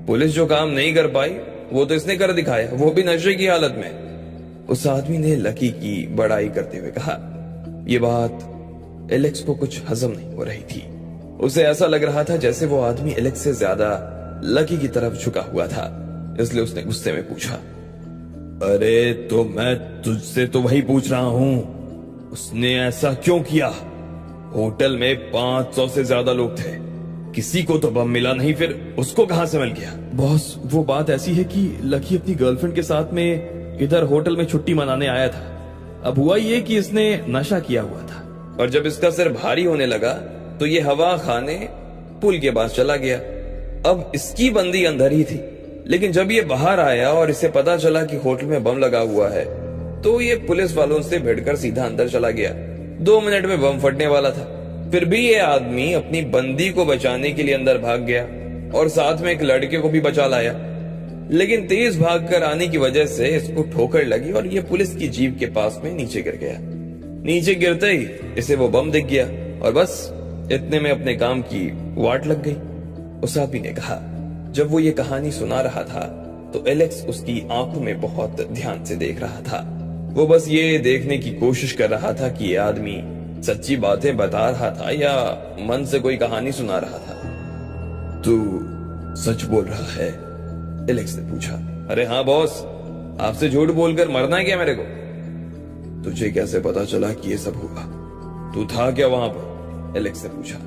पुलिस जो काम नहीं कर पाई वो तो इसने कर दिखाया, वो भी नशे की हालत में, उस आदमी ने लकी की बड़ाई करते हुए कहा। ये बात एलेक्स को कुछ हजम नहीं हो रही थी। उसे ऐसा लग रहा था जैसे वो आदमी एलेक्स से ज्यादा लकी की तरफ झुका हुआ था, इसलिए उसने गुस्से में पूछा। अरे तो मैं तुझसे तो वही पूछ रहा हूं, उसने ऐसा क्यों किया? होटल में 500 से ज्यादा लोग थे, किसी को तो बम मिला नहीं, फिर उसको कहां से मिल गया? बॉस, वो बात ऐसी है कि लकी अपनी गर्लफ्रेंड के साथ में इधर होटल में छुट्टी मनाने आया था। अब हुआ ये कि इसने नशा किया हुआ था और जब इसका सिर भारी होने लगा तो ये हवा खाने पुल के पास चला गया। अब इसकी बंदी अंदर ही थी, लेकिन जब ये बाहर आया और इसे पता चला कि होटल में बम लगा हुआ है तो ये पुलिस वालों से भिड़कर सीधा अंदर चला गया। 2 मिनट में बम फटने वाला था, फिर भी ये आदमी अपनी बंदी को बचाने के लिए अंदर भाग गया और साथ में एक लड़के को भी बचा लाया। लेकिन तेज भागकर आने की वजह से इसको ठोकर लगी और ये पुलिस की जीप के पास में नीचे गिर गया। नीचे गिरते ही इसे वो बम दिख गया और बस इतने में अपने काम की वाट लग गई, उस आदमी ने कहा। जब वो ये कहानी सुना रहा था तो एलेक्स उसकी आंखों में बहुत ध्यान से देख रहा था। वो बस ये देखने की कोशिश कर रहा था कि ये आदमी सच्ची बातें बता रहा था या मन से कोई कहानी सुना रहा था। तू सच बोल रहा है? एलेक्स ने पूछा। अरे हाँ बॉस, आपसे झूठ बोलकर मरना है क्या मेरे को? तुझे कैसे पता चला कि ये सब हुआ? तू था क्या वहां पर? एलेक्स ने पूछा।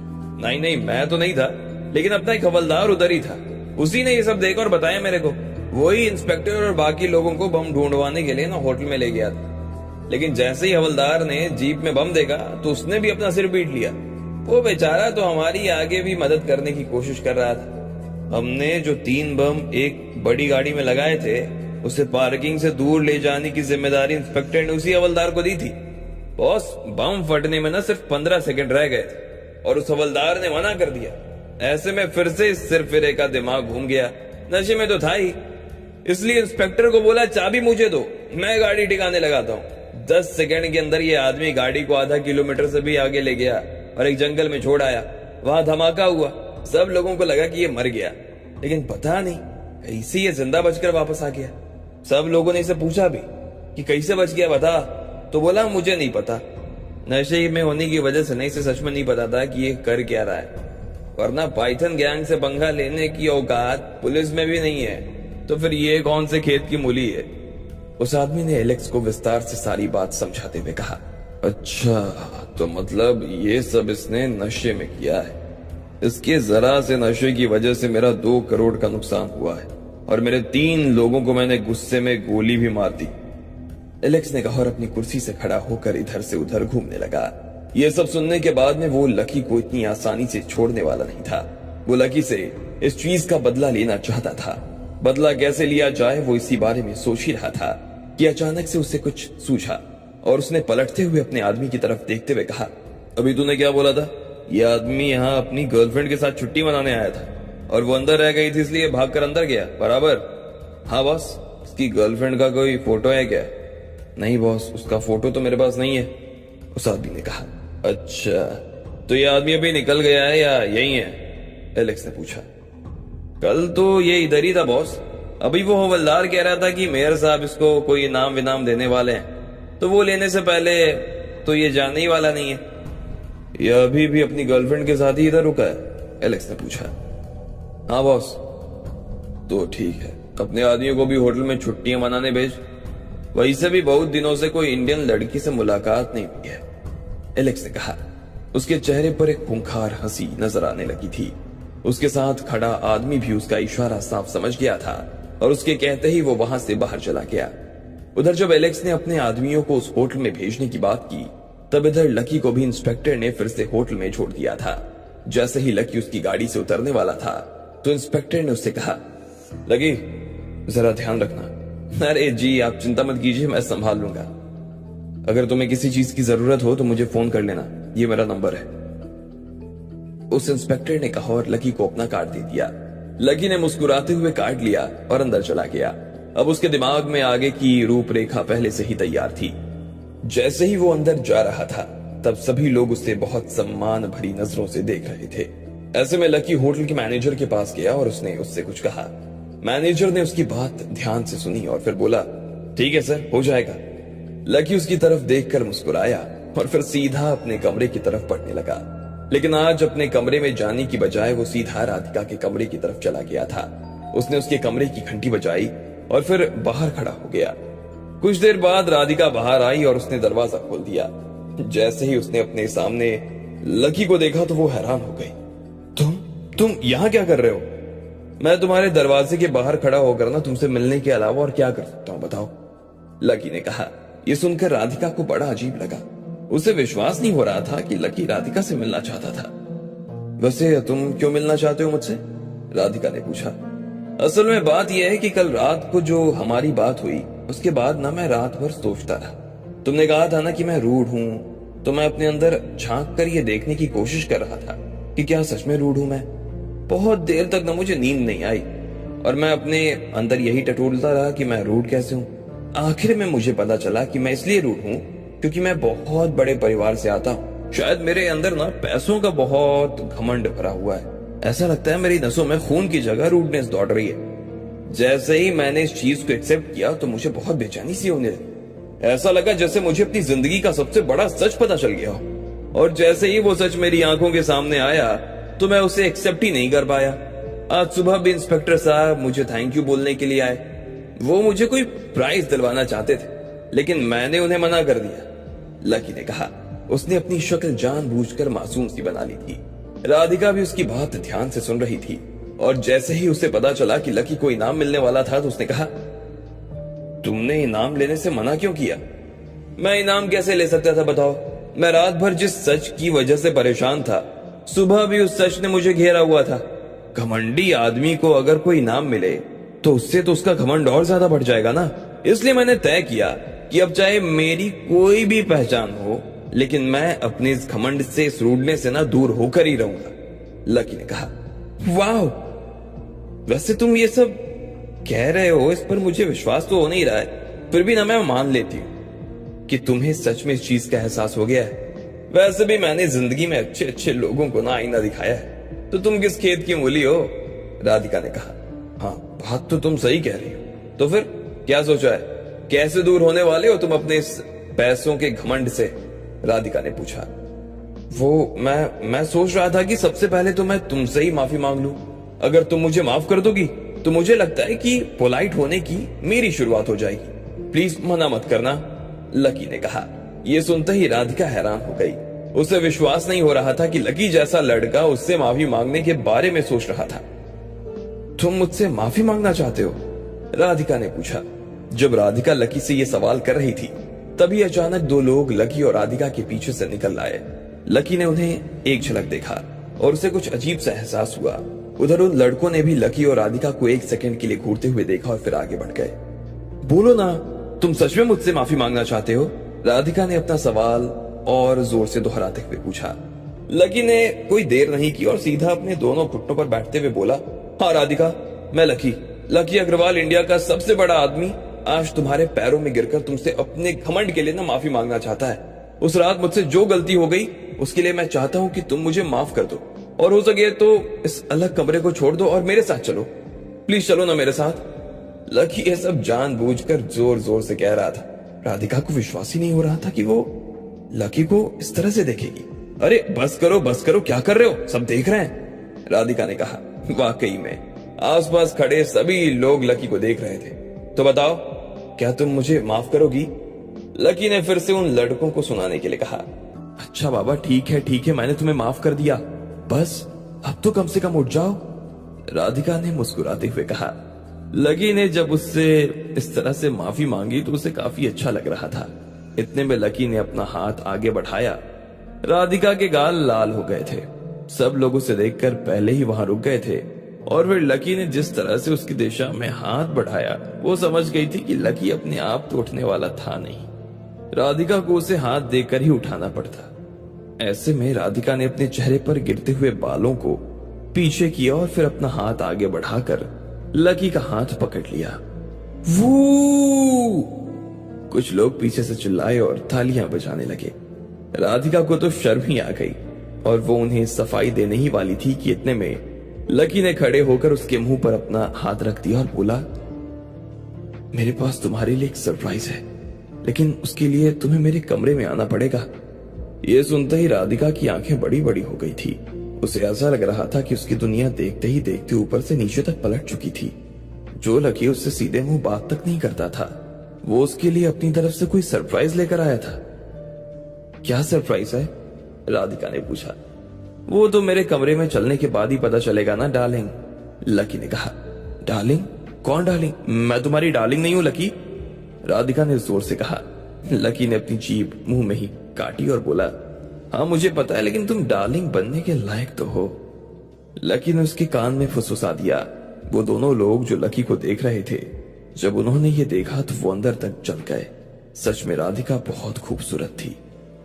नहीं नहीं, मैं तो नहीं था, लेकिन अपना एक हवलदार उधर ही था, उसी ने ये सब देखा और बताया मेरे को। वही इंस्पेक्टर और बाकी लोगों को बम ढूंढवाने के लिए ना होटल में ले गया था। लेकिन जैसे ही हवलदार ने जीप में बम देखा तो उसने भी अपना सिर पीट लिया। वो बेचारा तो हमारी आगे भी मदद करने की कोशिश कर रहा था। हमने जो 3 बम एक बड़ी गाड़ी में लगाए थे उसे पार्किंग से दूर ले जाने की जिम्मेदारी इंस्पेक्टर ने उसी हवलदार को दी थी। बॉस, बम फटने में ना सिर्फ 15 सेकंड रह गए थे और उस हवलदार ने मना कर दिया। ऐसे में फिर से इस सिरफिरे का दिमाग घूम गया। नशे में तो था ही, इसलिए इंस्पेक्टर को बोला चाबी मुझे दो, मैं गाड़ी टिकाने लगाता हूँ। 10 सेकंड के अंदर ये आदमी गाड़ी को आधा किलोमीटर से भी आगे ले गया और एक जंगल में छोड़ आया। वहां धमाका हुआ, सब लोगों को लगा कि ये मर गया, लेकिन पता नहीं कैसे ये जिंदा बचकर वापस आ गया। सब लोगों ने इसे पूछा भी कि कैसे बच गया बता, तो बोला मुझे नहीं पता। नशे में होने की वजह से नहीं, इसे सच में नहीं पता था कि ये कर क्या रहा है, वरना पाइथन गैंग से पंगा लेने की औकात पुलिस में भी नहीं है, तो फिर ये कौन से खेत की मूली है। उस आदमी ने एलेक्स को विस्तार से सारी बात समझाते हुए कहा, अच्छा तो मतलब ये सब इसने नशे में किया है। इसके जरा से नशे की वजह से मेरा 2 करोड़ का नुकसान हुआ है और मेरे 3 लोगों को मैंने गुस्से में गोली भी मार दी। एलेक्स ने कहा और अपनी कुर्सी से खड़ा होकर इधर से उधर घूमने लगा। ये सब सुनने के बाद में वो लकी को इतनी आसानी से छोड़ने वाला नहीं था। वो लकी से इस चीज का बदला लेना चाहता था। बदला कैसे लिया जाए वो इसी बारे में सोच ही रहा था कि अचानक से उसे कुछ सूझा और उसने पलटते हुए अपने आदमी की तरफ देखते हुए कहा, अभी तूने क्या बोला था? ये आदमी यहाँ अपनी गर्लफ्रेंड के साथ छुट्टी मनाने आया था और वो अंदर रह गई थी इसलिए भागकर अंदर गया, बराबर? हाँ बॉस। उसकी गर्लफ्रेंड का कोई फोटो है क्या? नहीं बॉस, उसका फोटो तो मेरे पास नहीं है, उस आदमी ने कहा। अच्छा, तो ये आदमी अभी निकल गया है या यही है? एलेक्स ने पूछा। कल तो ये इधर ही था बॉस। अभी वो हवलदार कह रहा था कि मेयर साहब इसको कोई इनाम विनाम देने वाले हैं, तो वो लेने से पहले तो ये जाने ही वाला नहीं है। यह अभी भी अपनी गर्लफ्रेंड के साथ ही इधर रुका है? एलेक्स ने पूछा। हाँ बॉस। तो ठीक है, अपने आदमियों को भी होटल में छुट्टियां मनाने भेज। वैसे भी बहुत दिनों से कोई इंडियन लड़की से मुलाकात नहीं हुई है, एलेक्स ने कहा। उसके चेहरे पर एक खूंखार हंसी नजर आने लगी थी। उसके साथ खड़ा आदमी भी उसका इशारा साफ समझ गया था और उसके कहते ही वो वहां से बाहर चला गया। उधर जब एलेक्स ने अपने आदमियों को उस होटल में भेजने की बात की, तब इधर लकी को भी इंस्पेक्टर ने फिर से होटल में छोड़ दिया था। जैसे ही लकी उसकी गाड़ी से उतरने वाला था, तो इंस्पेक्टर ने उससे कहा, लकी जरा ध्यान रखना। अरे जी आप चिंता मत कीजिए, मैं संभाल लूंगा। अगर तुम्हें किसी चीज की जरूरत हो तो मुझे फोन कर लेना, ये मेरा नंबर है, उस इंस्पेक्टर ने कहा और लकी को अपना कार्ड दे दिया। लकी ने मुस्कुराते हुए कार्ड लिया और अंदर चला गया। अब उसके दिमाग में आगे की रूपरेखा पहले से ही तैयार थी। जैसे ही वो अंदर जा रहा था, तब सभी लोग उसे बहुत सम्मान भरी नजरों से देख रहे थे। ऐसे में लकी होटल के मैनेजर के पास गया और उसने उससे कुछ कहा। मैनेजर ने उसकी बात ध्यान से सुनी और फिर बोला, ठीक है सर, हो जाएगा। लकी उसकी तरफ देखकर मुस्कुराया और फिर सीधा अपने कमरे की तरफ बढ़ने लगा। लेकिन आज अपने कमरे में जाने की बजाय वो सीधा राधिका के कमरे की तरफ चला गया था। उसने उसके कमरे की घंटी बजाई और फिर बाहर खड़ा हो गया। कुछ देर बाद राधिका बाहर आई और उसने दरवाजा खोल दिया। जैसे ही उसने अपने सामने लकी को देखा तो वो हैरान हो गई। तुम यहाँ क्या कर रहे हो? मैं तुम्हारे दरवाजे के बाहर खड़ा होकर ना तुमसे मिलने के अलावा और क्या कर सकता हूँ बताओ, लकी ने कहा। ये सुनकर राधिका को बड़ा अजीब लगा। उसे विश्वास नहीं हो रहा था कि लकी राधिका से मिलना चाहता था। वैसे तुम क्यों मिलना चाहते हो मुझसे? राधिका ने पूछा। असल में बात यह है कि कल रात को जो हमारी बात हुई, उसके बाद ना मैं रात भर सोचता रहा। तुमने कहा था ना कि मैं रूड हूँ, तो मैं अपने अंदर झांक कर ये देखने की कोशिश कर रहा था कि क्या सच में रूड हूं मैं। बहुत देर तक ना मुझे नींद नहीं आई और मैं अपने अंदर यही टटोलता रहा कि मैं रूड कैसे हूँ। आखिर में मुझे पता चला कि मैं इसलिए रूड हूँ क्योंकि मैं बहुत बड़े परिवार से आता हूँ। शायद मेरे अंदर ना पैसों का बहुत घमंड भरा हुआ है। ऐसा लगता है मेरी नसों में खून की जगह रूडनेस दौड़ रही है। जैसे ही मैंने इस चीज को एक्सेप्ट किया तो मुझे बहुत बेचैनी सी होने लगी। ऐसा लगा जैसे मुझे अपनी जिंदगी का सबसे बड़ा सच पता चल गया हो। और जैसे ही वो सच मेरी आंखों के सामने आया तो मैं उसे एक्सेप्ट ही नहीं कर पाया। आज सुबह भी इंस्पेक्टर साहब मुझे थैंक यू बोलने के लिए आए। वो मुझे कोई प्राइज दिलवाना चाहते थे, लेकिन मैंने उन्हें मना कर दिया, लकी ने कहा। उसने अपनी शक्ल जानबूझकर मासूम सी बना ली थी। राधिका भी उसकी बात ध्यान से सुन रही थी और जैसे ही उसे पता चला कि लकी को इनाम मिलने वाला था तो उसने कहा, तुमने इनाम लेने से मना क्यों किया? मैं इनाम कैसे ले सकता था बताओ? मैं रात भर जिस सच की वजह से परेशान था, सुबह भी उस सच ने मुझे घेरा हुआ था। घमंडी आदमी को अगर कोई इनाम मिले तो उससे तो उसका घमंड और ज्यादा बढ़ जाएगा ना। इसलिए मैंने तय किया कि अब चाहे मेरी कोई भी पहचान हो, लेकिन मैं अपने इस घमंड से, इस रूडनेस से ना दूर होकर ही रहूंगा, लकी ने कहा। वाह, वैसे तुम ये सब कह रहे हो, इस पर मुझे विश्वास तो हो नहीं रहा है, फिर भी ना मैं मान लेती हूँ कि तुम्हें सच में इस चीज का एहसास हो गया है। वैसे भी मैंने जिंदगी में अच्छे अच्छे लोगों को ना आईना दिखाया है, तो तुम किस खेत की मूली हो? राधिका ने कहा। हाँ, बात तो तुम सही कह रही हो। तो फिर क्या सोचा है, कैसे दूर होने वाले हो तुम अपने इस पैसों के घमंड से? राधिका ने पूछा। वो मैं सोच रहा था कि सबसे पहले तो मैं तुमसे ही माफी मांग लूं। अगर तुम मुझे माफ कर दोगी तो मुझे लगता है कि पोलाइट होने की मेरी शुरुआत हो जाएगी। प्लीज मना मत करना, लकी ने कहा। यह सुनते ही राधिका हैरान हो गई। उसे विश्वास नहीं हो रहा था कि लकी जैसा लड़का उससे माफी मांगने के बारे में सोच रहा था। तुम मुझसे माफी मांगना चाहते हो? राधिका ने पूछा। जब राधिका लकी से यह सवाल कर रही थी, तभी अचानक दो लोग लकी और राधिका के पीछे से निकल आए। लकी ने उन्हें एक झलक देखा और उसे कुछ अजीब सा एहसास हुआ। उधर उन लड़कों ने भी लकी और राधिका को एक सेकंड के लिए घूरते हुए देखा और फिर आगे बढ़ गए। बोलो ना, तुम सच में मुझसे माफी मांगना चाहते हो? राधिका ने अपना सवाल और जोर से दोहराते हुए पूछा। लकी ने कोई देर नहीं की और सीधा अपने दोनों घुटनों पर बैठते हुए बोला, हाँ राधिका, मैं लकी अग्रवाल, इंडिया का सबसे बड़ा आदमी, आज तुम्हारे पैरों में गिरकर तुमसे अपने घमंड के लिए ना माफी मांगना चाहता है। उस रात मुझसे जो गलती हो गई उसके लिए मैं चाहता हूँ कि तुम मुझे माफ कर दो और हो सके तो इस अलग कमरे को छोड़ दो और मेरे साथ चलो। प्लीज चलो ना मेरे साथ। लकी ये सब जानबूझकर जोर जोर से कह रहा था। राधिका को विश्वास ही नहीं हो रहा था कि वो लकी को इस तरह से देखेगी। अरे बस करो, क्या कर रहे हो? सब देख रहे हैं, राधिका ने कहा। वाकई में आसपास खड़े सभी लोग लकी को देख रहे थे। तो बताओ, क्या तुम मुझे माफ करोगी? लकी ने फिर से उन लड़कों को सुनाने के लिए कहा। अच्छा बाबा, ठीक है, मैंने तुम्हें माफ कर दिया, बस अब तो कम से कम उठ जाओ, राधिका ने मुस्कुराते हुए कहा। लकी ने जब उससे इस तरह से माफी मांगी तो उसे काफी अच्छा लग रहा था। इतने में लकी ने अपना हाथ आगे बढ़ाया। राधिका के गाल लाल हो गए थे। सब लोग उसे देखकर पहले ही वहां रुक गए थे और फिर लकी ने जिस तरह से उसकी दिशा में हाथ बढ़ाया, वो समझ गई थी कि लकी अपने आप तो उठने वाला था नहीं। राधिका को उसे हाथ देकर ही उठाना पड़ता। ऐसे में राधिका ने अपने चेहरे पर गिरते हुए बालों को पीछे किया और फिर अपना हाथ आगे बढ़ाकर लकी का हाथ पकड़ लिया। वो कुछ लोग पीछे से चिल्लाए और तालियां बजाने लगे। राधिका को तो शर्म ही आ गई और वो उन्हें सफाई देने ही वाली थी कि इतने में लकी ने खड़े होकर उसके मुंह पर अपना हाथ रख दिया और बोला, मेरे पास तुम्हारे लिए एक सरप्राइज है, लेकिन उसके लिए तुम्हें मेरे कमरे में आना पड़ेगा। ये सुनते ही राधिका की आंखें बड़ी बड़ी हो गई थी। उसे ऐसा लग रहा था कि उसकी दुनिया देखते ही देखते ऊपर से नीचे तक पलट चुकी थी। जो लकी उससे सीधे मुंह बात तक नहीं करता था, वो उसके लिए अपनी तरफ से कोई सरप्राइज लेकर आया था। क्या सरप्राइज है? राधिका ने पूछा। वो तो मेरे कमरे में चलने के बाद ही पता चलेगा ना डार्लिंग, लकी ने कहा। डार्लिंग? कौन डार्लिंग? मैं तुम्हारी डार्लिंग नहीं हूं लकी, राधिका ने जोर से कहा। लकी ने अपनी जीभ मुंह में ही काटी और बोला, हाँ मुझे पता है, लेकिन तुम डार्लिंग बनने के लायक तो हो। लकी ने उसके कान में फुसफुसा दिया। वो दोनों लोग जो लकी को देख रहे थे, जब उन्होंने ये देखा तो वो अंदर तक जल गए। सच में राधिका बहुत खूबसूरत थी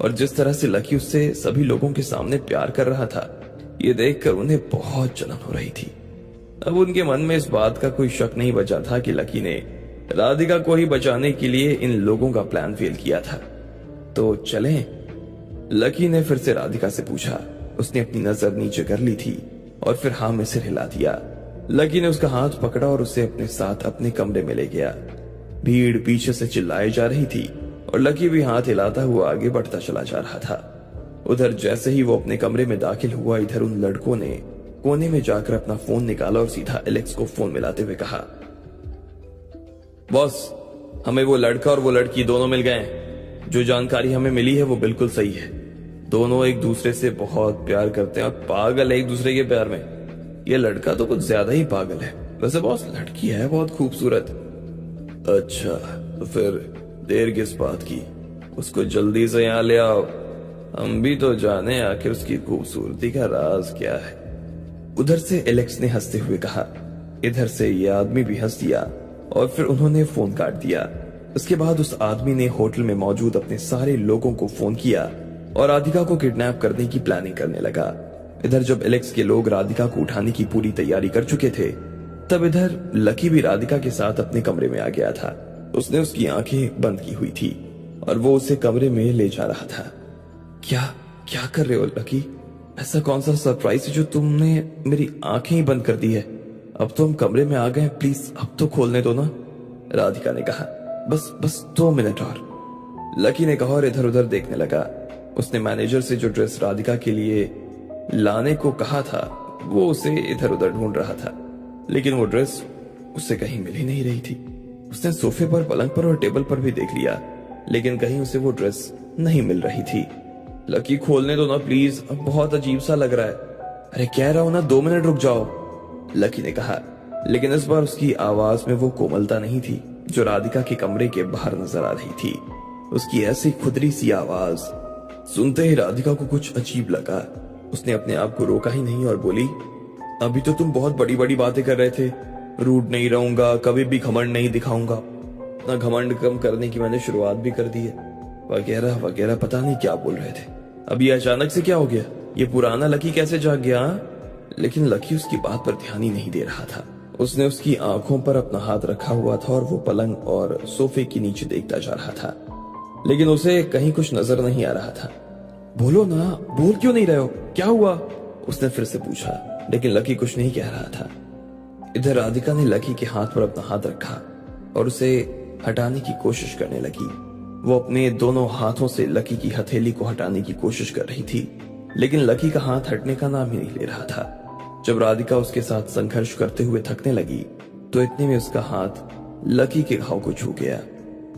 और जिस तरह से लकी उससे सभी लोगों के सामने प्यार कर रहा था, ये देखकर उन्हें बहुत जलन हो रही थी। अब उनके मन में इस बात का कोई शक नहीं बचा था कि लकी ने राधिका को ही बचाने के लिए इन लोगों का प्लान फेल किया था। तो चलें? लकी ने फिर से राधिका से पूछा। उसने अपनी नजर नीचे कर ली थी और फिर हाँ में सिर हिला दिया। लकी ने उसका हाथ पकड़ा और उसे अपने साथ अपने कमरे में ले गया। भीड़ पीछे से चिल्लाई जा रही थी और लकी भी हाथ हिलाता हुआ आगे बढ़ता चला जा रहा था। उधर जैसे ही वो अपने कमरे में दाखिल हुआ, इधर उन लड़कों ने कोने में जाकर अपना फोन निकाला और सीधा एलेक्स को फोन मिलाते हुए कहा, बॉस, हमें वो लड़का और वो लड़की दोनों मिल गए हैं। जो जानकारी हमें मिली है वो बिल्कुल सही है। दोनों एक दूसरे से बहुत प्यार करते हैं और पागल है एक दूसरे के प्यार में। ये लड़का तो कुछ ज्यादा ही पागल है। वैसे बॉस, लड़की है बहुत खूबसूरत। अच्छा, तो फिर देर किस बात की? उसको जल्दी से यहाँ ले आओ। हम भी तो जाने आखिर उसकी खूबसूरती का राज क्या है। उधर से एलेक्स ने हंसते हुए कहा। इधर से ये आदमी भी हंस दिया और फिर उन्होंने फोन काट दिया। उसके बाद उस आदमी ने होटल में मौजूद अपने सारे लोगों को फोन किया और राधिका को किडनैप करने की प्लानिंग करने लगा। इधर जब एलेक्स के लोग राधिका को उठाने की पूरी तैयारी कर चुके थे, तब इधर लकी भी राधिका के साथ अपने कमरे में आ गया था। उसने उसकी आंखें बंद की हुई थी और वो उसे कमरे में ले जा रहा था। क्या क्या कर रहे हो लकी? ऐसा कौन सा सरप्राइज है जो तुमने मेरी आंखें ही बंद कर दी है? अब तो हम कमरे में आ गए, प्लीज अब तो खोलने दो ना, राधिका ने कहा। बस 2 मिनट और, लकी ने कहा और इधर उधर देखने लगा। उसने मैनेजर से जो ड्रेस राधिका के लिए लाने को कहा था वो उसे इधर उधर ढूंढ रहा था, लेकिन वो ड्रेस उसे कहीं मिल ही नहीं रही थी। उसने सोफे पर, पलंग पर और टेबल पर भी देख लिया, लेकिन कहीं उसे वो ड्रेस नहीं मिल रही थी। लकी खोलने दो ना प्लीज, अब बहुत अजीब सा लग रहा है। अरे कह रहा हूं ना 2 मिनट रुक जाओ, लकी ने कहा। लेकिन इस बार उसकी आवाज में वो कोमलता नहीं थी जो राधिका के कमरे के बाहर नजर आ रही थी। उसकी ऐसी खुदरी सी आवाज सुनते ही राधिका को कुछ अजीब लगा। उसने अपने आप को रोका ही नहीं और बोली, अभी तो तुम बहुत बड़ी बड़ी बातें कर रहे थे, रूड नहीं रहूंगा, कभी भी घमंड नहीं दिखाऊंगा, ना घमंड कम करने की मैंने शुरुआत भी कर दी है, वगैरह वगैरह, पता नहीं क्या बोल रहे थे। अभी अचानक से क्या हो गया? ये पुराना लकी कैसे जाग गया? लेकिन लकी उसकी बात पर ध्यान ही नहीं दे रहा था। उसने उसकी आंखों पर अपना हाथ रखा हुआ था और वो पलंग और सोफे के नीचे देखता जा रहा था, लेकिन उसे कहीं कुछ नजर नहीं आ रहा था। बोलो ना, बोल क्यों नहीं रहे हो? क्या हुआ? उसने फिर से पूछा, लेकिन लकी कुछ नहीं कह रहा था। इधर राधिका ने लकी के हाथ पर अपना हाथ रखा और उसे हटाने की कोशिश करने लगी। वो अपने दोनों हाथों से लकी की हथेली को हटाने की कोशिश कर रही थी, लेकिन लकी का हाथ हटने का नाम ही नहीं ले रहा था। जब राधिका उसके साथ संघर्ष करते हुए थकने लगी तो इतने में उसका हाथ लकी के घाव को छू गया।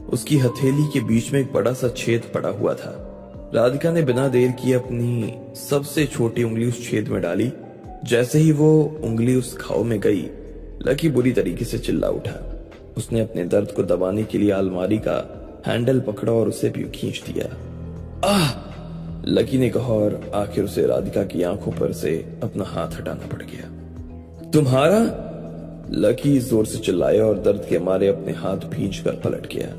उसकी हथेली के बीच में एक बड़ा सा छेद पड़ा हुआ था। राधिका ने बिना देर किए अपनी सबसे छोटी उंगली उस छेद में डाली। जैसे ही वो उंगली उस घाव में गई, लकी बुरी तरीके से चिल्ला उठा। उसने अपने दर्द को दबाने के लिए अलमारी का हैंडल पकड़ा और उसे भी खींच दिया। आह! लकी ने कहा और आखिर उसे राधिका की आंखों पर से अपना हाथ हटाना पड़ गया। तुम्हारा? लकी जोर से चिल्लाया और दर्द के मारे अपने हाथ भींच कर पलट गया।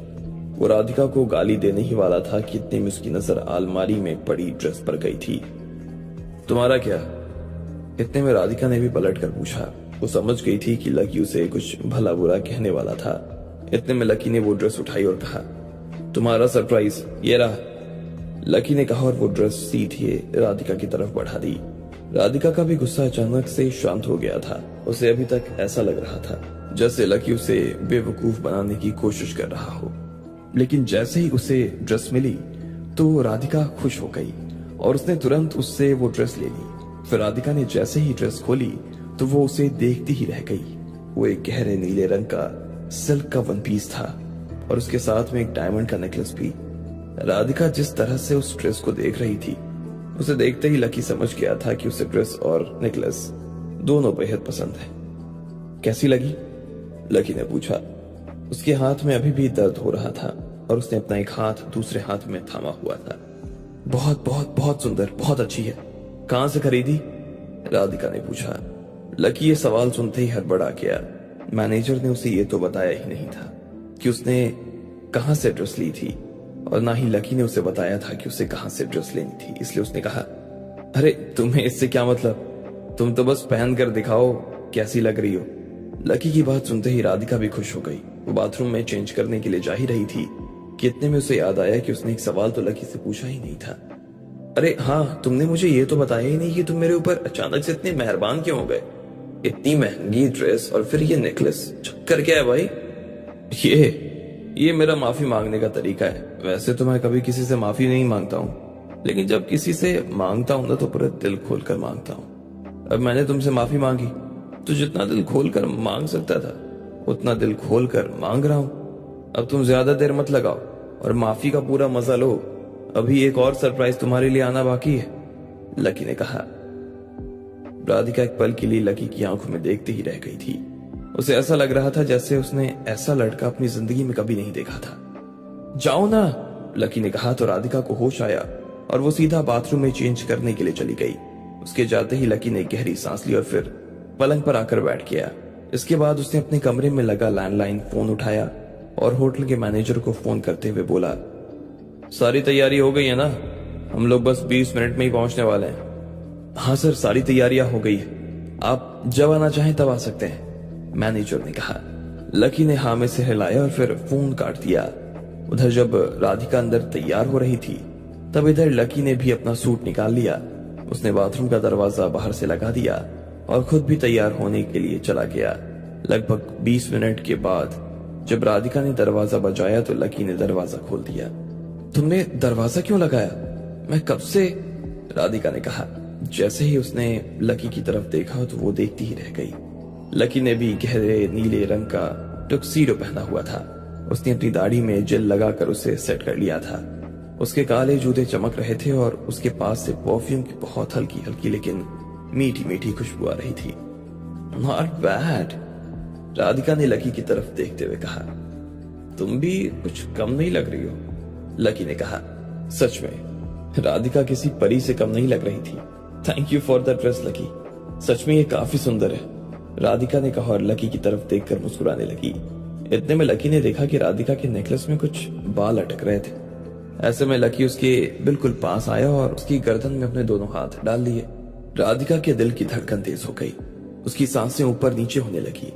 वो राधिका को गाली देने ही वाला था कि इतने में उसकी नजर अलमारी में पड़ी ड्रेस पर गई थी। तुम्हारा क्या? इतने में राधिका ने भी पलट कर पूछा। वो समझ गई थी कि लकी उसे कुछ भला बुरा कहने वाला था। इतने में लकी ने वो ड्रेस उठाई और कहा, तुम्हारा सरप्राइज ये रहा, लकी ने कहा और वो ड्रेस सीधे राधिका की तरफ बढ़ा दी। राधिका का भी गुस्सा अचानक से शांत हो गया था। उसे अभी तक ऐसा लग रहा था जैसे लकी उसे बेवकूफ बनाने की कोशिश कर रहा हो, लेकिन जैसे ही उसे ड्रेस मिली तो राधिका खुश हो गई और उसने तुरंत उससे वो ड्रेस ले ली। फिर राधिका ने जैसे ही ड्रेस खोली तो वो उसे देखती ही रह गई। वो एक गहरे नीले रंग का सिल्क का वन पीस था और उसके साथ में एक डायमंड का नेकलेस भी। राधिका जिस तरह से उस ड्रेस को देख रही थी, उसे देखते ही लकी समझ गया था कि उसे ड्रेस और नेकलेस दोनों बेहद पसंद है। कैसी लगी? लकी ने पूछा। उसके हाथ में अभी भी दर्द हो रहा था और उसने अपना एक हाथ दूसरे हाथ में थामा हुआ था। बहुत बहुत बहुत सुंदर, बहुत अच्छी है। कहां से खरीदी? राधिका ने पूछा। लकी ये सवाल सुनते ही हड़बड़ा गया। मैनेजर ने उसे ये तो बताया ही नहीं था कि उसने कहां से ड्रेस ली थी, और ना ही लकी ने उसे बताया था कि उसे कहां से ड्रेस लेनी थी। इसलिए उसने कहा, अरे तुम्हें इससे क्या मतलब, तुम तो बस पहन कर दिखाओ कैसी लग रही हो। लकी की बात सुनते ही राधिका भी खुश हो गई। वो बाथरूम में चेंज करने के लिए जा ही रही थी कि इतने में उसे याद आया कि उसने एक सवाल तो लकी से पूछा ही नहीं था। अरे हाँ, तुमने मुझे ये तो बताया ही नहीं कि तुम मेरे ऊपर अचानक से इतने मेहरबान क्यों हो गए। इतनी महंगी ड्रेस और फिर ये नेकलेस, चक्कर क्या है भाई? ये मेरा माफी मांगने का तरीका है। वैसे तो मैं कभी किसी से माफी नहीं मांगता हूँ, लेकिन जब किसी से मांगता हूँ ना तो पूरा दिल खोल कर मांगता हूँ। अब मैंने तुमसे माफी मांगी तो जितना दिल खोल कर मांग सकता था उतना दिल खोल कर मांग रहा हूँ। अब तुम ज्यादा देर मत लगाओ और माफी का पूरा मजा लो। अभी एक और सरप्राइज तुम्हारे लिए आना बाकी है, लकी ने कहा। राधिका एक पल के लिए लकी की आंखों में देखते ही रह गई थी। उसे ऐसा लग रहा था जैसे उसने ऐसा लड़का अपनी जिंदगी में कभी नहीं देखा था। जाओ ना, लकी ने कहा तो राधिका को होश आया और वो सीधा बाथरूम में चेंज करने के लिए चली गई। उसके जाते ही लकी ने गहरी सांस ली और फिर पलंग पर आकर बैठ गया। इसके बाद उसने अपने कमरे में लगा लैंडलाइन फोन उठाया और होटल के मैनेजर को फोन करते हुए बोला, सारी तैयारी हो गई है ना? हम लोग बस 20 मिनट में ही पहुंचने वाले हैं। हाँ सर, सारी तैयारियां हो गई है, आप जब आना चाहें तब आ सकते हैं, मैनेजर ने कहा। लकी ने हाँ में से हिलाया और फिर फोन काट दिया। उधर जब राधिका अंदर तैयार हो रही थी तब इधर लकी ने भी अपना सूट निकाल लिया। उसने बाथरूम का दरवाजा बाहर से लगा दिया और खुद भी तैयार होने के लिए चला गया। लगभग 20 मिनट के बाद जब राधिका ने दरवाजा बजाया तो लकी ने दरवाजा खोल दिया। तुमने दरवाजा क्यों लगाया? मैं कब से, राधिका ने कहा। जैसे ही उसने लकी की तरफ देखा तो वो देखती ही रह गई। लकी ने भी गहरे नीले रंग का टक्सीडो पहना हुआ था। उसने अपनी दाढ़ी में जेल लगाकर उसे सेट कर लिया था। उसके काले जूते चमक रहे थे और उसके पास से परफ्यूम की बहुत हल्की हल्की लेकिन मीठी मीठी खुशबू आ रही थी। नॉट बैड, राधिका ने लकी की तरफ देखते हुए कहा। तुम भी कुछ कम नहीं लग रही हो, लकी ने कहा। सच में राधिका किसी परी से कम नहीं लग रही थी। Thank you for the dress Lucky, सच में ये काफी सुंदर है, राधिका ने कहा और लकी की तरफ देखकर मुस्कुराने लगी। इतने में लकी ने देखा कि राधिका के नेकलेस में कुछ बाल अटक रहे थे। ऐसे में लकी उसके बिल्कुल पास आया और उसकी गर्दन में अपने दोनों हाथ डाल लिए। राधिका के दिल की धड़कन तेज हो गई, उसकी सांसें ऊपर नीचे होने लगी।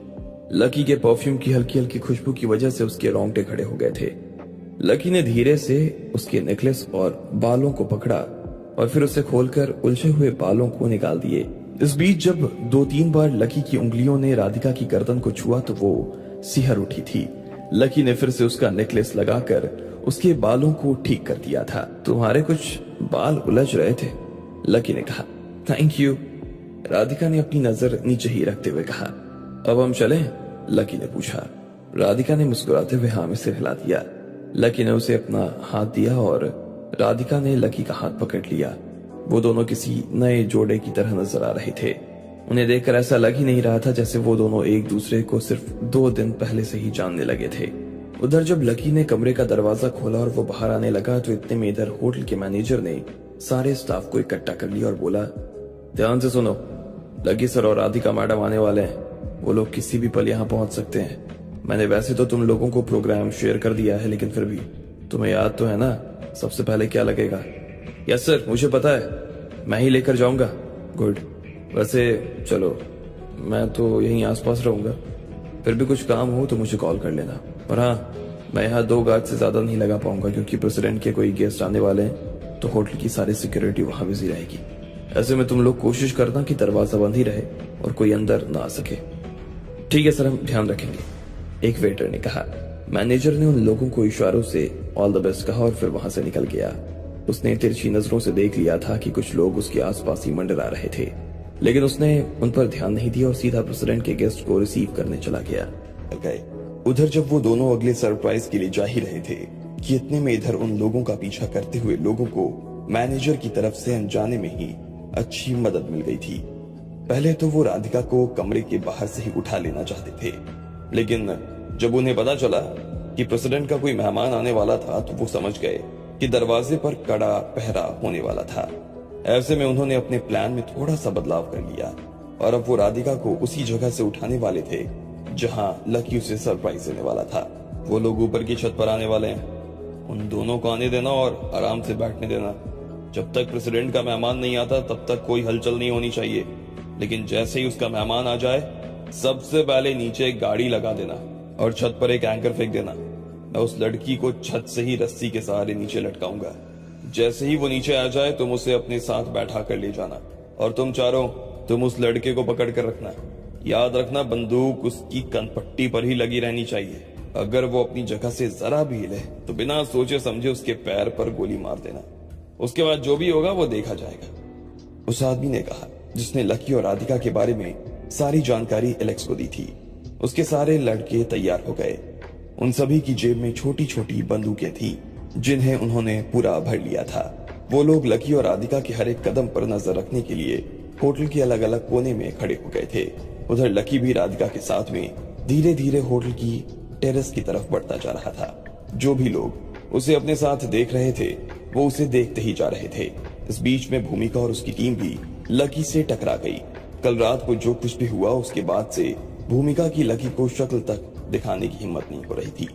लकी के परफ्यूम की हल्की हल्की खुशबू की वजह से उसके रोंगटे खड़े हो गए थे। लकी ने धीरे से उसके नेकलेस और बालों को पकड़ा और फिर उसे खोलकर उलझे हुए बालों को निकाल दिए। इस बीच जब 2-3 बार लकी की उंगलियों ने राधिका की गर्दन को छुआ तो वो सिहर उठी थी। लकी ने फिर से उसका नेकलेस लगाकर उसके बालों को ठीक कर दिया था। तुम्हारे कुछ बाल उलझ रहे थे, लकी ने कहा। थैंक यू, राधिका ने अपनी नजर नीचे ही रखते हुए कहा। अब हम चलें, लकी ने पूछा। राधिका ने मुस्कुराते हुए हाँ में सिर हिला दिया। लकी ने उसे अपना हाथ दिया और राधिका ने लकी का हाथ पकड़ लिया। वो दोनों किसी नए जोड़े की तरह नजर आ रहे थे। उन्हें देखकर ऐसा लग ही नहीं रहा था जैसे वो दोनों एक दूसरे को सिर्फ 2 दिन पहले से ही जानने लगे थे। उधर जब लकी ने कमरे का दरवाजा खोला और वो बाहर आने लगा तो इतने में इधर होटल के मैनेजर ने सारे स्टाफ को इकट्ठा कर लिया और बोला, ध्यान से सुनो, लकी सर और राधिका मैडम आने वाले हैं। वो लोग किसी भी पल यहाँ पहुंच सकते हैं। मैंने वैसे तो तुम लोगों को प्रोग्राम शेयर कर दिया है, लेकिन फिर भी तुम्हें याद तो है ना सबसे पहले क्या लगेगा? यस सर, मुझे पता है, मैं ही लेकर जाऊंगा। गुड, वैसे चलो मैं तो यहीं आसपास रहूंगा, फिर भी कुछ काम हो तो मुझे कॉल कर लेना। पर हाँ, मैं यहाँ 2 गार्ड से ज्यादा नहीं लगा पाऊंगा क्योंकि प्रेसिडेंट के कोई गेस्ट आने वाले हैं तो होटल की सारी सिक्योरिटी वहां बिजी रहेगी। ऐसे में तुम लोग कोशिश करना कि दरवाजा बंद ही रहे और कोई अंदर ना आ सके। ठीक है सर, हम ध्यान रखेंगे, एक वेटर ने कहा। मैनेजर ने उन लोगों को इशारों से ऑल द बेस्ट कहा और फिर वहां से निकल गया। उसने तिरछी नजरों से देख लिया था कि कुछ लोग उसके आसपास ही मंडरा रहे थे, लेकिन उसने उन पर ध्यान नहीं दिया और सीधा प्रेसिडेंट के गेस्ट को रिसीव करने चला गया। उधर जब वो दोनों अगले सरप्राइज के लिए जा ही रहे थे कि इतने में इधर उन लोगों का पीछा करते हुए लोगों को मैनेजर की तरफ से अनजाने में ही अच्छी मदद मिल गई थी। पहले तो वो राधिका को कमरे के बाहर से ही उठा लेना चाहते थे, लेकिन जब उन्हें पता चला कि प्रेसिडेंट का कोई मेहमान आने वाला था तो वो समझ गए कि दरवाजे पर कड़ा पहरा होने वाला था। ऐसे में उन्होंने अपने प्लान में थोड़ा सा बदलाव कर लिया और अब वो राधिका को उसी जगह से उठाने वाले थे जहां लकी उसे सरप्राइज देने वाला था। वो लोग ऊपर की छत पर आने वाले हैं, उन दोनों को आने देना और आराम से बैठने देना। जब तक प्रेसिडेंट का मेहमान नहीं आता तब तक कोई हलचल नहीं होनी चाहिए, लेकिन जैसे ही उसका मेहमान आ जाए सबसे पहले नीचे एक गाड़ी लगा देना और छत पर एक एंकर फेंक देना। मैं उस लड़की को छत से ही रस्सी के सहारे नीचे लटकाऊंगा। जैसे ही वो नीचे आ जाए तुम उसे अपने साथ बैठा कर ले जाना और तुम चारों तुम उस लड़के को पकड़ कर रखना। याद रखना, बंदूक उसकी कनपट्टी पर ही लगी रहनी चाहिए। अगर वो अपनी जगह से जरा भी हिले तो बिना सोचे समझे उसके पैर पर गोली मार देना। उसके बाद जो भी होगा वो देखा जाएगा, उस आदमी ने कहा जिसने लकी और राधिका के बारे में सारी जानकारी एलेक्स को दी थी। उसके सारे लड़के तैयार हो गए। उन सभी की जेब में छोटी छोटी बंदूकें थी जिन्हें उन्होंने पूरा भर लिया था। वो लोग लकी और राधिका के हर एक कदम पर नजर रखने के लिए होटल के अलग अलग कोने में खड़े हो गए थे। उधर लकी भी राधिका के साथ में धीरे धीरे होटल की टेरेस की तरफ बढ़ता जा रहा था। जो भी लोग उसे अपने साथ देख रहे थे वो उसे देखते ही जा रहे थे। इस बीच में भूमिका और उसकी टीम भी लकी से टकरा गई। कल रात को जो कुछ भी हुआ उसके बाद से भूमिका की लकी को शक्ल तक दिखाने की हिम्मत नहीं हो रही थी।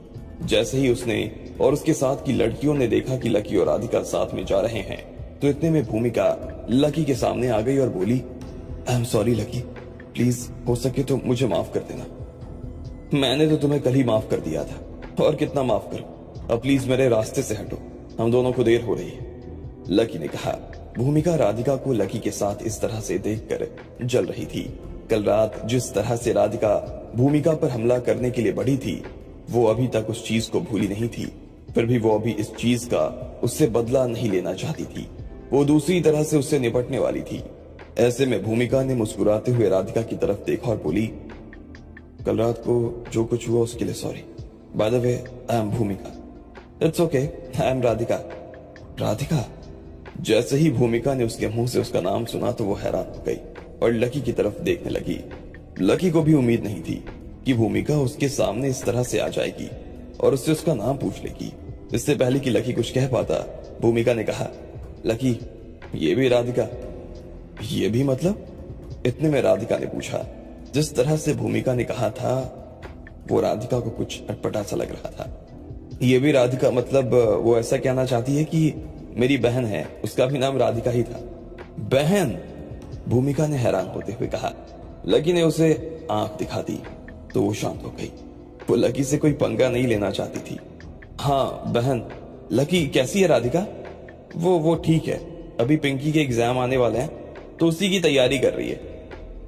जैसे ही उसने और उसके साथ की लड़कियों ने देखा कि लकी और राधिका साथ में जा रहे हैं तो इतने में भूमिका लकी के सामने आ गई और बोली, I am sorry lucky, please हो सके तो मुझे माफ कर देना। मैंने तो तुम्हें कल ही माफ कर दिया था, और कितना माफ करूं। अब प्लीज मेरे रास्ते से हटो, हम दोनों को देर हो रही है, लकी ने कहा। भूमिका राधिका को लकी के साथ इस तरह से देखकर जल रही थी। कल रात जिस तरह से राधिका भूमिका पर हमला करने के लिए बढ़ी थी, वो अभी तक उस चीज को भूली नहीं थी। फिर भी वो अभी इस चीज का उससे बदला नहीं लेना चाहती थी। वो दूसरी तरह से उससे निपटने वाली थी। ऐसे में भूमिका ने मुस्कुराते हुए राधिका की तरफ देखा और बोली, कल रात को जो कुछ हुआ उसके लिए sorry. By the way, I am Bhumika. It's okay, I am Radhika. Radhika? जैसे ही भूमिका ने उसके मुंह से उसका नाम सुना तो वो हैरान हो गई और लकी की तरफ देखने लगी। लकी को भी उम्मीद नहीं थी कि भूमिका उसके सामने इस तरह से आ जाएगी और उससे उसका नाम पूछ लेगी। इससे पहले कि लकी कुछ कह पाता, भूमिका ने कहा, लकी, ये भी राधिका? ये भी मतलब? इतने में राधिका ने पूछा। जिस तरह से भूमिका ने कहा था वो राधिका को कुछ अटपटा सा लग रहा था। ये भी राधिका मतलब वो ऐसा कहना चाहती है कि मेरी बहन है, उसका भी नाम राधिका ही था। बहन? भूमिका ने हैरान होते हुए कहा। लकी ने उसे आंख दिखा दी तो वो शांत हो गई। वो लकी से कोई पंगा नहीं लेना चाहती थी। हाँ बहन। लकी कैसी है राधिका? वो ठीक है, अभी पिंकी के एग्जाम आने वाले हैं तो उसी की तैयारी कर रही है।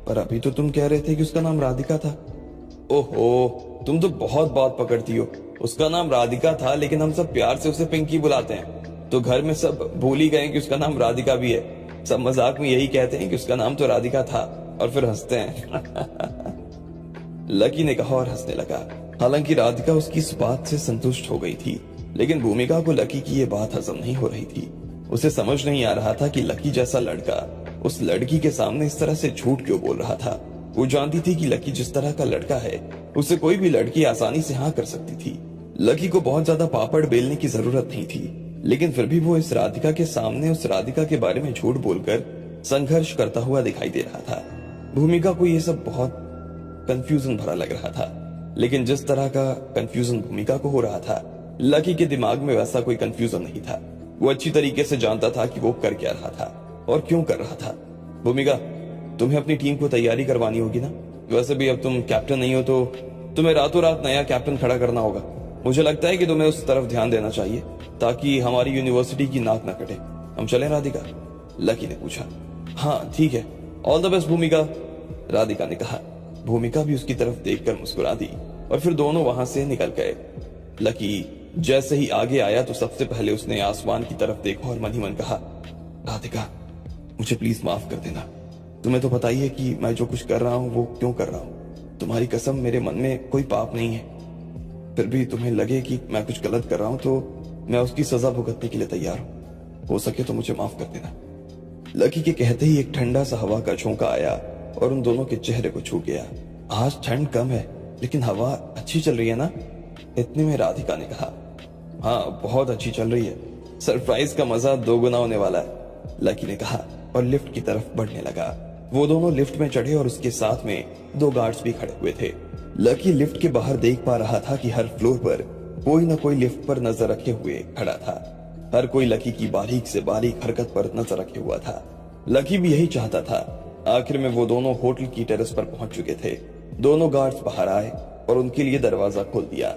पर अभी तो तुम कह रहे थे कि उसका नाम राधिका था। ओहो, तुम तो बहुत बात पकड़ती हो। उसका नाम राधिका था, लेकिन हम सब प्यार से उसे पिंकी बुलाते हैं, तो घर में सब भूल ही गए कि उसका नाम राधिका भी है। सब मजाक में यही कहते हैं कि उसका नाम तो राधिका था और फिर हंसते हैं। लकी ने कहा और हंसने लगा। हालांकि राधिका उसकी इस बात से संतुष्ट हो गई थी, लेकिन भूमिका को लकी की ये बात हजम नहीं हो रही थी। उसे समझ नहीं आ रहा था कि लकी जैसा लड़का उस लड़की के सामने इस तरह से झूठ क्यों बोल रहा था। वो जानती थी कि लकी जिस तरह का लड़का है उसे कोई भी लड़की आसानी से हाँ कर सकती थी। लकी को बहुत ज्यादा पापड़ बेलने की जरूरत नहीं थी, लेकिन फिर भी वो इस राधिका के सामने उस राधिका के बारे में झूठ बोलकर संघर्ष करता हुआ दिखाई दे रहा था। भूमिका को ये सब बहुत कंफ्यूजन भरा लग रहा था, लेकिन जिस तरह का कंफ्यूजन भूमिका को हो रहा था, लकी के दिमाग में वैसा कोई कंफ्यूजन नहीं था। वो अच्छी तरीके से जानता था कि वो कर क्या रहा था और क्यों कर रहा था। भूमिका, तुम्हें अपनी टीम को तैयारी करवानी होगी ना। वैसे भी अब तुम कैप्टन नहीं हो तो तुम्हें रातों रात नया कैप्टन खड़ा करना होगा। मुझे लगता है कि तुम्हें उस तरफ ध्यान देना चाहिए ताकि हमारी यूनिवर्सिटी की नाक न कटे। हम चलें राधिका? लकी ने पूछा। हाँ ठीक है, ऑल द बेस्ट भूमिका, राधिका ने कहा। भूमिका भी उसकी तरफ देखकर मुस्कुरा दी और फिर दोनों वहां से निकल गए। लकी जैसे ही आगे आया तो सबसे पहले उसने आसमान की तरफ देखा और मन ही मन कहा, राधिका मुझे प्लीज माफ कर देना। तुम्हें तो पता ही है कि मैं जो कुछ कर रहा हूँ वो क्यों कर रहा हूँ। तुम्हारी कसम, मेरे मन में कोई पाप नहीं है। फिर भी तुम्हें लगे कि मैं कुछ गलत कर रहा हूँ तो मैं उसकी सजा भुगतने के लिए तैयार हूँ। हो सके तो मुझे माफ कर देना। लकी के कहते ही एक ठंडा सा हवा का झोंका आया और उन दोनों के चेहरे को छू गया। आज ठंड कम है लेकिन हवा अच्छी चल रही है ना? इतने में राधिका ने कहा। हाँ बहुत अच्छी चल रही है, सरप्राइज का मजा दोगुना होने वाला है, लकी ने कहा और लिफ्ट की तरफ बढ़ने लगा। वो दोनों लिफ्ट में चढ़े और उसके साथ में दो गार्ड्स भी खड़े हुए थे। लकी लिफ्ट के बाहर देख पा रहा था कि हर फ्लोर पर कोई न कोई लिफ्ट पर नजर रखे हुए खड़ा था। हर कोई लकी की बारीक से बारीक हरकत पर नजर रखे हुआ था। लकी भी यही चाहता था। आखिर में वो दोनों होटल की टेरेस पर पहुंच चुके थे। दोनों गार्ड्स बाहर आए और उनके लिए दरवाजा खोल दिया।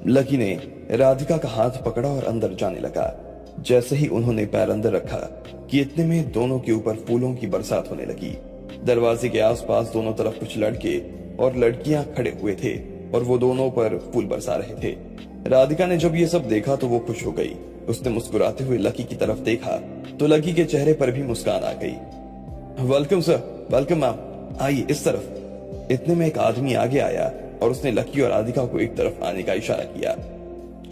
लकी ने राधिका का हाथ पकड़ा और अंदर जाने लगा। जैसे ही उन्होंने पैर अंदर रखा कि इतने में दोनों के ऊपर फूलों की बरसात होने लगी। दरवाजे के आसपास दोनों तरफ कुछ लड़के और लड़कियां खड़े हुए थे और वो दोनों पर फूल बरसा रहे थे। राधिका ने जब ये सब देखा तो वो खुश हो गई। उसने मुस्कुराते हुए लकी की तरफ देखा तो लकी के चेहरे पर भी मुस्कान आ गई। वेलकम सर, वेलकम मैम, आइए इस तरफ। इतने में एक आदमी आगे आया और उसने लकी और राधिका को एक तरफ आने का इशारा किया।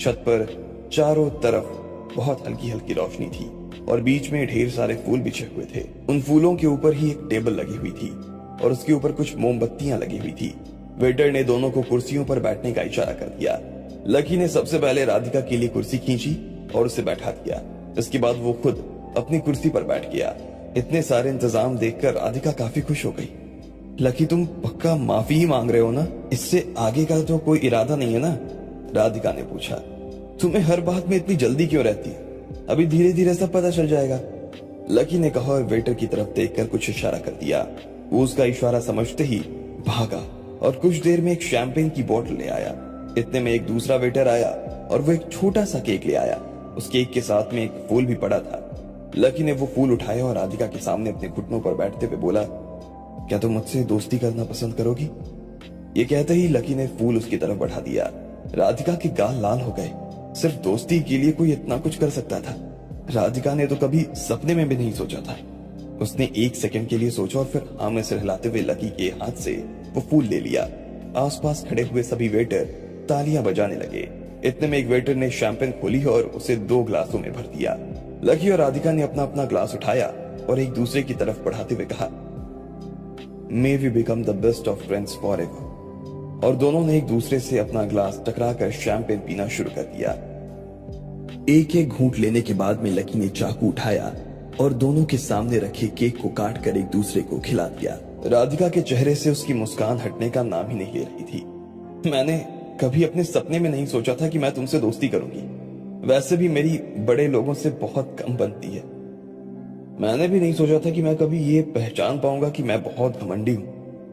छत पर चारों तरफ बहुत हल्की हल्की रोशनी थी और बीच में ढेर सारे फूल बिछे हुए थे। उन फूलों के ऊपर ही एक टेबल लगी हुई थी और उसके ऊपर कुछ मोमबत्तियां लगी हुई थी। वेटर ने दोनों को कुर्सियों पर बैठने का इशारा कर दिया। लकी ने सबसे पहले राधिका के लिए कुर्सी खींची और उसे बैठा दिया। इसके बाद वो खुद अपनी कुर्सी पर बैठ गया। इतने सारे इंतजाम देखकर राधिका काफी खुश हो गई। लकी, तुम पक्का माफी ही मांग रहे हो ना? इससे आगे का तो कोई इरादा नहीं है ना? राधिका ने पूछा। तुम्हें हर बात में इतनी जल्दी क्यों रहती है? अभी धीरे धीरे सब पता चल जाएगा। लकी ने कहा और वेटर की तरफ देखकर कुछ इशारा कर दिया। वो उसका इशारा समझते ही भागा और कुछ देर में एक शैंपेन की बोतल ले आया। इतने में एक दूसरा वेटर आया और वो एक छोटा सा केक ले आया। उस केक के साथ में एक फूल भी पड़ा था। लकी ने वो फूल उठाया और राधिका के सामने अपने घुटनों पर बैठते हुए बोला, क्या तुम मुझसे दोस्ती करना पसंद करोगी? ये कहते ही लकी ने फूल उसकी तरफ बढ़ा दिया। राधिका के गाल लाल हो गए। सिर्फ दोस्ती के लिए कोई इतना कुछ कर सकता था? राधिका ने तो कभी सपने में भी नहीं सोचा था। उसने एक सेकंड के लिए सोचा और फिर हाँ में सिर हिलाते हुए लकी के हाथ से वो फूल ले लिया। आसपास खड़े हुए सभी वेटर तालियां बजाने लगे। इतने में एक वेटर ने शैंपेन खोली और उसे 2 ग्लासों में भर दिया। लकी और राधिका ने अपना अपना ग्लास उठाया और एक दूसरे की तरफ बढ़ाते हुए कहा, may we become the best of friends forever. और दोनों ने एक दूसरे से अपना ग्लास टकराकर शैंपेन पीना शुरू कर दिया। एक एक घूंट लेने के बाद में लकी ने चाकू उठाया और दोनों के सामने रखे केक को काट कर एक दूसरे को खिला दिया। राधिका के चेहरे से उसकी मुस्कान हटने का नाम ही नहीं ले रही थी। मैंने कभी अपने सपने में नहीं सोचा था कि मैं तुमसे दोस्ती करूंगी। वैसे भी मेरी बड़े लोगों से बहुत कम बनती है। मैंने भी नहीं सोचा था कि मैं कभी ये पहचान पाऊंगा कि मैं बहुत घमंडी हूं,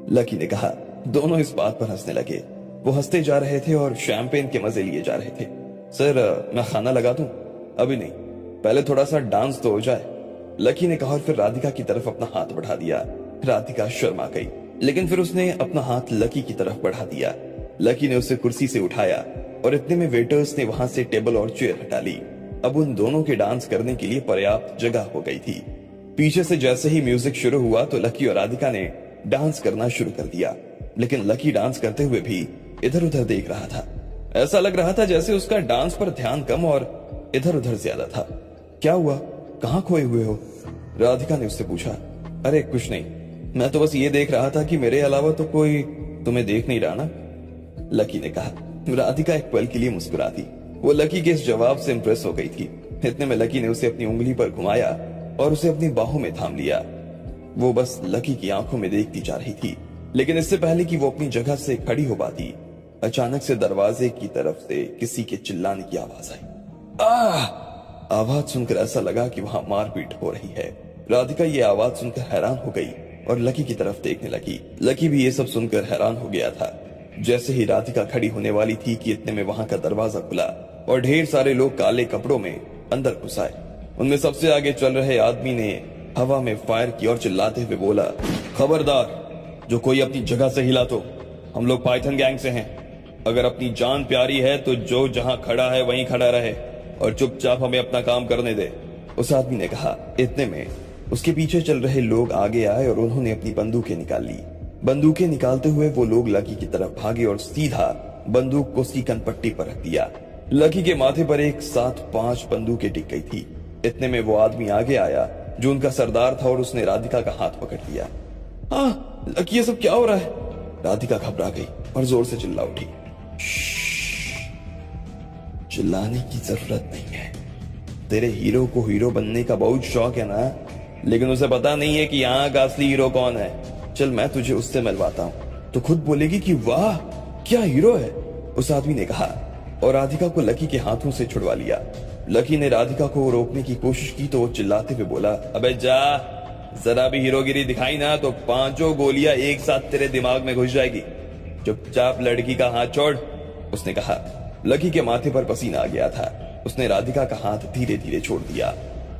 लकी ने कहा। दोनों इस बात पर हंसने लगे। वो हंसते जा रहे थे और शैंपेन के मजे लिए जा रहे थे। सर, मैं खाना लगा दूं? अभी नहीं, पहले थोड़ा सा डांस तो हो जाए, लकी ने कहा और फिर राधिका की तरफ अपना हाथ बढ़ा दिया। राधिका शर्मा गई, लेकिन फिर उसने अपना हाथ लकी की तरफ बढ़ा दिया। लकी ने उसे कुर्सी से उठाया और इतने में वेटर्स ने वहां से टेबल और चेयर हटा ली। अब उन दोनों के डांस करने के लिए पर्याप्त जगह हो गई थी। पीछे से जैसे ही म्यूजिक शुरू हुआ तो लकी और राधिका ने डांस करना शुरू कर दिया, लेकिन लकी डांस करते हुए भी इधर उधर देख रहा था। ऐसा लग रहा था जैसे उसका डांस पर ध्यान कम और इधर उधर ज्यादा था। क्या हुआ, कहाँ खोए हुए हो? राधिका ने उससे पूछा। अरे कुछ नहीं, मैं तो बस ये देख रहा था कि मेरे अलावा तो कोई तुम्हें देख नहीं रहा ना, लकी ने कहा। राधिका एक पल के लिए मुस्कुरा दी। वो लकी के इस जवाब से इंप्रेस हो गई थी। इतने में लकी ने उसे अपनी उंगली पर घुमाया और उसे अपनी बाहों में थाम लिया। वो बस लकी की आंखों में देखती जा रही थी, लेकिन इससे पहले कि वो अपनी जगह से खड़ी हो पाती, अचानक से दरवाजे की तरफ से किसी के चिल्लाने की आवाज आई। आवाज सुनकर ऐसा लगा कि वहां मारपीट हो रही है। राधिका ये आवाज सुनकर हैरान हो गई और लकी की तरफ देखने लगी। लकी भी ये सब सुनकर हैरान हो गया था। जैसे ही राधिका खड़ी होने वाली थी कि इतने में वहां का दरवाजा खुला और ढेर सारे लोग काले कपड़ों में अंदर घुस आए। उनमें सबसे आगे चल रहे आदमी ने हवा में फायर की और चिल्लाते हुए बोला, खबरदार, जो कोई अपनी जगह से हिला तो हम लोग पाइथन गैंग से हैं। अगर अपनी जान प्यारी है तो जो जहां खड़ा है वहीं खड़ा रहे और चुपचाप हमें अपना काम करने दे, उस आदमी ने कहा। इतने में उसके पीछे चल रहे लोग आगे आए और उन्होंने अपनी बंदूकें निकाल ली। बंदूकें निकालते हुए वो लोग लकी की तरफ भागे और सीधा बंदूक को उसकी कनपट्टी पर रख दिया। लकी के माथे पर एक साथ 5 बंदूकें टिक गई थी। इतने में वो आदमी आगे आया जो उनका सरदार था और उसने राधिका का हाथ पकड़ लिया। लकी, ये सब क्या हो रहा है? राधिका घबरा गई और जोर से चिल्ला उठी। चिल्लाने की जरूरत नहीं है। तेरे हीरो को हीरो बनने का बहुत शौक है ना, लेकिन उसे पता नहीं है कि यहाँ का असली हीरो कौन है। चल मैं तुझे उससे मिलवाता हूँ, तो खुद बोलेगी कि वाह क्या हीरो है, उस आदमी ने कहा और राधिका को लकी के हाथों से छुड़वा लिया। लकी ने राधिका को रोकने की कोशिश की तो वो चिल्लाते हुए बोला, अबे जा, जरा भी हीरोगिरी दिखाई ना तो 5 गोलियां एक साथ तेरे दिमाग में घुस जाएगी। चुपचाप लड़की का हाथ छोड़, उसने कहा। लकी के माथे पर पसीना आ गया था। उसने राधिका का हाथ धीरे धीरे छोड़ दिया।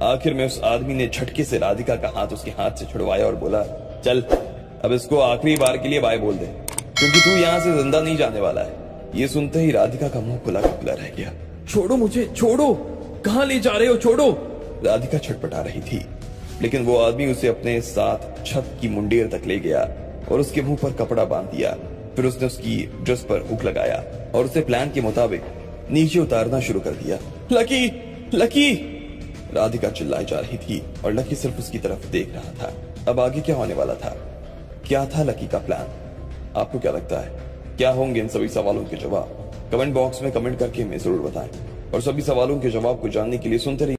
आखिर में उस आदमी ने झटके से राधिका का हाथ उसके हाथ से छुड़वाया और बोला, चल अब इसको आखिरी बार के लिए बाय बोल दे, क्योंकि तू यहाँ से जिंदा नहीं जाने वाला है। ये सुनते ही राधिका का मुंह खुला का खुला रह गया। छोड़ो मुझे, छोड़ो, कहाँ ले जा रहे हो, छोड़ो, राधिका छटपटा रही थी। लेकिन वो आदमी उसे अपने साथ छत की मुंडेर तक ले गया और उसके मुंह पर कपड़ा बांध दिया। फिर उसने उसकी ड्रेस पर हुक लगाया और उसे प्लान के मुताबिक नीचे उतारना शुरू कर दिया। लकी, लकी, राधिका चिल्लाई जा रही थी और लकी सिर्फ उसकी तरफ देख रहा था। अब आगे क्या होने वाला था? क्या था लकी का प्लान? आपको क्या लगता है, क्या होंगे इन सभी सवालों के जवाब? कमेंट बॉक्स में कमेंट करके हमें जरूर बताएं और सभी सवालों के जवाब को जानने के लिए सुनते रहिए